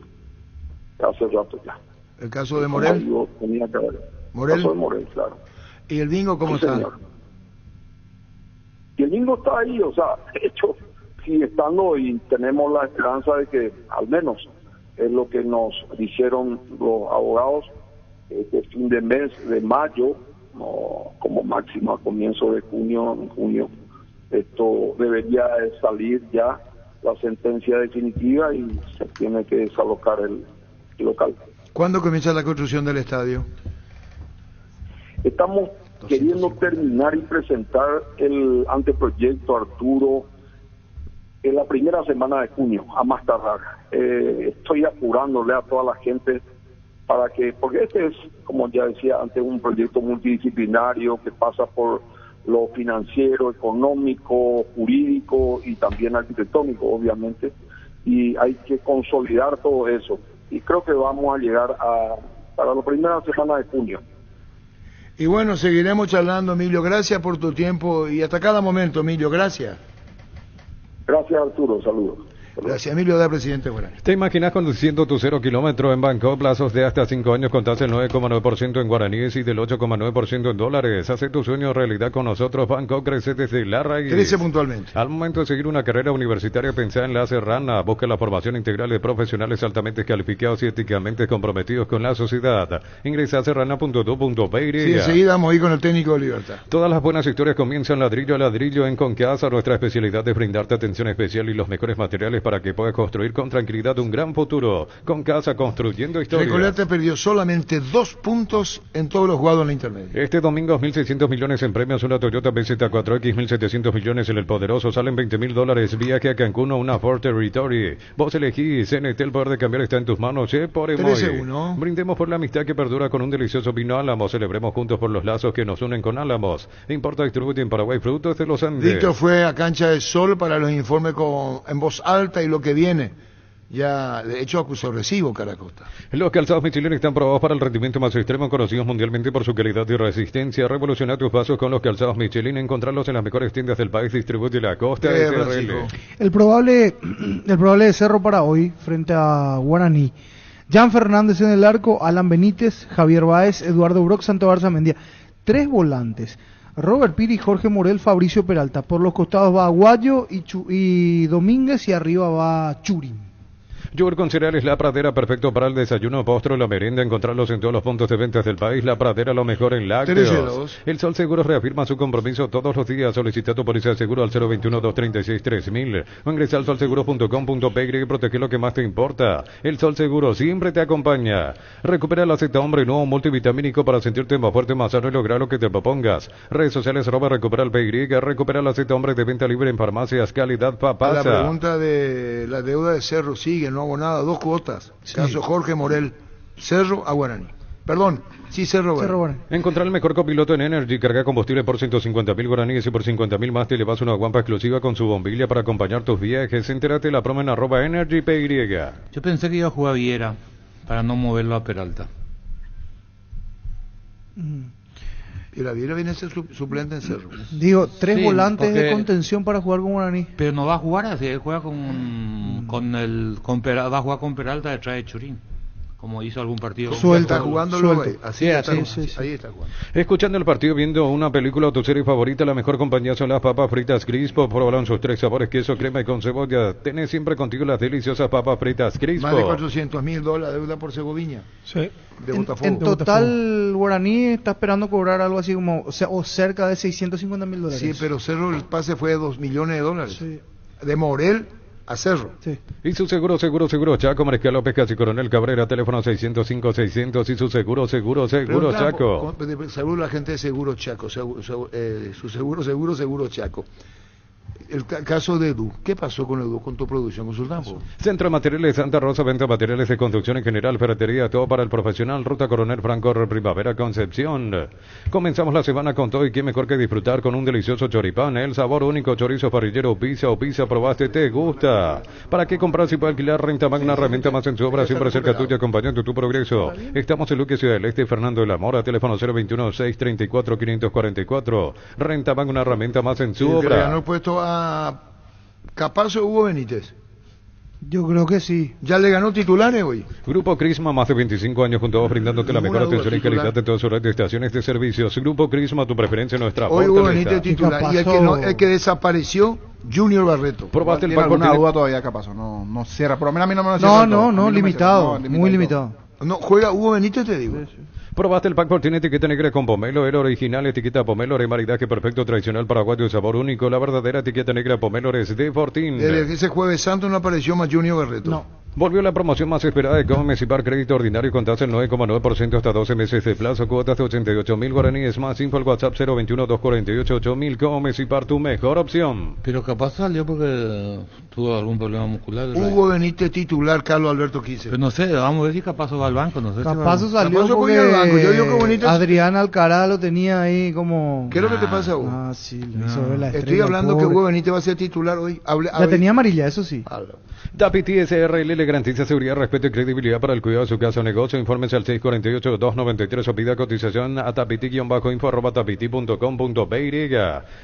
hace rato ya. ¿El caso de Morel? Tenía que haber. ¿Morel? El caso de Morel, claro. ¿Y el bingo cómo está? Señor. Y el bingo está ahí, o sea, de hecho, sigue estando y tenemos la esperanza de que, al menos, es lo que nos dijeron los abogados, que fin de mes de mayo, como máximo a comienzo de junio, esto debería salir ya la sentencia definitiva y se tiene que desalocar el local. ¿Cuándo comienza la construcción del estadio? Estamos queriendo terminar y presentar el anteproyecto, Arturo, en la primera semana de junio, a más tardar. Estoy apurándole a toda la gente para que, porque este es, como ya decía antes, un proyecto multidisciplinario que pasa por lo financiero, económico, jurídico y también arquitectónico, obviamente, y hay que consolidar todo eso. Y creo que vamos a llegar para la primera semana de junio. Y bueno, seguiremos charlando, Emilio. Gracias por tu tiempo y hasta cada momento, Emilio. Gracias. Gracias, Arturo. Saludos. Gracias, Emilio, da presidente Guaraní. ¿Te imaginas conduciendo tu 0 kilómetro en Bangkok? Plazos de hasta 5 años con tasa del 9,9% en guaraníes y del 8,9% en dólares. Hace tu sueño realidad con nosotros. Bangkok crece desde la raíz. Crece puntualmente. Al momento de seguir una carrera universitaria, pensá en la Serrana. Busca la formación integral de profesionales altamente calificados y éticamente comprometidos con la sociedad. Ingresa a serrana.do.py. Sí, enseguida vamos a ir con el técnico de Libertad. Todas las buenas historias comienzan ladrillo a ladrillo en Concasa. Nuestra especialidad es brindarte atención especial y los mejores materiales para que puedas construir con tranquilidad un gran futuro. Concasa, construyendo historias. Recoleta perdió solamente 2 puntos en todos los jugados en la intermedia. Este domingo 1.600 millones en premios, una Toyota BZ4X, 1.700 millones en el Poderoso, salen $20,000, viaje a Cancún o una Ford Territory. Vos elegís, CNT, el poder de cambiar está en tus manos, por Emoy. 13-1. Brindemos por la amistad que perdura con un delicioso vino Álamos, celebremos juntos por los lazos que nos unen con Álamos. Importa, distribuye en Paraguay frutos de los Andes. Víctor fue a Cancha de Sol para los informes en voz alta y lo que viene. Ya, de hecho, acusó recibo Caracosta. Los calzados Michelin están probados para el rendimiento más extremo, conocidos mundialmente por su calidad y resistencia. Revoluciona tus pasos con los calzados Michelin. Encontrarlos en las mejores tiendas del país. Distribuye la Costa SRL. El probable de Cerro para hoy, frente a Guaraní. Jan Fernández en el arco, Alan Benítez, Javier Báez, Eduardo Brock, Santo Barza Mendía. 3 volantes. Robert Piri, Jorge Morel, Fabricio Peralta. Por los costados va Aguayo y Domínguez y arriba va Churin. Yogur con cereales La Pradera, perfecto para el desayuno, postre o la merienda. Encontrarlos en todos los puntos de ventas del país. La Pradera, lo mejor en lácteos. El Sol Seguros reafirma su compromiso todos los días. Solicita tu póliza de seguro al 021-236-3000 o ingresa al solseguros.com.py y protege lo que más te importa. El Sol Seguro siempre te acompaña. Recupera el Z Hombre nuevo multivitamínico para sentirte más fuerte, más sano y lograr lo que te propongas. Redes sociales @recupera el PY. Recupera el Z Hombre de venta libre en farmacias, calidad Papasa. La pregunta de la deuda de Cerro sigue, no hago nada, 2 cuotas. Sí. Caso Jorge Morel, Cerro a Guaraní. Perdón, sí, Cerro Guaraní. Encontrar el mejor copiloto en Energy. Carga combustible por 150.000 guaraníes y por 50.000 más te llevas una guampa exclusiva con su bombilla para acompañar tus viajes. Entérate la promo en @EnergyPY. Yo pensé que iba a jugar Viera para no moverlo a Peralta. Y la Viera viene a ser suplente en Cerro. Digo, 3 volantes de contención para jugar con Guaraní. Pero no va a jugar así, él juega va a jugar con Peralta detrás de Churín. como hizo algún partido. Suelta jugándolo ahí. Así, ahí está jugando. Escuchando el partido, viendo una película o tu serie favorita, la mejor compañía son las papas fritas Crispo. Probaron sus 3 sabores, queso, crema y con cebolla. Tenés siempre contigo las deliciosas papas fritas Crispo. Más de $400,000 deuda por Segoviña. Sí. De Botafogo. En total, Guaraní está esperando cobrar algo así como, o cerca de $650,000. Sí, pero Cerro el pase fue de $2 millones. Sí. De Morel a Cerro. Sí. Y su seguro Chaco, Mariscal López, Casi Coronel Cabrera, teléfono 605-600 y su seguro Chaco. Seguro la gente de Seguro Chaco, su seguro Chaco. El caso de Edu, ¿qué pasó con Edu, con tu producción, consultamos? Centro de Materiales Santa Rosa, venta de materiales de construcción en general, ferretería, todo para el profesional, Ruta Coronel Franco, Primavera, Concepción. Comenzamos la semana con todo y qué mejor que disfrutar con un delicioso choripán, el sabor único, chorizo parrillero, pizza probaste, te gusta. ¿Para qué comprar si puede alquilar? Renta Magna, herramienta más en su obra, siempre cerca tuya, acompañando tu progreso. Estamos en Luque, Ciudad del Este, Fernando de la Mora, teléfono 021-634-544. Renta Magna, herramienta más en su obra. Ganó puesto a Capazo Hugo Benítez. Yo creo que sí. ¿Ya le ganó titulares hoy? Grupo Crisma, más de 25 años junto a vos, brindándote la mejor atención y calidad de toda su red de estaciones de servicios. Grupo Crisma, tu preferencia, nuestra hoy Hugo Benítez titular. Y el que desapareció, Junior Barreto. Probaste el Tiene paquete. alguna duda todavía, Capazo. No cierra. Por lo menos a mí no me lo cierra. No, limitado. Muy limitado. No, juega Hugo Benítez, te digo. Sí. Probaste el pack por tiene etiqueta negra con pomelo, el original, etiqueta pomelo, maridaje perfecto, tradicional paraguayo de sabor único, la verdadera etiqueta negra pomelo es de Fortín. Ese Jueves Santo no apareció más Junior Barreto. No. Volvió la promoción más esperada de Come Mesipar, crédito ordinario con tasa del 9,9% hasta 12 meses de plazo, cuotas de 88,000 guaraníes, más info al WhatsApp 021-248-8000, Come Mesipar, tu mejor opción. Pero capaz salió porque tuvo algún problema muscular. Hugo Benítez titular, Carlos Alberto Quise. Pero no sé, vamos a ver si Capazo va al banco, no sé. Capazo salió Capazo porque al banco. Yo digo que Benítez... Adrián Alcaraz lo tenía ahí como... ¿Qué es lo que te pasa, Hugo? Ah, sí, le hizo ver la estrella. Estoy hablando que Hugo Benítez va a ser titular hoy. La tenía amarilla, eso sí. Tapiti SRL le garantiza seguridad, respeto y credibilidad para el cuidado de su casa o negocio. Infórmese al 648-293 o pida cotización a tapiti-info@tapiti.com.py.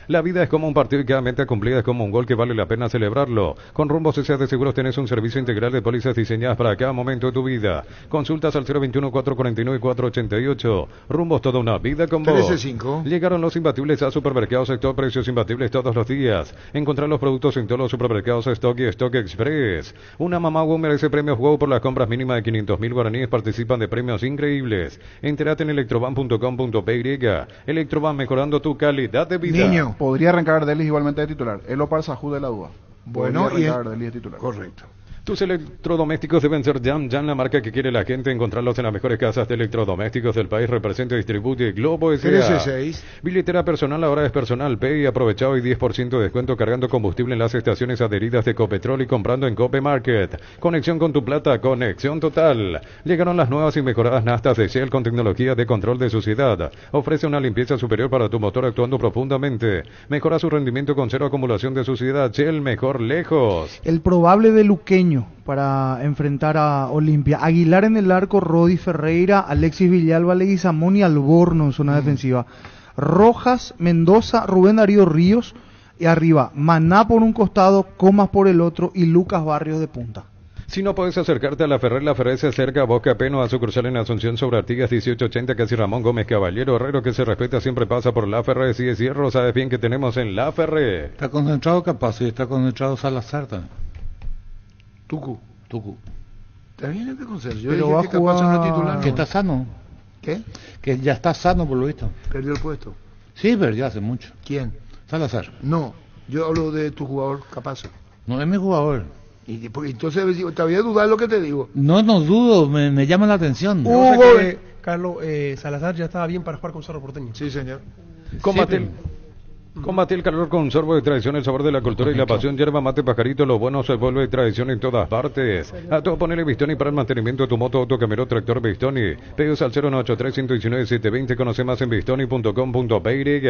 La vida es como un partido y cada meta cumplida es como un gol que vale la pena celebrarlo. Con Rumbos S.A. de Seguros tenés un servicio integral de pólizas diseñadas para cada momento de tu vida. Consultas al 021-449-488. Rumbos, toda una vida con vos. 13-5. Llegaron los imbatibles a Supermercados Stock, precios imbatibles todos los días. Encontrar los productos en todos los supermercados Stock y Stock Express. Una mamá WOW merece premios WOW por las compras mínimas de 500,000 guaraníes. Participan de premios increíbles. Entérate en electroban.com.py. Electroban, mejorando tu calidad de vida. Niño. Podría arrancar Delis igualmente de titular. Él lo pasa de la duda. Bueno, podría arrancar Delis de titular. Correcto. Tus electrodomésticos deben ser Jan, la marca que quiere la gente. Encontrarlos en las mejores casas de electrodomésticos del país. Representa y distribuye Globo S.A. 13-6. Billetera personal, ahora es personal. Pay aprovechado y 10% de descuento cargando combustible en las estaciones adheridas de Copetrol y comprando en Cope Market. Conexión con tu plata, conexión total. Llegaron las nuevas y mejoradas naftas de Shell con tecnología de control de suciedad. Ofrece una limpieza superior para tu motor actuando profundamente. Mejora su rendimiento con cero acumulación de suciedad. Shell, mejor lejos. El probable de Luqueño para enfrentar a Olimpia: Aguilar en el arco, Rodi Ferreira, Alexis Villalba, Leguizamón y Alborno en zona defensiva. Rojas, Mendoza, Rubén Darío Ríos y arriba Maná por un costado, Comas por el otro y Lucas Barrios de punta. Si no puedes acercarte a la Ferrer se acerca a Boca Peno, a sucursal en Asunción sobre Artigas 1880, casi Ramón Gómez Caballero. Herrero que se respeta siempre pasa por la Ferrer. Si es hierro, sabes bien que tenemos en la Ferrer. Está concentrado Capaz y está concentrado Salazar también. Tucu. Está bien el consenso. Yo Pero dije va que a Capazo jugar... no es titular. Que está sano. ¿Qué? Que ya está sano por lo visto. Perdió el puesto. Sí, pero ya hace mucho. ¿Quién? Salazar. No, yo hablo de tu jugador Capazo. No es mi jugador. Y entonces te voy a dudar lo que te digo. No dudo, me llama la atención. O sea que, Carlos, Salazar ya estaba bien para jugar con Cerro Porteño. Sí, señor. Combate el calor con sorbo de tradición, el sabor de la cultura y la pasión. Yerba mate pajarito, lo bueno se vuelve tradición en todas partes. A todo ponele Bistoni para el mantenimiento de tu moto, auto, camioneta, tractor Bistoni. Pedidos al 093-119-720. Conoce más en bistoni.com.py.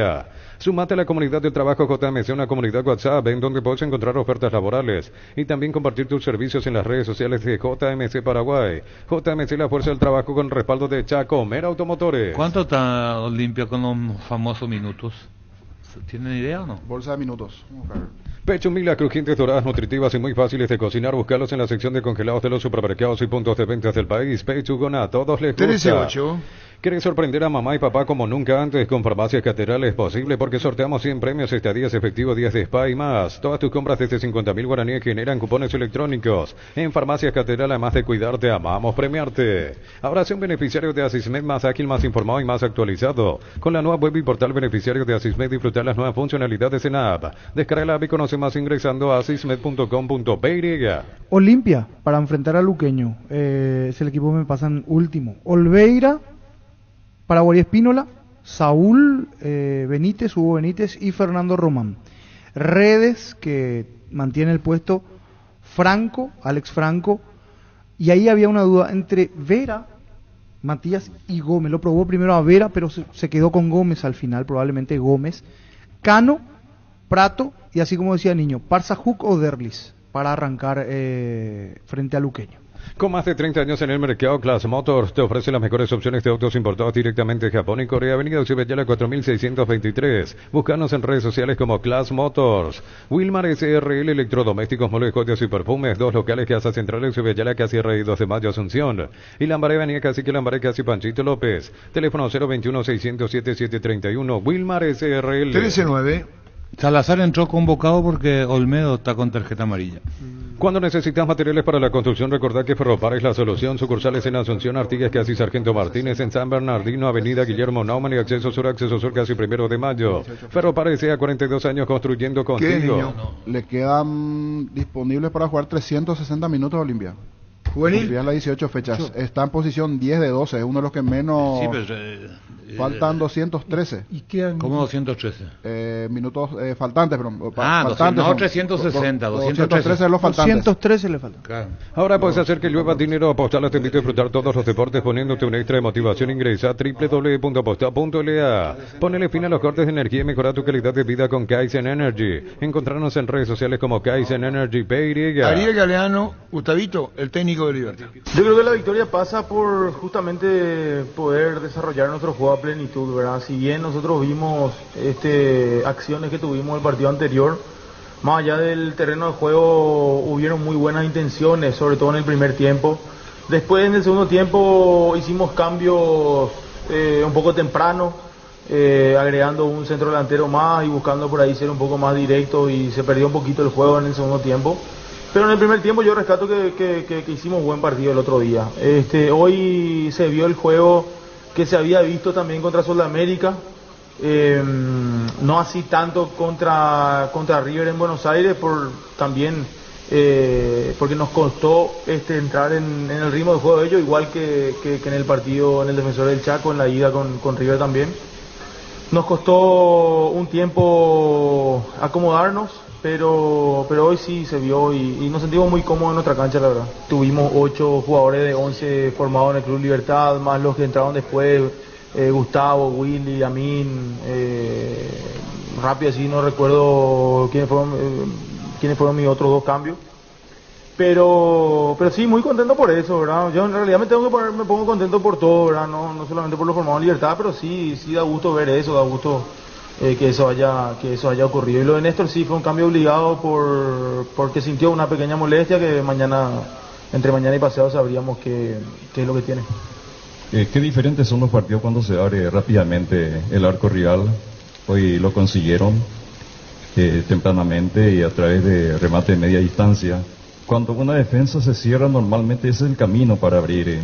Sumate a la comunidad de trabajo JMC, una comunidad WhatsApp en donde puedes encontrar ofertas laborales y también compartir tus servicios en las redes sociales de JMC Paraguay. JMC, la fuerza del trabajo con respaldo de Chacomera Automotores. ¿Cuánto está Olimpia con los famosos minutos? ¿Tienen idea o no? Bolsa de minutos. Vamos a ver. Pecho Mila, crujientes, doradas, nutritivas y muy fáciles de cocinar. Búscalos en la sección de congelados de los supermercados y puntos de ventas del país. Pechugona, a todos les gusta. 13-8. ¿Quieres sorprender a mamá y papá como nunca antes? Con Farmacias Catedral es posible porque sorteamos 100 premios, estadías efectivos, días de spa y más. Todas tus compras desde 50.000 guaraníes generan cupones electrónicos. En Farmacias Catedral, además de cuidarte, amamos premiarte. Ahora sé un beneficiario de Asismed más ágil, más informado y más actualizado. Con la nueva web y portal beneficiario de Asismed, disfrutar las nuevas funcionalidades en la app. Descarga la app y conoce más ingresando a asismed.com.py. Olimpia, para enfrentar a Luqueño. Es el equipo que me pasan último. Olveira, Paraguay Espínola, Saúl Benítez, Hugo Benítez y Fernando Román. Redes, que mantiene el puesto, Franco, Alex Franco. Y ahí había una duda entre Vera, Matías y Gómez. Lo probó primero a Vera, pero se quedó con Gómez al final, probablemente Gómez. Cano, Prato y así como decía Niño, Parzajuk o Derlis para arrancar frente a Luqueño. Con más de 30 años en el mercado, Class Motors te ofrece las mejores opciones de autos importados directamente de Japón y Corea. Avenida Occidental 4623. Búscanos en redes sociales como Class Motors. Wilmar SRL, electrodomésticos, muebles, joyas y perfumes. 2 locales, Casa Central, Occidental, casi Rey 2 de Mayo, Asunción. Y Lambaré, Avenida Cacique, Lambaré, casi Panchito López. Teléfono 021-600-7731. Wilmar SRL. 13-9. Salazar entró convocado porque Olmedo está con tarjeta amarilla. Cuando necesitas materiales para la construcción, recordad que Ferropar es la solución. Sucursales en Asunción, Artigas, casi Sargento Martínez, en San Bernardino, Avenida Guillermo Naumann y Acceso Sur, casi 1 de Mayo. Ferropar S.A. 42 años construyendo contigo. Le quedan disponibles para jugar 360 minutos a Olimpia. Juvenil. Cumplían las 18 fechas. Está en posición 10 de 12, es uno de los que menos. Sí, pero, faltan 213. ¿Y quedan? ¿Cómo 213? Minutos faltantes, pero. Faltantes no, 360, 213 es los faltantes. 213 le faltan. Claro. Ahora puedes hacer que llueva dinero. Apostar te invita a disfrutar todos los deportes poniéndote un extra de motivación. Ingresa a www.apostar.la. Ponele fin a los cortes de energía y mejora tu calidad de vida con Kaizen Energy. Encontrarnos en redes sociales como Kaizen Energy PY. Ariel Galeano, Gustavito, el técnico de Libertad. Yo creo que la victoria pasa por justamente poder desarrollar nuestro juego a plenitud, ¿verdad? Si bien nosotros vimos acciones que tuvimos en el partido anterior, más allá del terreno de juego hubieron muy buenas intenciones, sobre todo en el primer tiempo. Después en el segundo tiempo hicimos cambios un poco temprano, agregando un centro delantero más y buscando por ahí ser un poco más directo, y se perdió un poquito el juego en el segundo tiempo. Pero en el primer tiempo yo rescato que hicimos buen partido el otro día. Hoy se vio el juego que se había visto también contra Sudamérica, no así tanto contra River en Buenos Aires, porque nos costó entrar en el ritmo de juego de ellos, igual que en el partido en el Defensor del Chaco, en la ida con River también. Nos costó un tiempo acomodarnos, pero hoy sí se vio y nos sentimos muy cómodos en nuestra cancha, la verdad. Tuvimos 8 jugadores de 11 formados en el Club Libertad, más los que entraron después, Gustavo, Willy, Amin, rápido así no recuerdo quiénes fueron mis otros 2 cambios. Pero sí, muy contento por eso, ¿verdad? Yo en realidad me pongo contento por todo, ¿verdad? No solamente por los formados en Libertad, pero sí da gusto ver eso, da gusto que eso haya ocurrido. Y lo de Néstor sí fue un cambio obligado porque sintió una pequeña molestia que entre mañana y pasado sabríamos qué es lo que tiene. Qué diferentes son los partidos cuando se abre rápidamente el arco rival. Hoy lo consiguieron tempranamente y a través de remate de media distancia. Cuando una defensa se cierra, normalmente ese es el camino para abrir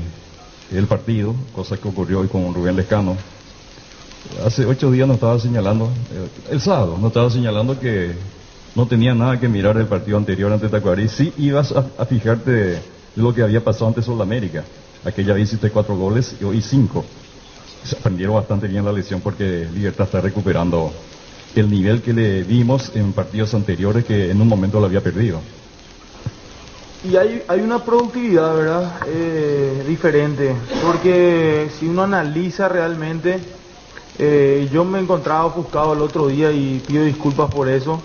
el partido, cosa que ocurrió hoy con Rubén Lescano. Hace 8 días nos estaba señalando, el sábado, nos estaba señalando que no tenía nada que mirar del partido anterior ante Tacuarí. Sí ibas a fijarte de lo que había pasado ante Sudamérica. Aquella vez hiciste 4 goles y hoy 5. Se aprendieron bastante bien la lección porque Libertad está recuperando el nivel que le vimos en partidos anteriores que en un momento lo había perdido. Y hay una productividad, ¿verdad? Diferente, porque si uno analiza realmente, yo me encontraba ofuscado el otro día y pido disculpas por eso.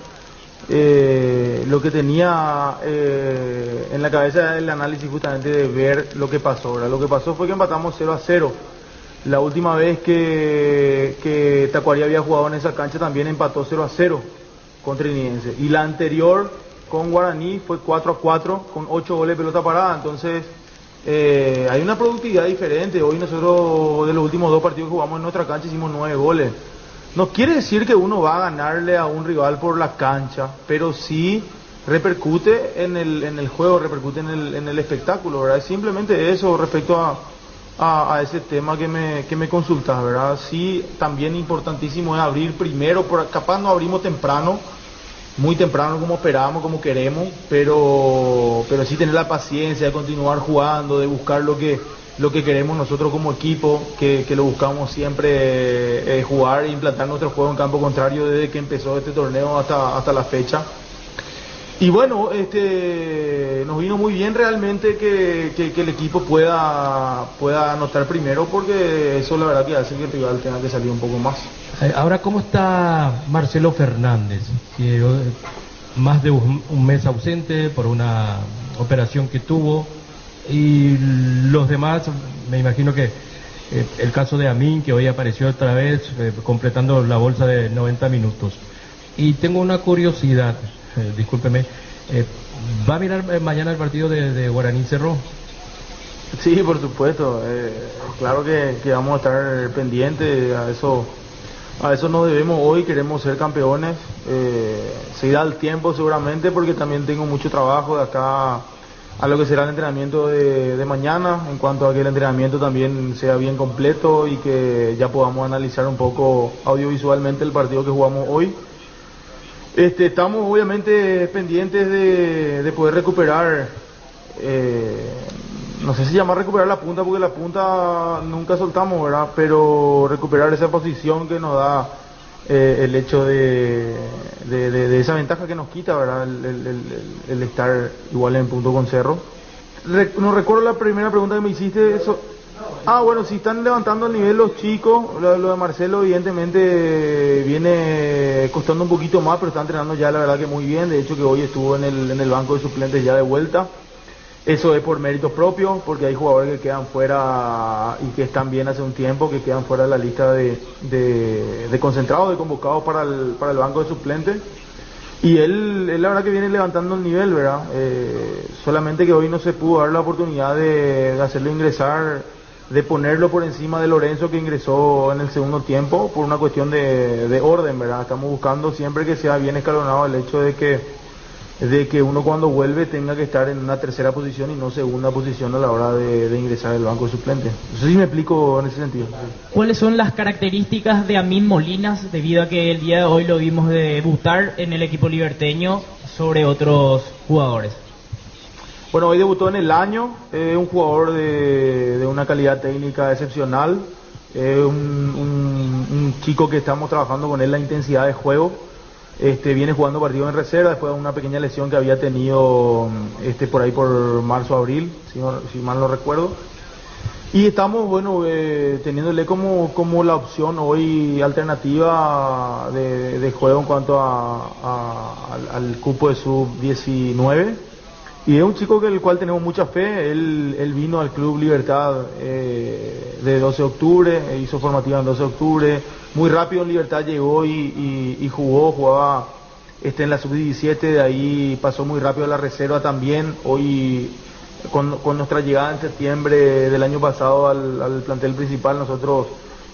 Lo que tenía en la cabeza era el análisis justamente de ver lo que pasó, ¿verdad? Lo que pasó fue que empatamos 0-0 La última vez que Tacuarí había jugado en esa cancha también empató 0-0 con Trinidense. Y la anterior con Guaraní fue 4-4 con 8 goles de pelota parada. Entonces hay una productividad diferente. Hoy nosotros de los últimos 2 partidos que jugamos en nuestra cancha hicimos 9 goles. No quiere decir que uno va a ganarle a un rival por la cancha, pero sí repercute en el juego, repercute en el espectáculo, ¿verdad? Es simplemente eso respecto a ese tema que me consultas, ¿verdad? Sí, también importantísimo es abrir primero, capaz no abrimos temprano, muy temprano como esperábamos, como queremos, pero sí tener la paciencia de continuar jugando, de buscar lo que queremos nosotros como equipo, que lo buscamos siempre, jugar e implantar nuestro juego en campo contrario desde que empezó este torneo hasta la fecha. Y bueno, nos vino muy bien realmente que el equipo pueda anotar primero, porque eso la verdad que hace que el rival tenga que salir un poco más. Ahora, ¿cómo está Marcelo Fernández? Que más de un mes ausente por una operación que tuvo, y los demás, me imagino que el caso de Amin, que hoy apareció otra vez completando la bolsa de 90 minutos. Y tengo una curiosidad, discúlpeme, ¿va a mirar mañana el partido de Guaraní Cerro? Sí, por supuesto, claro que vamos a estar pendientes, a eso nos debemos hoy, queremos ser campeones, se irá el tiempo seguramente, porque también tengo mucho trabajo de acá a lo que será el entrenamiento de mañana, en cuanto a que el entrenamiento también sea bien completo y que ya podamos analizar un poco audiovisualmente el partido que jugamos hoy. Estamos obviamente pendientes de poder recuperar, no sé si llamar recuperar la punta, porque la punta nunca soltamos, ¿verdad? Pero recuperar esa posición que nos da el hecho de esa ventaja que nos quita, ¿verdad? El estar igual en punto con Cerro. No recuerdo la primera pregunta que me hiciste. Bueno, si están levantando el nivel los chicos, lo de Marcelo evidentemente viene costando un poquito más, pero está entrenando ya la verdad que muy bien. De hecho que hoy estuvo en el banco de suplentes ya de vuelta. Eso es por méritos propios, porque hay jugadores que quedan fuera y que están bien hace un tiempo, que quedan fuera de la lista de concentrados, de convocados para el banco de suplentes. Y él la verdad que viene levantando el nivel, ¿verdad? Solamente que hoy no se pudo dar la oportunidad de hacerlo ingresar, de ponerlo por encima de Lorenzo, que ingresó en el segundo tiempo, por una cuestión de orden, ¿verdad? Estamos buscando siempre que sea bien escalonado el hecho de que uno cuando vuelve tenga que estar en una tercera posición y no segunda posición a la hora de ingresar al banco de suplentes. No sé si me explico en ese sentido. ¿Cuáles son las características de Amin Molinas, debido a que el día de hoy lo vimos debutar en el equipo liberteño sobre otros jugadores? Bueno, hoy debutó en el año, un jugador de una calidad técnica excepcional, un chico que estamos trabajando con él la intensidad de juego. Viene jugando partidos en reserva después de una pequeña lesión que había tenido por ahí por marzo-abril, si mal no recuerdo. Y estamos, teniéndole como la opción hoy alternativa de juego en cuanto al cupo de sub-19. Y es un chico el cual tenemos mucha fe. Él vino al Club Libertad de 12 de octubre, hizo formativa en 12 de octubre. Muy rápido en Libertad llegó y jugaba en la sub-17, de ahí pasó muy rápido a la reserva también. Hoy, con nuestra llegada en septiembre del año pasado al plantel principal, nosotros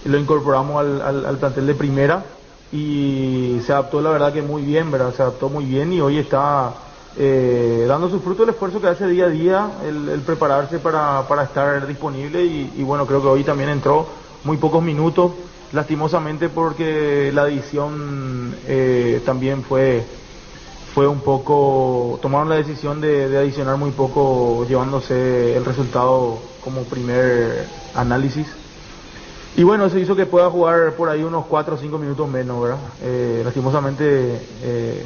lo incorporamos al plantel de primera y se adaptó la verdad que muy bien, ¿verdad? Se adaptó muy bien y hoy está dando su fruto el esfuerzo que hace día a día, el prepararse para estar disponible y bueno, creo que hoy también entró muy pocos minutos, lastimosamente porque la adición también fue un poco, tomaron la decisión de adicionar muy poco, llevándose el resultado como primer análisis. Y bueno, eso hizo que pueda jugar por ahí unos 4 o 5 minutos menos, ¿verdad? Lastimosamente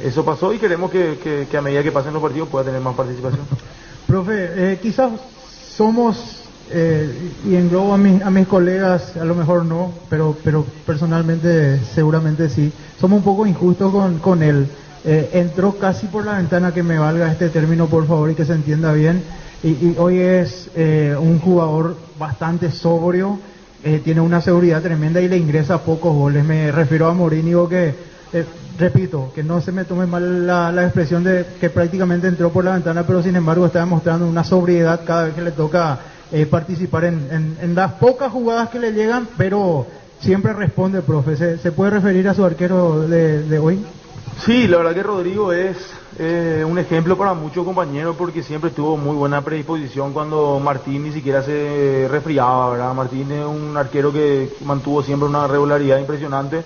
eso pasó y queremos que a medida que pasen los partidos pueda tener más participación. Profe, quizás somos, y englobo a mis colegas, a lo mejor no, pero personalmente seguramente sí, somos un poco injustos con él. Entró casi por la ventana, que me valga este término por favor y que se entienda bien, y hoy es un jugador bastante sobrio. tiene una seguridad tremenda y le ingresa pocos goles. Me refiero a Mourinho que, repito, que no se me tome mal la expresión de que prácticamente entró por la ventana, pero sin embargo está demostrando una sobriedad cada vez que le toca participar en las pocas jugadas que le llegan, pero siempre responde, profe. ¿Se puede referir a su arquero de hoy? Sí, la verdad que Rodrigo es un ejemplo para muchos compañeros porque siempre tuvo muy buena predisposición cuando Martín ni siquiera se resfriaba, ¿verdad? Martín es un arquero que mantuvo siempre una regularidad impresionante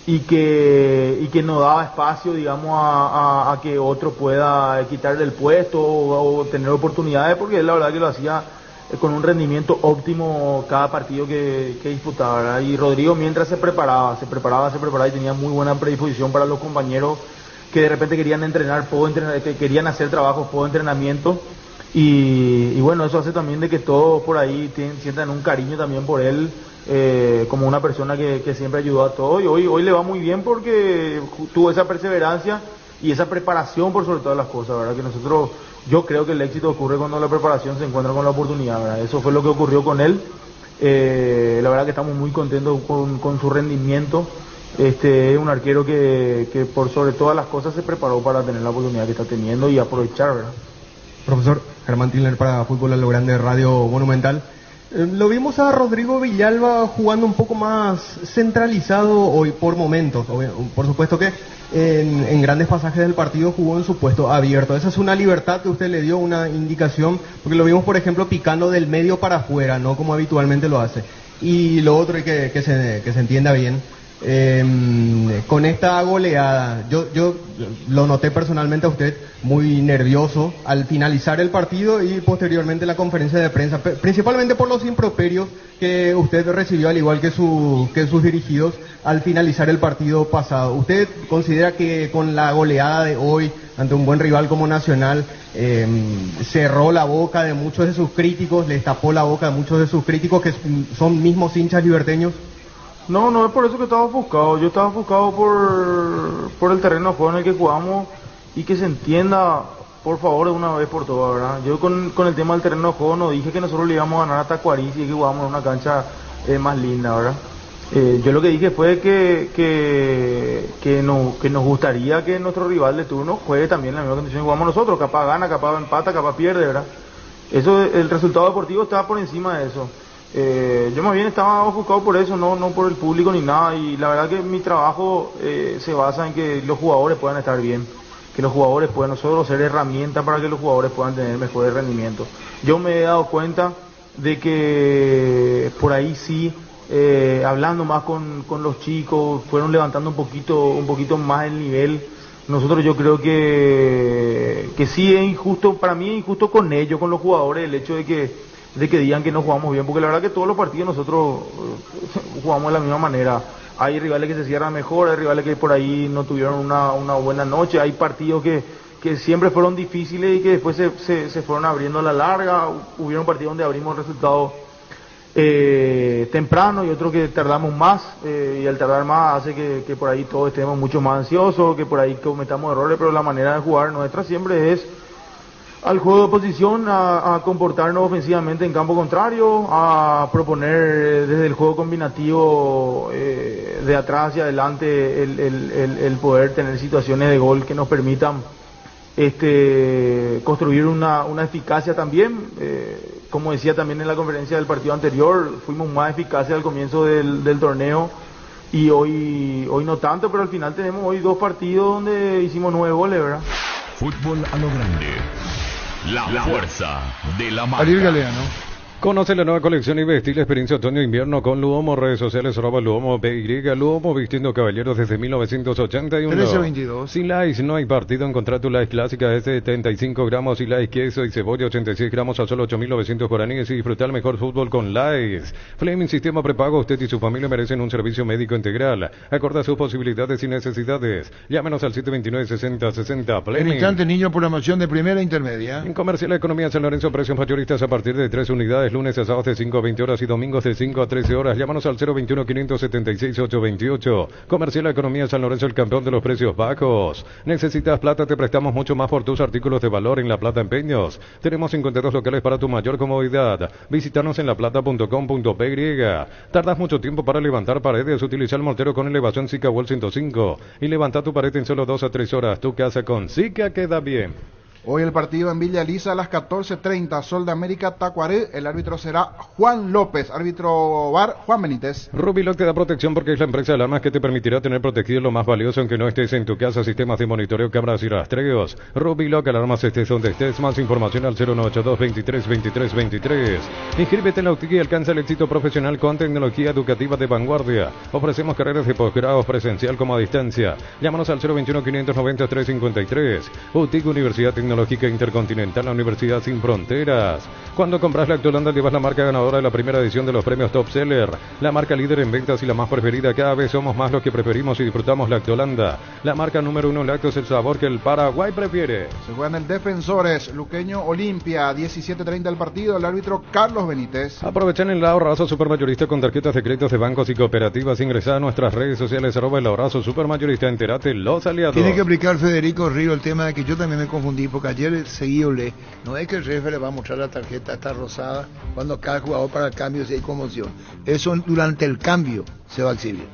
y que no daba espacio, digamos, a que otro pueda quitarle el puesto o tener oportunidades, porque él la verdad que lo hacía con un rendimiento óptimo cada partido que disputaba, ¿verdad? Y Rodrigo mientras se preparaba y tenía muy buena predisposición para los compañeros que de repente querían entrenar, que querían hacer trabajos post entrenamiento y bueno, eso hace también de que todos por ahí sientan un cariño también por él, como una persona que siempre ayudó a todos, y hoy le va muy bien porque tuvo esa perseverancia y esa preparación por sobre todas las cosas, ¿verdad? Que yo creo que el éxito ocurre cuando la preparación se encuentra con la oportunidad, ¿verdad? Eso fue lo que ocurrió con él. La verdad que estamos muy contentos con su rendimiento. Es un arquero que por sobre todas las cosas se preparó para tener la oportunidad que está teniendo y aprovechar, ¿verdad? Profesor Germán Tilner para Fútbol a lo Grande, Radio Monumental. Lo vimos a Rodrigo Villalba jugando un poco más centralizado hoy por momentos. Por supuesto que en grandes pasajes del partido jugó en su puesto abierto. Esa es una libertad que usted le dio, una indicación, porque lo vimos, por ejemplo, picando del medio para afuera, no como habitualmente lo hace. Y lo otro, y que se entienda bien, con esta goleada, yo lo noté personalmente a usted muy nervioso al finalizar el partido y posteriormente la conferencia de prensa, principalmente por los improperios que usted recibió, al igual que sus dirigidos, al finalizar el partido pasado. ¿Usted considera que con la goleada de hoy ante un buen rival como Nacional cerró la boca de muchos de sus críticos, les tapó la boca de muchos de sus críticos que son mismos hinchas liberteños? No es por eso que estaba ofuscado. Yo estaba ofuscado por el terreno de juego en el que jugamos y que se entienda, por favor, de una vez por todas, ¿verdad? Yo con el tema del terreno de juego no dije que nosotros le íbamos a ganar a Tacuarí y que jugábamos en una cancha más linda, ¿verdad? Yo lo que dije fue que nos gustaría que nuestro rival de turno juegue también en la misma condición que jugamos nosotros, capaz gana, capaz empata, capaz pierde, ¿verdad? Eso, el resultado deportivo estaba por encima de eso. Yo más bien estaba ofuscado por eso, no por el público ni nada, y la verdad que mi trabajo se basa en que los jugadores puedan estar bien, que los jugadores puedan nosotros ser herramientas para que los jugadores puedan tener mejores rendimientos. Yo me he dado cuenta de que por ahí sí, hablando más con los chicos, fueron levantando un poquito más el nivel. Nosotros, yo creo que sí es injusto, para mí es injusto con ellos, con los jugadores, el hecho de que digan que no jugamos bien, porque la verdad que todos los partidos nosotros jugamos de la misma manera. Hay rivales que se cierran mejor, hay rivales que por ahí no tuvieron una buena noche, hay partidos que siempre fueron difíciles y que después se fueron abriendo a la larga. Hubieron partidos donde abrimos el resultado temprano y otros que tardamos más, y al tardar más hace que por ahí todos estemos mucho más ansiosos, que por ahí cometamos errores, pero la manera de jugar nuestra siempre es al juego de oposición, a comportarnos ofensivamente en campo contrario, a proponer desde el juego combinativo de atrás hacia adelante el poder tener situaciones de gol que nos permitan construir una eficacia también. Como decía también en la conferencia del partido anterior, fuimos más eficaces al comienzo del torneo y hoy no tanto, pero al final tenemos hoy 2 partidos donde hicimos 9 goles, ¿verdad? Fútbol a lo grande. La fuerza de la marca. Ariel Galeano. Conoce la nueva colección y vestir la experiencia otoño-invierno con Luomo, redes sociales, @Luomo PY, Luomo vistiendo caballeros desde 1981. 13-22. Silais, no hay partido, encontrar tu Silais clásica de 75 gramos, Silais queso y cebolla 86 gramos a solo 8.900 guaraníes y disfrutar el mejor fútbol con Lais. Fleming Sistema Prepago, usted y su familia merecen un servicio médico integral. Acorda sus posibilidades y necesidades. Llámenos al 729-6060. En instante, niño, programación de primera e intermedia. En Comercial Economía San Lorenzo, precios mayoristas a partir de 3 unidades. días lunes a sábados de 5 a 20 horas y domingos de 5 a 13 horas. Llámanos al 021-576-828. Comercial Economía San Lorenzo, el campeón de los precios bajos. ¿Necesitas plata? Te prestamos mucho más por tus artículos de valor en La Plata Empeños. Tenemos 52 locales para tu mayor comodidad. Visítanos en laplata.com.py. ¿Tardas mucho tiempo para levantar paredes? Utiliza el mortero con elevación Sika Wall 105 y levanta tu pared en solo 2 a 3 horas. Tu casa con Sika queda bien. Hoy el partido en Villa Elisa a las 14:30, Sol de América, Tacuaré. El árbitro será Juan López, árbitro VAR Juan Benítez. Rubiloc te da protección porque es la empresa de alarmas que te permitirá tener protegido lo más valioso aunque no estés en tu casa. Sistemas de monitoreo, cámaras y rastreos. Rubiloc, alarmas estés donde estés. Más información al 092-23-23-23. Inscríbete en la UTIC y alcanza el éxito profesional con tecnología educativa de vanguardia. Ofrecemos carreras de posgrado presencial como a distancia. Llámanos al 021-590-353. UTIC, Universidad Tecnológica Intercontinental, la Universidad Sin Fronteras. Cuando compras Lactolanda llevas la marca ganadora de la primera edición de los premios Top Seller, la marca líder en ventas y la más preferida. Cada vez somos más los que preferimos y disfrutamos Lactolanda. La marca número 1 Lacto es el sabor que el Paraguay prefiere. Se juegan el Defensores, Luqueño Olimpia, 17:30 el partido, el árbitro Carlos Benítez. Aprovechen el ahorrazo supermayorista con tarjetas de créditos de bancos y cooperativas. Ingresa a nuestras redes sociales @el ahorrazo supermayorista, entérate los aliados. Tiene que explicar Federico Río el tema de que yo también me confundí, porque ayer seguí olé. No es que el jefe le va a mostrar la tarjeta esta rosada cuando cada jugador para el cambio si hay conmoción. Eso durante el cambio se va a exhibir.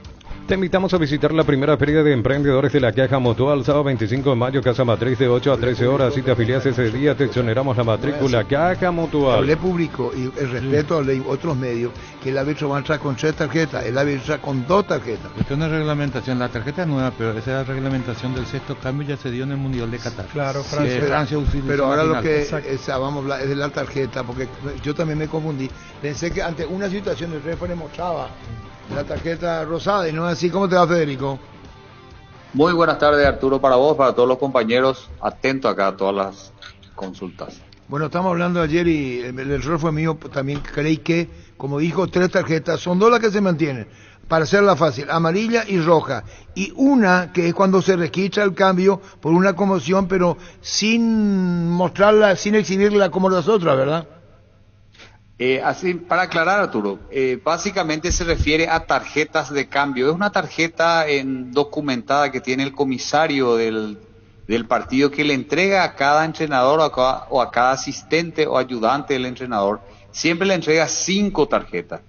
Te invitamos a visitar la primera feria de emprendedores de la Caja Mutual, sábado 25 de mayo, Casa Matriz, de 8 a 13 horas. Si te afilias ese día, te exoneramos la matrícula. Caja Mutual. Hablé público y el respeto a otros medios, que el árbitro va a entrar con 3 tarjetas, el árbitro entra con 2 tarjetas. Esto es una reglamentación, la tarjeta es nueva, pero esa es la reglamentación del sexto cambio, ya se dio en el Mundial de Qatar. Claro, Francia pero ahora lo que vamos a hablar es de la tarjeta, porque yo también me confundí. Pensé que ante una situación el referee mostraba la tarjeta rosada y no es así. ¿Cómo te va, Federico? Muy buenas tardes, Arturo, para vos, para todos los compañeros. Atento acá a todas las consultas. Bueno, estamos hablando ayer y el error fue mío. También creí que, como dijo, 3 tarjetas, son 2 las que se mantienen, para hacerla fácil, amarilla y roja. Y una que es cuando se registra el cambio por una conmoción, pero sin mostrarla, sin exhibirla como las otras, ¿verdad? Así, para aclarar, Arturo, básicamente se refiere a tarjetas de cambio. Es una tarjeta documentada que tiene el comisario del partido, que le entrega a cada entrenador o a cada asistente o ayudante del entrenador. Siempre le entrega 5 tarjetas.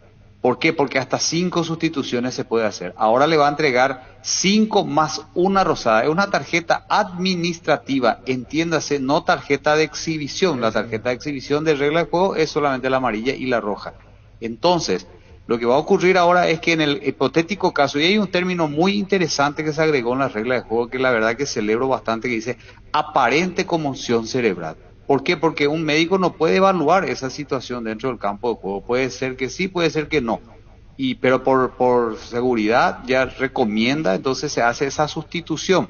¿Por qué? Porque hasta 5 sustituciones se puede hacer. Ahora le va a entregar 5 más una rosada. Es una tarjeta administrativa, entiéndase, no tarjeta de exhibición. La tarjeta de exhibición de regla de juego es solamente la amarilla y la roja. Entonces, lo que va a ocurrir ahora es que en el hipotético caso, y hay un término muy interesante que se agregó en la regla de juego, que la verdad que celebro bastante, que dice aparente conmoción cerebral. ¿Por qué? Porque un médico no puede evaluar esa situación dentro del campo de juego. Puede ser que sí, puede ser que no. Pero por seguridad ya recomienda, entonces se hace esa sustitución.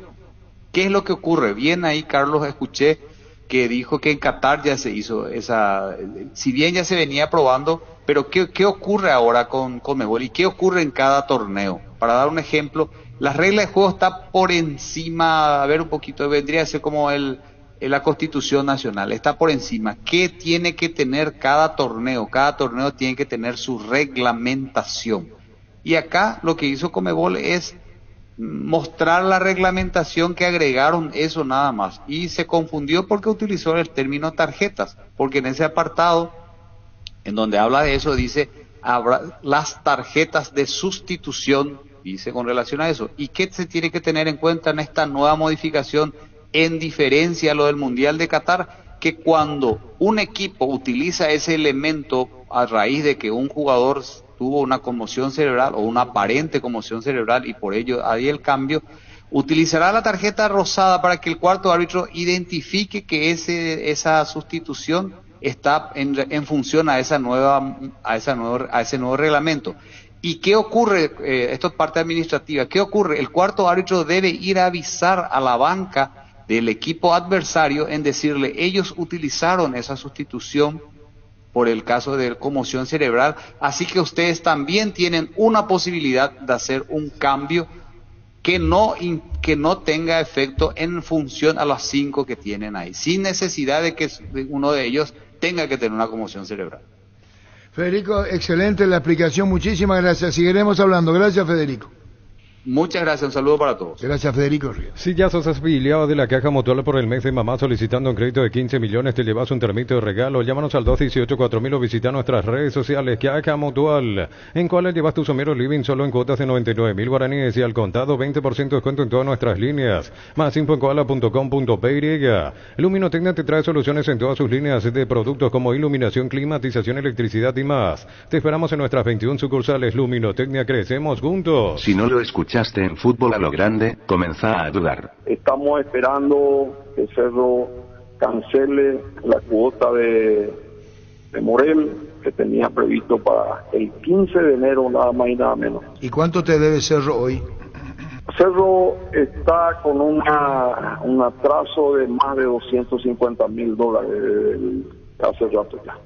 ¿Qué es lo que ocurre? Bien ahí, Carlos, escuché que dijo que en Qatar ya se hizo esa... Si bien ya se venía probando, pero ¿qué ocurre ahora con Conmebol? ¿Y qué ocurre en cada torneo? Para dar un ejemplo, la regla de juego está por encima, a ver un poquito, vendría a ser como la Constitución Nacional, está por encima. ¿Qué tiene que tener cada torneo? Cada torneo tiene que tener su reglamentación. Y acá lo que hizo Conmebol es mostrar la reglamentación que agregaron, eso nada más. Y se confundió porque utilizó el término tarjetas, porque en ese apartado, en donde habla de eso, dice las tarjetas de sustitución, dice con relación a eso. ¿Y qué se tiene que tener en cuenta en esta nueva modificación? En diferencia a lo del Mundial de Qatar, que cuando un equipo utiliza ese elemento a raíz de que un jugador tuvo una conmoción cerebral o una aparente conmoción cerebral y por ello hay el cambio, utilizará la tarjeta rosada para que el cuarto árbitro identifique que esa sustitución está en función a ese nuevo reglamento. ¿Y qué ocurre? Esto es parte administrativa. ¿Qué ocurre? El cuarto árbitro debe ir a avisar a la banca del equipo adversario en decirle, ellos utilizaron esa sustitución por el caso de conmoción cerebral, así que ustedes también tienen una posibilidad de hacer un cambio que no tenga efecto en función a las 5 que tienen ahí, sin necesidad de que uno de ellos tenga que tener una conmoción cerebral. Federico, excelente la explicación, muchísimas gracias. Seguiremos hablando. Gracias, Federico. Muchas gracias, un saludo para todos. Gracias, Federico. Si ya sos afiliado de la Caja Mutual por el mes de mamá solicitando un crédito de 15 millones, te llevas un termito de regalo. Llámanos al 218-4000 o visita nuestras redes sociales. Caja Mutual, en cuales llevas tu somero living solo en cuotas de 99.000 guaraníes y al contado 20% de descuento en todas nuestras líneas. Más info en koala.com.py. Luminotecnia te trae soluciones en todas sus líneas de productos como iluminación, climatización, electricidad y más. Te esperamos en nuestras 21 sucursales. Luminotecnia, crecemos juntos. Si no lo escuchaste en Fútbol a lo Grande, comenzá a dudar. Estamos esperando que Cerro cancele la cuota de Morel que tenía previsto para el 15 de enero, nada más y nada menos. ¿Y cuánto te debe Cerro hoy? Cerro está con un atraso de más de $250,000 hace rato ya.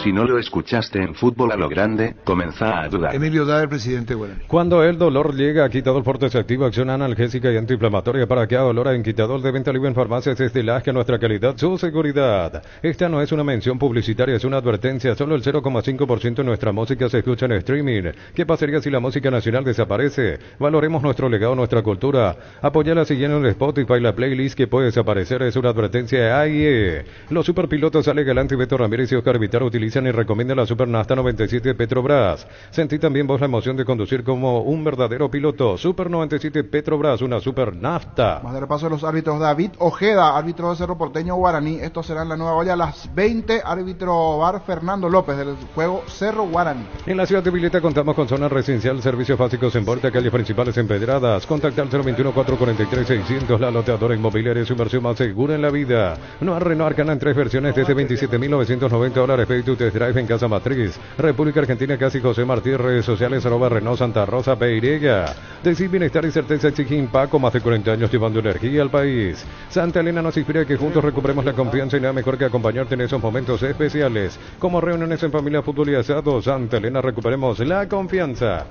Si no lo escuchaste en Fútbol a lo Grande, comenzá a dudar. Emilio Daer, presidente Guaraní. Cuando el dolor llega, Quitadol Forte se activa acción analgésica y antiinflamatoria para que dolor en Quitadol de venta libre en farmacias es de las que nuestra calidad, su seguridad. Esta no es una mención publicitaria, es una advertencia. Solo el 0,5% de nuestra música se escucha en streaming. ¿Qué pasaría si la música nacional desaparece? Valoremos nuestro legado, nuestra cultura. Apóyala siguiendo en Spotify la playlist que puede desaparecer. Es una advertencia AIE. Los superpilotos Ale Galante, Beto Ramírez y Oscar Vitar utilizan y recomienda la Super Nafta 97 Petrobras. Sentí también vos la emoción de conducir como un verdadero piloto. Super 97 Petrobras, una Super Nafta. Más de repaso de los árbitros. David Ojeda, árbitro de Cerro Porteño Guaraní. Esto será en la Nueva Olla a las 20. Árbitro VAR Fernando López del juego Cerro Guaraní. En la ciudad de Vileta contamos con zona residencial, servicios básicos en Puerta, calles principales empedradas. Contacta al 021-443-600. La loteadora inmobiliaria, su inversión más segura en la vida. Noa Renault Arcana en 3 versiones desde $27,990. Pay Test Drive en Casa Matriz, República Argentina, casi José Martí, redes sociales, @Renault Santa Rosa, Peirega. Decir bienestar y certeza exige Impaco, más de 40 años llevando energía al país. Santa Elena nos inspira que juntos recuperemos la confianza y nada mejor que acompañarte en esos momentos especiales, como reuniones en familia, fútbol y asado. Santa Elena, recuperemos la confianza.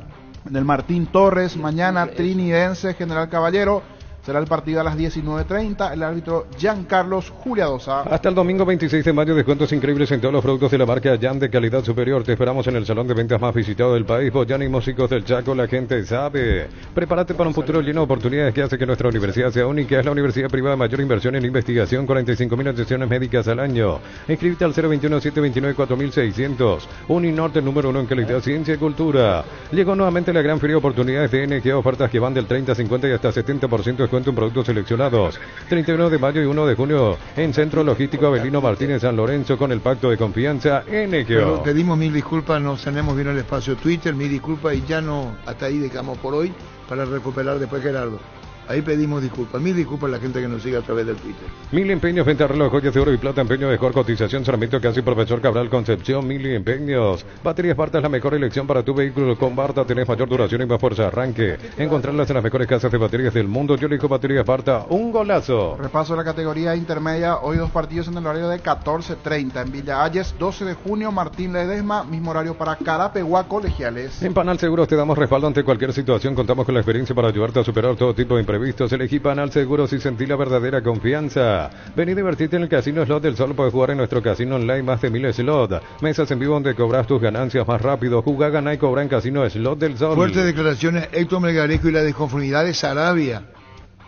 En el Martín Torres, mañana Trinidense, General Caballero. Será el partido a las 19:30. El árbitro Giancarlos Juliadosa. Hasta el domingo 26 de mayo, descuentos increíbles en todos los productos de la marca Jan de calidad superior. Te esperamos en el salón de ventas más visitado del país. Boyani Músicos del Chaco, la gente sabe. Prepárate para un futuro lleno de oportunidades que hace que nuestra universidad sea única. Es la universidad privada de mayor inversión en investigación, 45.000 atenciones médicas al año. Inscríbete al 021-729-4600. Uninorte, el número 1 en calidad, ciencia y cultura. Llegó nuevamente la gran feria de oportunidades de NG, ofertas que van del 30, 50 y hasta 70% de descuento en productos seleccionados. 31 de mayo y 1 de junio en Centro Logístico Avelino Martínez San Lorenzo con el pacto de confianza NGO. Pedimos mil disculpas, no tenemos bien el espacio Twitter, mil disculpas y ya no, hasta ahí dejamos por hoy para recuperar después Gerardo. Ahí pedimos disculpas, mil disculpas a la gente que nos sigue a través del Twitter. Mil Empeños, venta de reloj, joyas de oro y plata, empeño de mejor cotización, Sarmiento Casi, Profesor Cabral Concepción. Mil Empeños. Baterías Barta es la mejor elección para tu vehículo. Con Barta tenés mayor duración y más fuerza de arranque. Encontrarlas en las mejores casas de baterías del mundo. Yo elijo Baterías Barta, un golazo. Repaso de la categoría intermedia. Hoy 2 partidos en el horario de 14:30. En Villa Ayes, 12 de junio, Martín Ledesma. Mismo horario para Carapeguá, Colegiales. En Panal Seguros te damos respaldo ante cualquier situación. Contamos con la experiencia para ayudarte a superar todo tipo de imprevistos. Elegí Panal Seguros y sentí la verdadera confianza. Vení a divertirte en el Casino Slot del Sol. Puedes jugar en nuestro casino online más de 1000 slots. Mesas en vivo donde cobras tus ganancias más rápido. Jugá, ganá y cobra en Casino Slot del Sol. Fuertes declaraciones Héctor Melgarejo y la desconformidad de Sarabia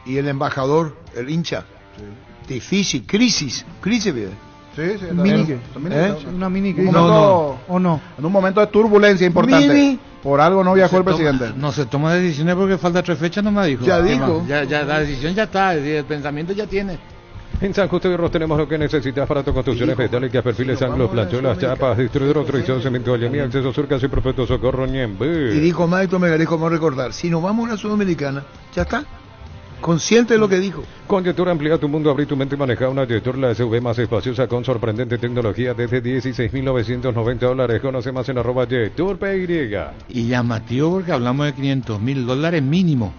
y el embajador, el hincha. Sí. Difícil, crisis, bien. Sí, una mini crisis. No. ¿O no? En un momento de turbulencia importante. Por algo no viajó el presidente. No se toma decisiones porque falta 3 fechas, no me dijo. Ya dijo. Ya, la decisión ya está, el pensamiento ya tiene. En San Justo de Ros tenemos lo que necesitas para tu construcciones metálicas, perfiles, ángulos, planchuelas, chapas, distribuidor autorizado, cemento, allemía, acceso surcas y perfecto socorro, Ñembe. Y dijo Maestro Melgarejo, vamos a recordar, si nos vamos a una Sudamericana, ya está. Consciente de lo que dijo. Con Yetur amplía tu mundo, abrí tu mente y maneja una Yetur, la SUV más espaciosa con sorprendente tecnología desde $16,990. Conoce más en @YeturPY. Y llamativo porque hablamos de $500,000 mínimo.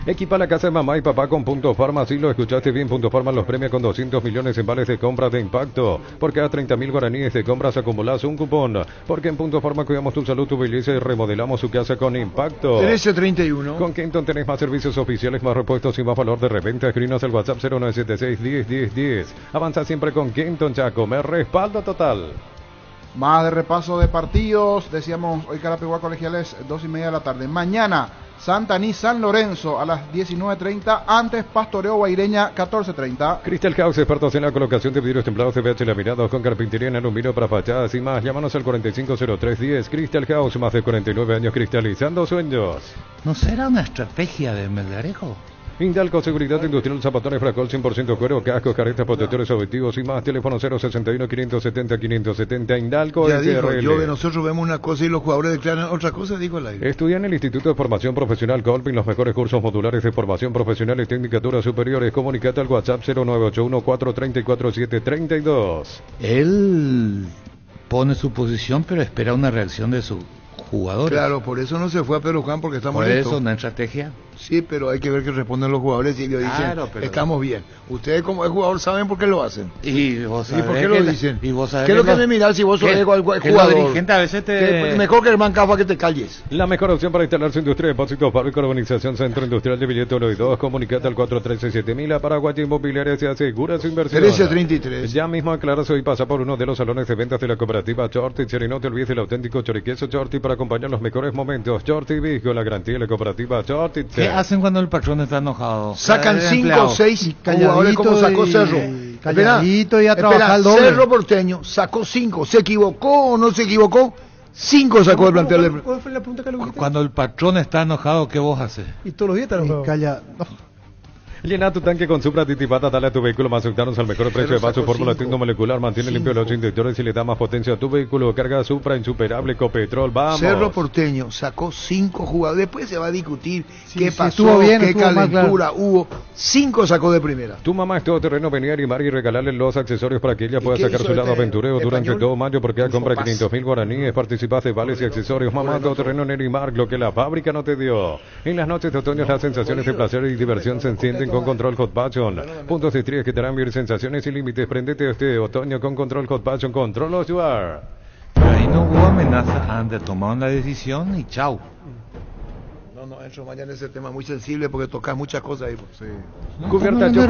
Equipa la casa de mamá y papá con Punto Farma. Si lo escuchaste bien, Punto Farma los premia con 200 millones en vales de compras de impacto. Por cada 30.000 guaraníes de compras acumulas un cupón. Porque en Punto Farma cuidamos tu salud, tu belleza y remodelamos su casa con impacto. 1331. Con Kenton tenés más servicios oficiales, más repuestos y más valor de reventa. Escribinos al WhatsApp 0976 10 10 10. Avanza siempre con Kenton, Chaco. Me respaldo total. Más de repaso de partidos. Decíamos hoy Carapeguá Colegiales 2:30 de la tarde. Mañana Santaní San Lorenzo a las 19:30. Antes Pastoreo Guaireña 14:30. Crystal House, expertos en la colocación de vidrios templados, CBH laminados con carpintería en aluminio para fachadas y más. Llámanos al 450310. Crystal House, más de 49 años cristalizando sueños. ¿No será una estrategia de Melgarejo? Indalco Seguridad Industrial, zapatones Fracol 100% cuero, cascos, caretas, protectores objetivos y más. Teléfono 061-570-570. Indalco ya dijo, SRL. nosotros vemos una cosa y los jugadores declaran otra cosa, digo al aire. Estudia en el Instituto de Formación Profesional Colpin los mejores cursos modulares de formación profesional y tecnicaturas superiores. Comunicate al WhatsApp 0981-434-732. Él pone su posición, pero espera una reacción de su jugadores. Claro, por eso no se fue a Pedro Juan, porque estamos por eso, una estrategia. Sí, pero hay que ver qué responden los jugadores y ellos dicen, estamos bien. Ustedes como jugador saben por qué lo hacen. ¿Y vos sabés por qué lo dicen? ¿Y vos sabés ¿Qué es lo que me mirás si vos sos el jugador? A veces mejor que Herman Cafa que te calles. La mejor opción para instalar su industria de depósitos, fábrica, urbanización, centro industrial de Billetes Oro y 2. Comunicate al 413-7000. A Paraguay Inmobiliaria se asegura su inversión. 1333. Ya mismo aclaras hoy pasa por uno de los salones de ventas de la cooperativa Chorti. Y no te olvides del auténtico choriqueso Chorti para acompañar los mejores momentos. Chorti Vigo, la garantía de la cooperativa Chorti. ¿Qué hacen cuando el patrón está enojado? Sacan 5 o 6 jugadores como sacó Cerro. Calladito y a trabajar el doble. Cerro Porteño sacó 5. ¿Se equivocó o no se equivocó? 5 sacó el plantel. ¿Cuál fue la pregunta que le dijiste? Cuando el patrón está enojado, ¿qué vos haces? Y todos los días está enojado. Calla. Llena tu tanque con Supra Titipata, dale a tu vehículo más cercanos al mejor precio de base. Fórmula tecnomolecular, mantiene limpio los interiores y le da más potencia a tu vehículo. Carga Supra insuperable Copetrol, vamos. Cerro Porteño sacó 5 jugadores. Después se va a discutir qué pasó, estuvo bien, qué estuvo calentura hubo. 5 sacó de primera. Tu mamá es todoterreno, venía a animar y regalarle los accesorios para que ella pueda sacar su lado aventurero durante todo mayo, porque compra 500.000 guaraníes, participas de vales y accesorios. Mamá todoterreno en Nerimar, lo que la fábrica no te dio. En las noches de otoño las sensaciones de placer y diversión se encienden con Control Hot Passion. Puntos de estrés que te harán vivir sensaciones sin límites. Prendete este otoño con Control Hot Passion. Control of Your. Pero ahí no hubo amenaza antes, tomaron la decisión y chau. No entro mañana en ese tema muy sensible porque toca muchas cosas ahí. Sí. No,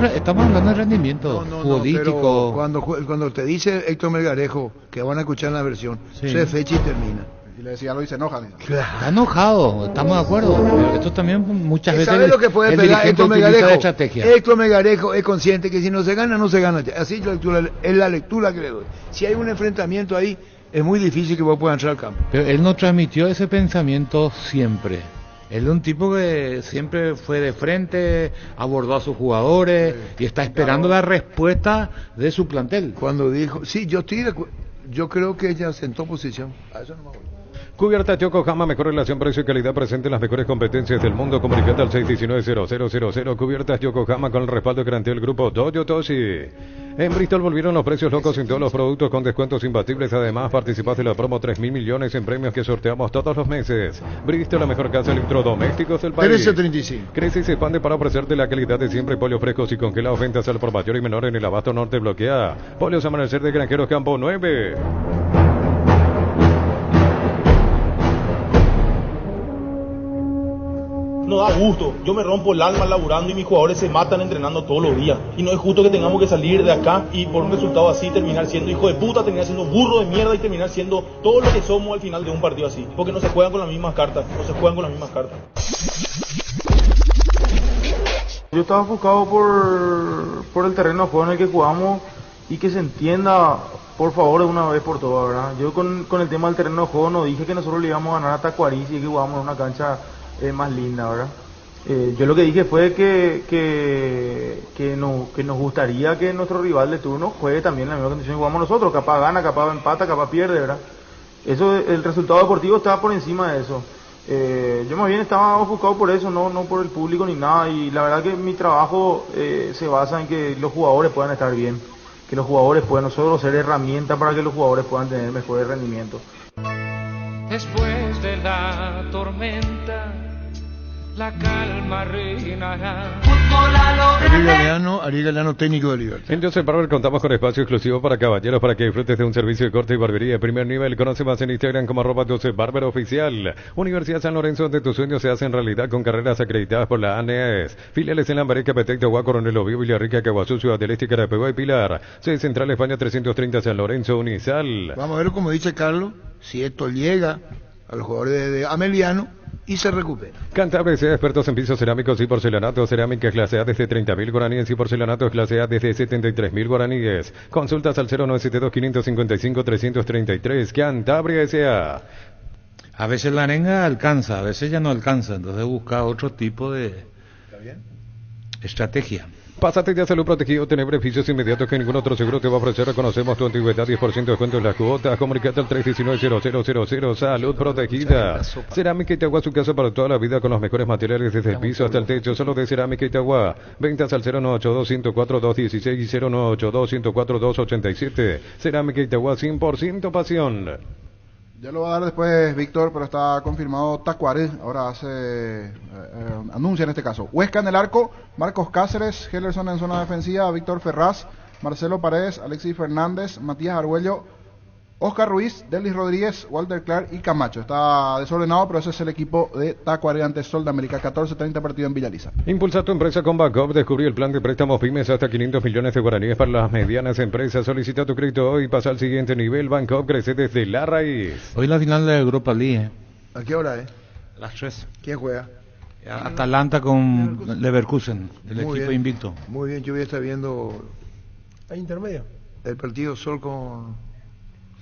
estamos hablando de rendimiento futbolístico. Cuando te dice Héctor Melgarejo que van a escuchar la versión, se fecha y termina. Y le decía algo y se enoja. Está enojado, estamos de acuerdo. Pero esto también muchas veces. ¿Sabes lo que puede pegar Héctor Melgarejo? Estrategia. Héctor Melgarejo es consciente que si no se gana, no se gana. Así es la lectura que le doy. Si hay un enfrentamiento ahí, es muy difícil que vos puedas entrar al campo. Pero él no transmitió ese pensamiento siempre. Él es un tipo que siempre fue de frente, abordó a sus jugadores y está esperando la respuesta de su plantel. Cuando dijo, sí, yo creo que ella sentó posición. A eso no me acuerdo. Cubierta Yokohama, mejor relación precio y calidad presente en las mejores competencias del mundo. Comunicate al 619-0000. Cubiertas Yokohama con el respaldo garantía del grupo Dojo Toshi. En Bristol volvieron los precios locos en todos los productos con descuentos imbatibles. Además, participás de la promo 3.000 millones en premios que sorteamos todos los meses. Bristol, la mejor casa de electrodomésticos del país. 1335. Crece y se expande para ofrecerte la calidad de siempre. Pollos frescos y congelados, ventas al por mayor y menor en el abasto norte. Bloquea. Polios Amanecer de Granjeros Campo 9. No da gusto, yo me rompo el alma laburando y mis jugadores se matan entrenando todos los días. Y no es justo que tengamos que salir de acá y por un resultado así terminar siendo hijo de puta, terminar siendo burro de mierda y terminar siendo todo lo que somos al final de un partido así. Porque no se juegan con las mismas cartas, Yo estaba enfocado por el terreno de juego en el que jugamos y que se entienda, por favor, de una vez por todas, ¿verdad? Yo con el tema del terreno de juego no dije que nosotros le íbamos a ganar a Tacuarí y que jugábamos en una cancha más linda, ¿verdad? Yo lo que dije fue que nos gustaría que nuestro rival de turno juegue también en la misma condición que jugamos nosotros, capaz gana, capaz empata, capaz pierde, ¿verdad? Eso, el resultado deportivo estaba por encima de eso. Yo más bien estaba enfocado por eso, no por el público ni nada, y la verdad que mi trabajo se basa en que los jugadores puedan estar bien, que los jugadores puedan nosotros ser herramientas para que los jugadores puedan tener mejores rendimientos. Después de la tormenta, la calma reinará. Fútbol a lo grande. Ariel Galeano, técnico de Libertad. En Joseph Barber contamos con espacio exclusivo para caballeros para que disfrutes de un servicio de corte y barbería de primer nivel. Conoce más en Instagram como @JosephBarberOficial. Universidad San Lorenzo, donde tus sueños se hacen realidad con carreras acreditadas por la ANES. Filiales en Lambaré, Capetec, Agua, Coronel Oviedo, Villarrica, Caguazú, Ciudad del Este, Carapeguá y Pilar. Sede Central España 330 San Lorenzo, Unisal. Vamos a ver, como dice Carlos, si esto llega a los jugadores de Ameliano y se recupera. Cantabria sea expertos en pisos cerámicos y porcelanato. Cerámica clase A desde 30.000 guaraníes y porcelanato clase A desde 73.000 guaraníes. Consultas al 0972-555-333. Cantabria S.A. A veces la arenga alcanza, a veces ya no alcanza, entonces busca otro tipo de estrategia. Pásate ya Salud Protegido, tener beneficios inmediatos que ningún otro seguro te va a ofrecer. Reconocemos tu antigüedad, 10% de descuento en las cuotas. Comunicate al 319-0000. Salud Protegida. Cerámica Itagua, su casa para toda la vida con los mejores materiales desde el piso hasta el techo. Solo de Cerámica Itagua. Ventas al 0982-104-216 y 0982-104-287. Cerámica Itagua, 100% pasión. Ya lo va a dar después Víctor, pero está confirmado Tacuaré. Ahora anuncia en este caso. Huesca en el arco, Marcos Cáceres, Hellerson en zona defensiva, Víctor Ferraz, Marcelo Paredes, Alexis Fernández, Matías Argüello, Oscar Ruiz, Delis Rodríguez, Walter Clark y Camacho. Está desordenado, pero ese es el equipo de Tacuaré ante Sol de América. 14:30 partido en Villaliza. Impulsa tu empresa con Backup. Descubrí el plan de préstamos pymes hasta 500 millones de guaraníes para las medianas empresas. Solicita tu crédito hoy y pasa al siguiente nivel. Backup crece desde la raíz. Hoy la final de la Europa League. ¿A qué hora es? Las 3. ¿Quién juega? Atalanta con Leverkusen, el Muy equipo bien. invicto. Muy bien, yo voy a estar viendo ¿Hay intermedio? el partido Sol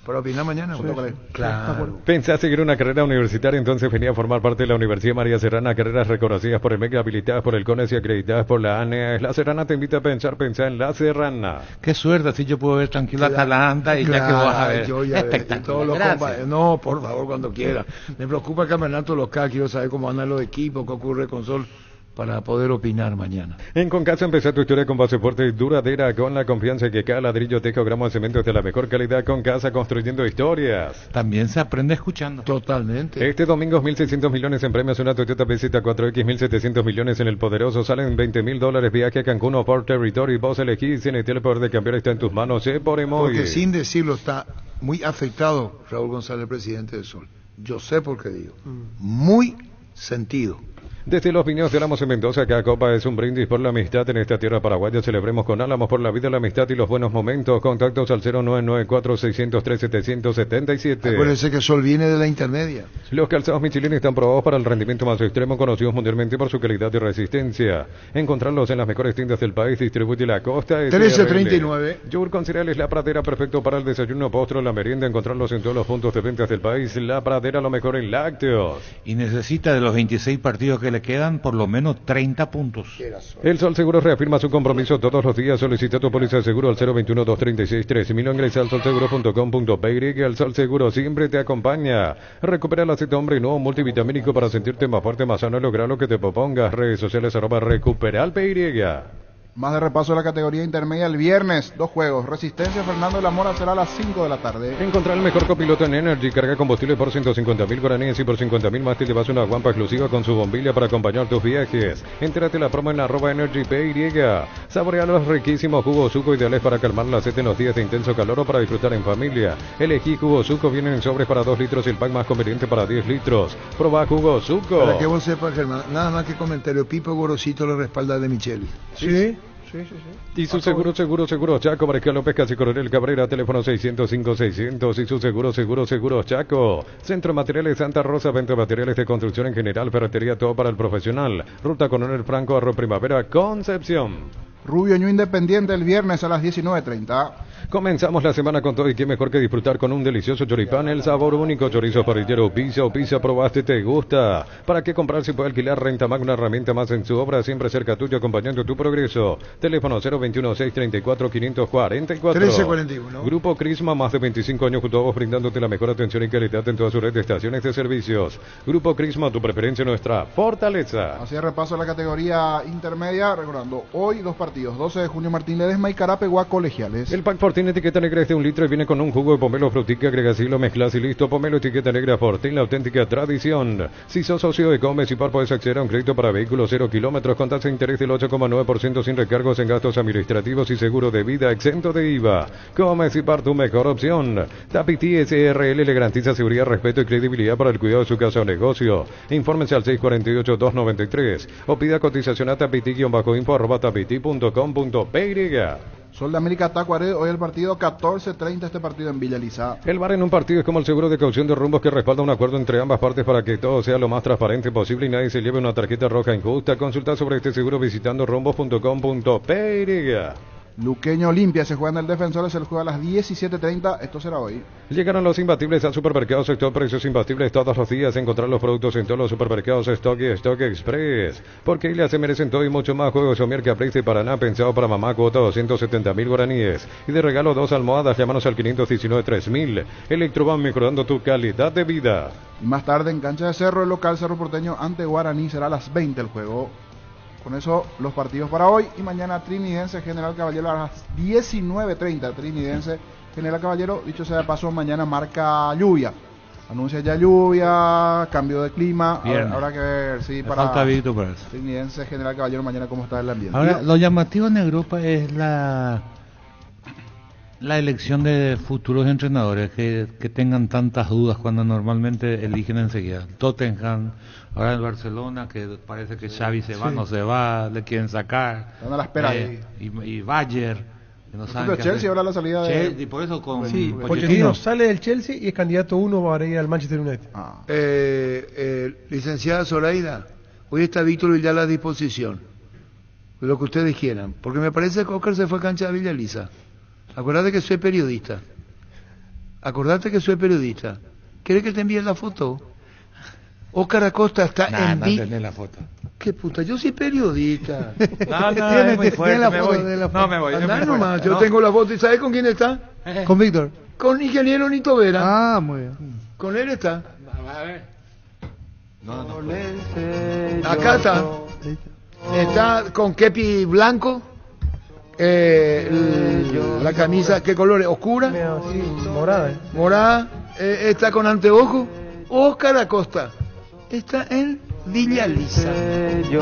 para opinar mañana. Sí, ¿O? sí. Claro. ¿Pensás seguir una carrera universitaria? Entonces venía a formar parte de la Universidad María Serrana. Carreras reconocidas por el MEC, habilitadas por el CONES y acreditadas por la ANEA. La Serrana te invita a pensar en La Serrana. Qué suerte, así yo puedo ver tranquilo a Atalanta y ya que vas a ver. Yo ya espectacular. todos los Gracias. compa- No, por favor, cuando quiera. Me preocupa el campeonato local, quiero saber cómo andan los equipos, qué ocurre con Sol, para poder opinar mañana. En Concasa empezá tu historia con base fuerte y duradera, con la confianza que cada ladrillo, teja o gramo de cemento es de la mejor calidad. Concasa, construyendo historias. También se aprende escuchando. Totalmente. Este domingo 1.600 millones en premios, una Toyota PZ4X, 1.700 millones en el Poderoso, salen $20.000, viaje a Cancún o Port Territory, vos elegís, CNT, el poder de cambiar está en tus manos, por Emoy. Porque sin decirlo está muy afectado Raúl González, presidente del Sol. Yo sé por qué digo. Muy sentido. Desde los viñedos de Álamos en Mendoza, cada copa es un brindis por la amistad en esta tierra paraguaya. Celebremos con Álamos por la vida, la amistad y los buenos momentos. Contactos al 0994-603-777. Acuérdense que Sol viene de la intermedia. Los calzados Michelin están probados para el rendimiento más extremo, conocidos mundialmente por su calidad y resistencia. Encontrarlos en las mejores tiendas del país. Distribuye la Costa. 1339. Yogur con cereales La Pradera, perfecto para el desayuno, postre o la merienda. Encontrarlos en todos los puntos de ventas del país. La Pradera, lo mejor en lácteos. Y necesita de los 26 partidos que le quedan por lo menos 30 puntos. El Sol Seguros reafirma su compromiso todos los días. Solicita tu póliza de seguro al 021-236-3000. Ingresa al solseguro.com.py. El Sol Seguro siempre te acompaña. Recupera el aceite hombre y nuevo multivitamínico para sentirte más fuerte, más sano y lograr lo que te propongas. Redes sociales @recuperalpy. Más de repaso de la categoría intermedia el viernes. 2 juegos. Resistencia Fernando de la Mora será a las 5 de la tarde. Encontrar el mejor copiloto en Energy. Carga combustible por 150.000 guaraníes y por 50.000 más te llevas una guampa exclusiva con su bombilla para acompañar tus viajes. Entérate la promo en @EnergyPY. Saborea los riquísimos jugos Suco, ideales para calmar la sed en los días de intenso calor o para disfrutar en familia. Elegí jugos Suco, vienen en sobres para 2 litros y el pack más conveniente para 10 litros. Proba jugos Suco. Para que vos sepas, Germán, nada más que comentario. Pipo Gorosito lo respalda de Micheli. Sí. Y su seguro Chaco, Mariscal López, Casi Coronel Cabrera, teléfono 605-600. Y su seguro Chaco. Centro de Materiales Santa Rosa, venta de materiales de construcción en general, ferretería, todo para el profesional. Ruta Coronel Franco, Arroyo Primavera, Concepción. Rubio Ñu Independiente el viernes a las 19:30. Comenzamos la semana con todo y qué mejor que disfrutar con un delicioso choripán, el sabor único, chorizo parrillero, pizza, probaste, te gusta. ¿Para qué comprar si puede alquilar? Renta Mag, una herramienta más en su obra, siempre cerca tuyo, acompañando tu progreso. Teléfono 021-634-544. 1341. Grupo Crisma, más de 25 años junto a vos, brindándote la mejor atención y calidad en toda su red de estaciones de servicios. Grupo Crisma, tu preferencia, nuestra fortaleza. Así de repaso la categoría intermedia, recordando, hoy 2 partidos, 12 de junio Martín Ledesma y Carapeguá Colegiales. El pack por Fortín etiqueta negra es de 1 litro y viene con un jugo de pomelo frutica, agrega lo mezclas y listo. Pomelo etiqueta negra Fortín, la auténtica tradición. Si sos socio de Comes y Par, puedes acceder a un crédito para vehículos 0 kilómetros con tasa de interés del 8,9% sin recargos en gastos administrativos y seguro de vida exento de IVA. Comes y Par, tu mejor opción. Tapiti SRL le garantiza seguridad, respeto y credibilidad para el cuidado de su casa o negocio. Infórmense al 648-293 o pida cotización a tapiti-info@tapiti.com.py. Sol de América Tacuaré, hoy el partido 14:30, este partido en Villa Lizá. El VAR en un partido es como el seguro de caución de rumbos que respalda un acuerdo entre ambas partes para que todo sea lo más transparente posible y nadie se lleve una tarjeta roja injusta. Consulta sobre este seguro visitando rumbos.com.py. Luqueño Olimpia se juega en el Defensores, se juega a las 17:30, esto será hoy. Llegaron los imbatibles al supermercado Sector, precios imbatibles todos los días. Encontrar los productos en todos los supermercados Stock y Stock Express. Porque Ilia se merecen todo y mucho más. Juegos Somier que Apreste y Paraná, pensado para mamá, cuota 270.000 guaraníes. Y de regalo 2 almohadas, llámanos al 519-3000. Electroban, mejorando tu calidad de vida. Y más tarde en cancha de Cerro, el local Cerro Porteño ante Guaraní, será a las 20 el juego. Con eso los partidos para hoy y mañana Trinidense General Caballero a las 19:30. Trinidense General Caballero, dicho sea de paso, mañana marca lluvia. Anuncia ya lluvia, cambio de clima. Habrá que ver si para falta Víctor para eso. Trinidense General Caballero mañana cómo está el ambiente. Ahora, lo llamativo en Europa es la elección de futuros entrenadores que tengan tantas dudas cuando normalmente eligen enseguida. Tottenham, ahora el Barcelona, que parece que Xavi se va, no se va, le quieren sacar. Están a la espera. Y Bayern, que no saben qué Chelsea hacer. Ahora la salida de... Y por eso con Pochettino sale del Chelsea y es candidato 1 para ir al Manchester United. Licenciada Zoraida, hoy está Víctor Villar a la disposición. Lo que ustedes quieran. Porque me parece que Oscar se fue a cancha de Villa Lisa. Acordate que soy periodista. ¿Quieres que te envíe la foto? Óscar Acosta está en no la foto. ¿Qué puta? Yo soy periodista. No, es muy fuerte, me voy. No, me voy. Andá nomás, yo tengo la foto. ¿Y sabes con quién está? Con Víctor. Con ingeniero Nito Vera. Ah, muy bien. Con él está. A ver. No. Acá está. Está con kepi blanco. La camisa, ¿qué color es? ¿Oscura? Sí, morada. Morada. Está con anteojo. Óscar Acosta está en Villa Lisa. Y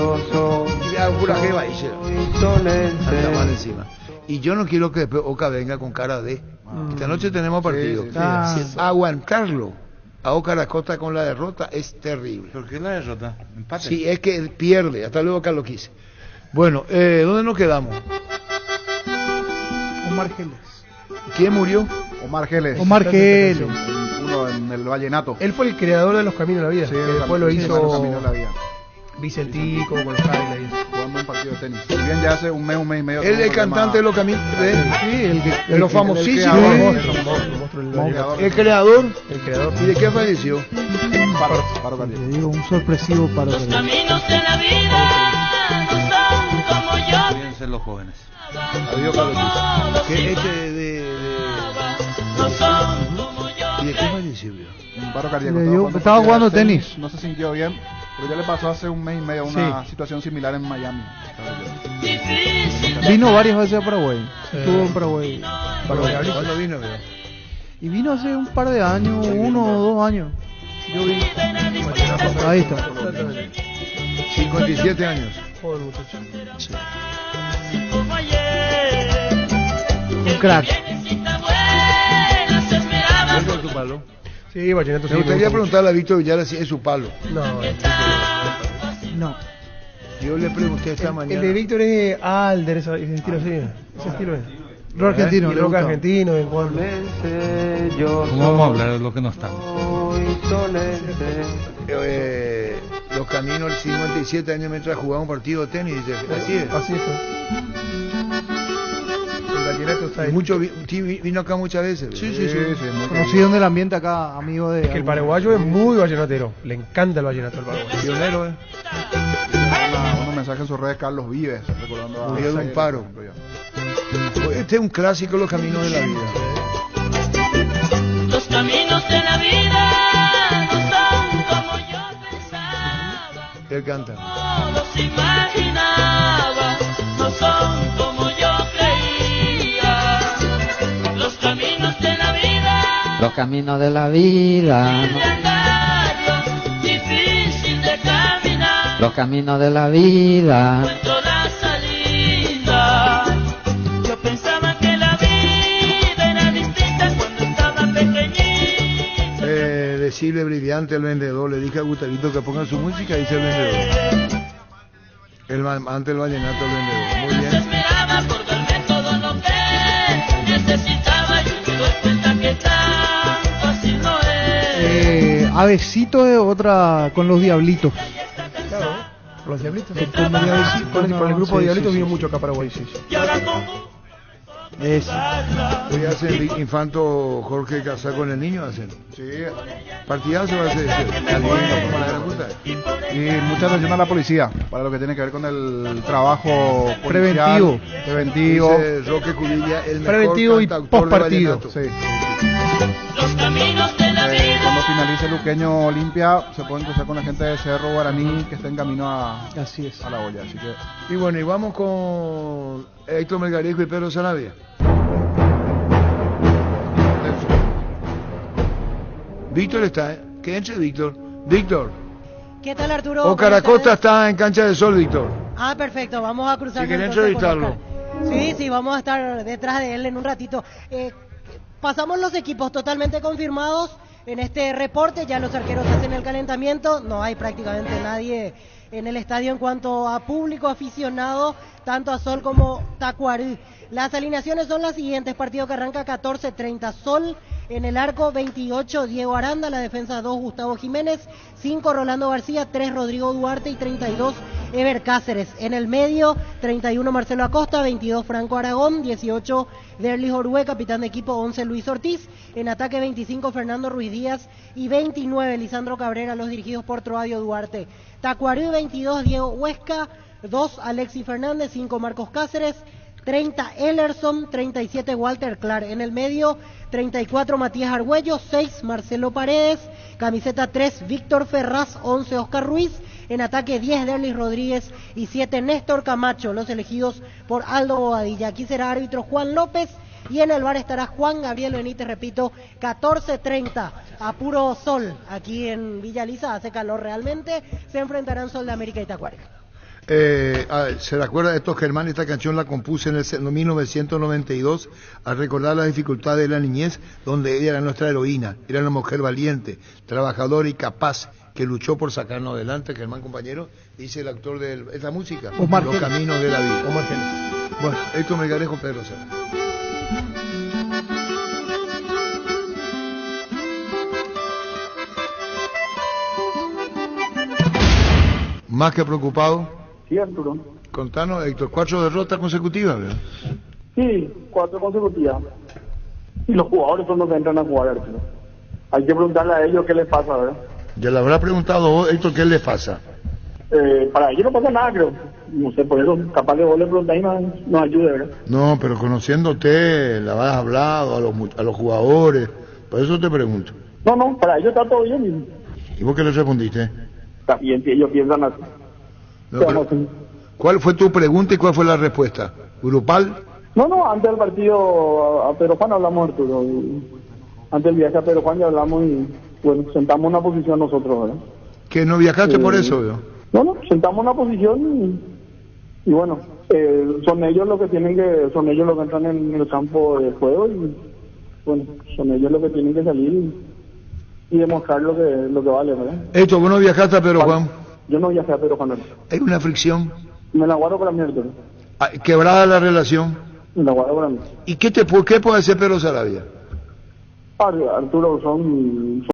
pura jeva ahí, encima. Y yo no quiero que después Oca venga con cara de esta noche tenemos partido. Aguantarlo a Óscar Acosta con la derrota es terrible. ¿Por qué la derrota? Empate. Sí, es que pierde. Hasta luego, Carlos Quise. Bueno, ¿dónde nos quedamos? Omar Geles. ¿Quién murió? Omar Geles. Uno en el Vallenato. Él fue el creador de los Caminos de la Vida. Sí, después lo hizo Camino de la Vida. Vicentico con los Cadillacs. Jugando un partido de tenis. Si bien ya hace un mes y medio. Él es el cantante de los Caminos. De los famosísimos. El creador. ¿Y de qué falleció? Paro cardíaco. Le digo, un sorpresivo paro cardíaco. Caminos de la vida no son como yo. Cuídense los jóvenes. Adiós, Carlos. ¿Qué No son como yo. ¿Y de qué falleció? Un paro cardíaco. Estaba jugando tenis. No se sintió bien, pero ya le pasó hace un mes y medio una situación similar en Miami. Vino varias veces a Paraguay. Estuvo en Paraguay. ¿Cuándo vino? Y vino hace un par de años, 1 o 2 años. Yo vi. Ahí está. 57 años. Joder, muchacho. Sí. Un crack. ¿Cuál es tu palo? Sí, Vallenato. Me gustaría preguntarle a Víctor Villar si es su palo. No. Yo le pregunté esta mañana. El de Víctor es Alder, ese estilo así. Ese estilo es. Rock argentino. Rock argentino. ¿Cómo vamos a hablar de lo que no estamos? Los Caminos, 57 años mientras jugaba un partido de tenis. Así es. Así fue. El Vallenato está ahí. Vino acá muchas veces. Sí. Conocido en el ambiente acá, amigo de... Es que el paraguayo es muy vallenatero. Le encanta el vallenato al paraguayo. Pionero, Unos mensajes en sus redes, Carlos Vives, recordando a... Murió de un paro. Este es un clásico, Los Caminos de la Vida. Los caminos de la vida no son como yo pensaba. Él canta. No los imaginaba, no son como yo creía. Los caminos de la vida. Difícil de caminar. Los caminos de la vida. Encuentro la salida. Yo pensaba que la vida era distinta cuando estaba pequeñito. Decirle brillante el vendedor, le dije a Gustavito que ponga su música, dice el vendedor. Antes el vallenato el vendedor. Muy bien. Esperaba por darme todo lo que necesitaba. Yo me doy cuenta que tan fácil no es. Avesito de otra con los Diablitos. Claro, los Diablitos. Con el grupo de Diablitos sí, vino sí. mucho acá a Paraguay. Sí. Hoy hacen Infanto Jorge Casá con el niño, hacen. Sí. Partidazo va a ser. Y mucha atención a la policía para lo que tiene que ver con el trabajo policial, preventivo. Dice Roque Cubilla, el mejor preventivo y cantautor postpartido. de vallenato. Los caminos de la vida. Cuando finalice Luqueño Olimpia se pueden cruzar con la gente de Cerro Guaraní que está en camino a la olla. Así que... Y bueno, y vamos con Héctor Melgarejo y Pedro Sarabia. Víctor está, que entre Víctor. Víctor. ¿Qué tal, Arturo? Oscar Acosta está en Cancha de Sol, Víctor. Ah, perfecto, vamos a cruzar. Si quieren entrevistarlo. Sí, vamos a estar detrás de él en un ratito. Pasamos los equipos totalmente confirmados en este reporte, ya los arqueros hacen el calentamiento, no hay prácticamente nadie en el estadio en cuanto a público aficionado, tanto a Sol como Tacuarí. Las alineaciones son las siguientes: partido que arranca 14:30, Sol en el arco, 28 Diego Aranda, la defensa 2 Gustavo Jiménez, 5 Rolando García, 3 Rodrigo Duarte y 32 Ever Cáceres. En el medio, 31 Marcelo Acosta, 22 Franco Aragón, 18 Derlis Orue, capitán de equipo, 11 Luis Ortiz. En ataque, 25 Fernando Ruiz Díaz y 29 Lisandro Cabrera, los dirigidos por Troadio Duarte. Tacuarí, 22 Diego Huesca, 2 Alexis Fernández, 5 Marcos Cáceres, 30 Ellerson, 37 Walter Clark. En el medio, 34 Matías Argüello, 6 Marcelo Paredes, camiseta 3 Víctor Ferraz, 11 Oscar Ruiz. En ataque, 10 Derlis Rodríguez y 7 Néstor Camacho, los elegidos por Aldo Bobadilla. Aquí será árbitro Juan López y en el bar estará Juan Gabriel Benítez, repito, 14:30 a puro sol. Aquí en Villa Lisa hace calor realmente, se enfrentarán Sol de América y Tacuarí. ¿Se recuerda de esto, Germán? Esta canción la compuse en 1992 al recordar las dificultades de la niñez, donde ella era nuestra heroína, era una mujer valiente, trabajadora y capaz, que luchó por sacarnos adelante. Germán, compañero, dice el autor de esta música, Omar Los Genes. Caminos de la Vida. Omar Genes. Bueno, Héctor Melgarejo, Pedro Sara. Más que preocupado. Sí, Arturo. Contanos, Héctor, 4 derrotas consecutivas, ¿verdad? Sí, 4 consecutivas. Y los jugadores son los que entran a jugar, Arturo. Hay que preguntarle a ellos qué les pasa, ¿verdad? Ya le habrá preguntado vos, Héctor, ¿qué les pasa? Para ellos no pasa nada, creo. No sé, por eso capaz que vos le preguntáis y nos ayude, ¿verdad? No, pero conociéndote, la has hablado a los jugadores, por eso te pregunto. No, para ellos está todo bien. ¿Y vos qué les respondiste? Está bien, si ellos piensan así. No, pero, ¿cuál fue tu pregunta y cuál fue la respuesta? ¿Grupal? No, antes del partido a Pedro Juan hablamos, Arturo. Antes del viaje a Pedro Juan ya hablamos y, bueno, sentamos una posición nosotros, ¿verdad? ¿Que no viajaste por eso, veo? No, sentamos una posición y bueno, son ellos los que entran en el campo de juego y bueno, son ellos los que tienen que salir y demostrar lo que vale, ¿verdad? Esto, ¿vos no viajaste a Pedro Juan? Yo no viajé a Pedro Juan. ¿Hay una fricción? Me la guardo para mí, Arturo. ¿Quebrada la relación? Me la guardo para mí. ¿Y qué puede hacer Pedro Sarabia? Arturo, son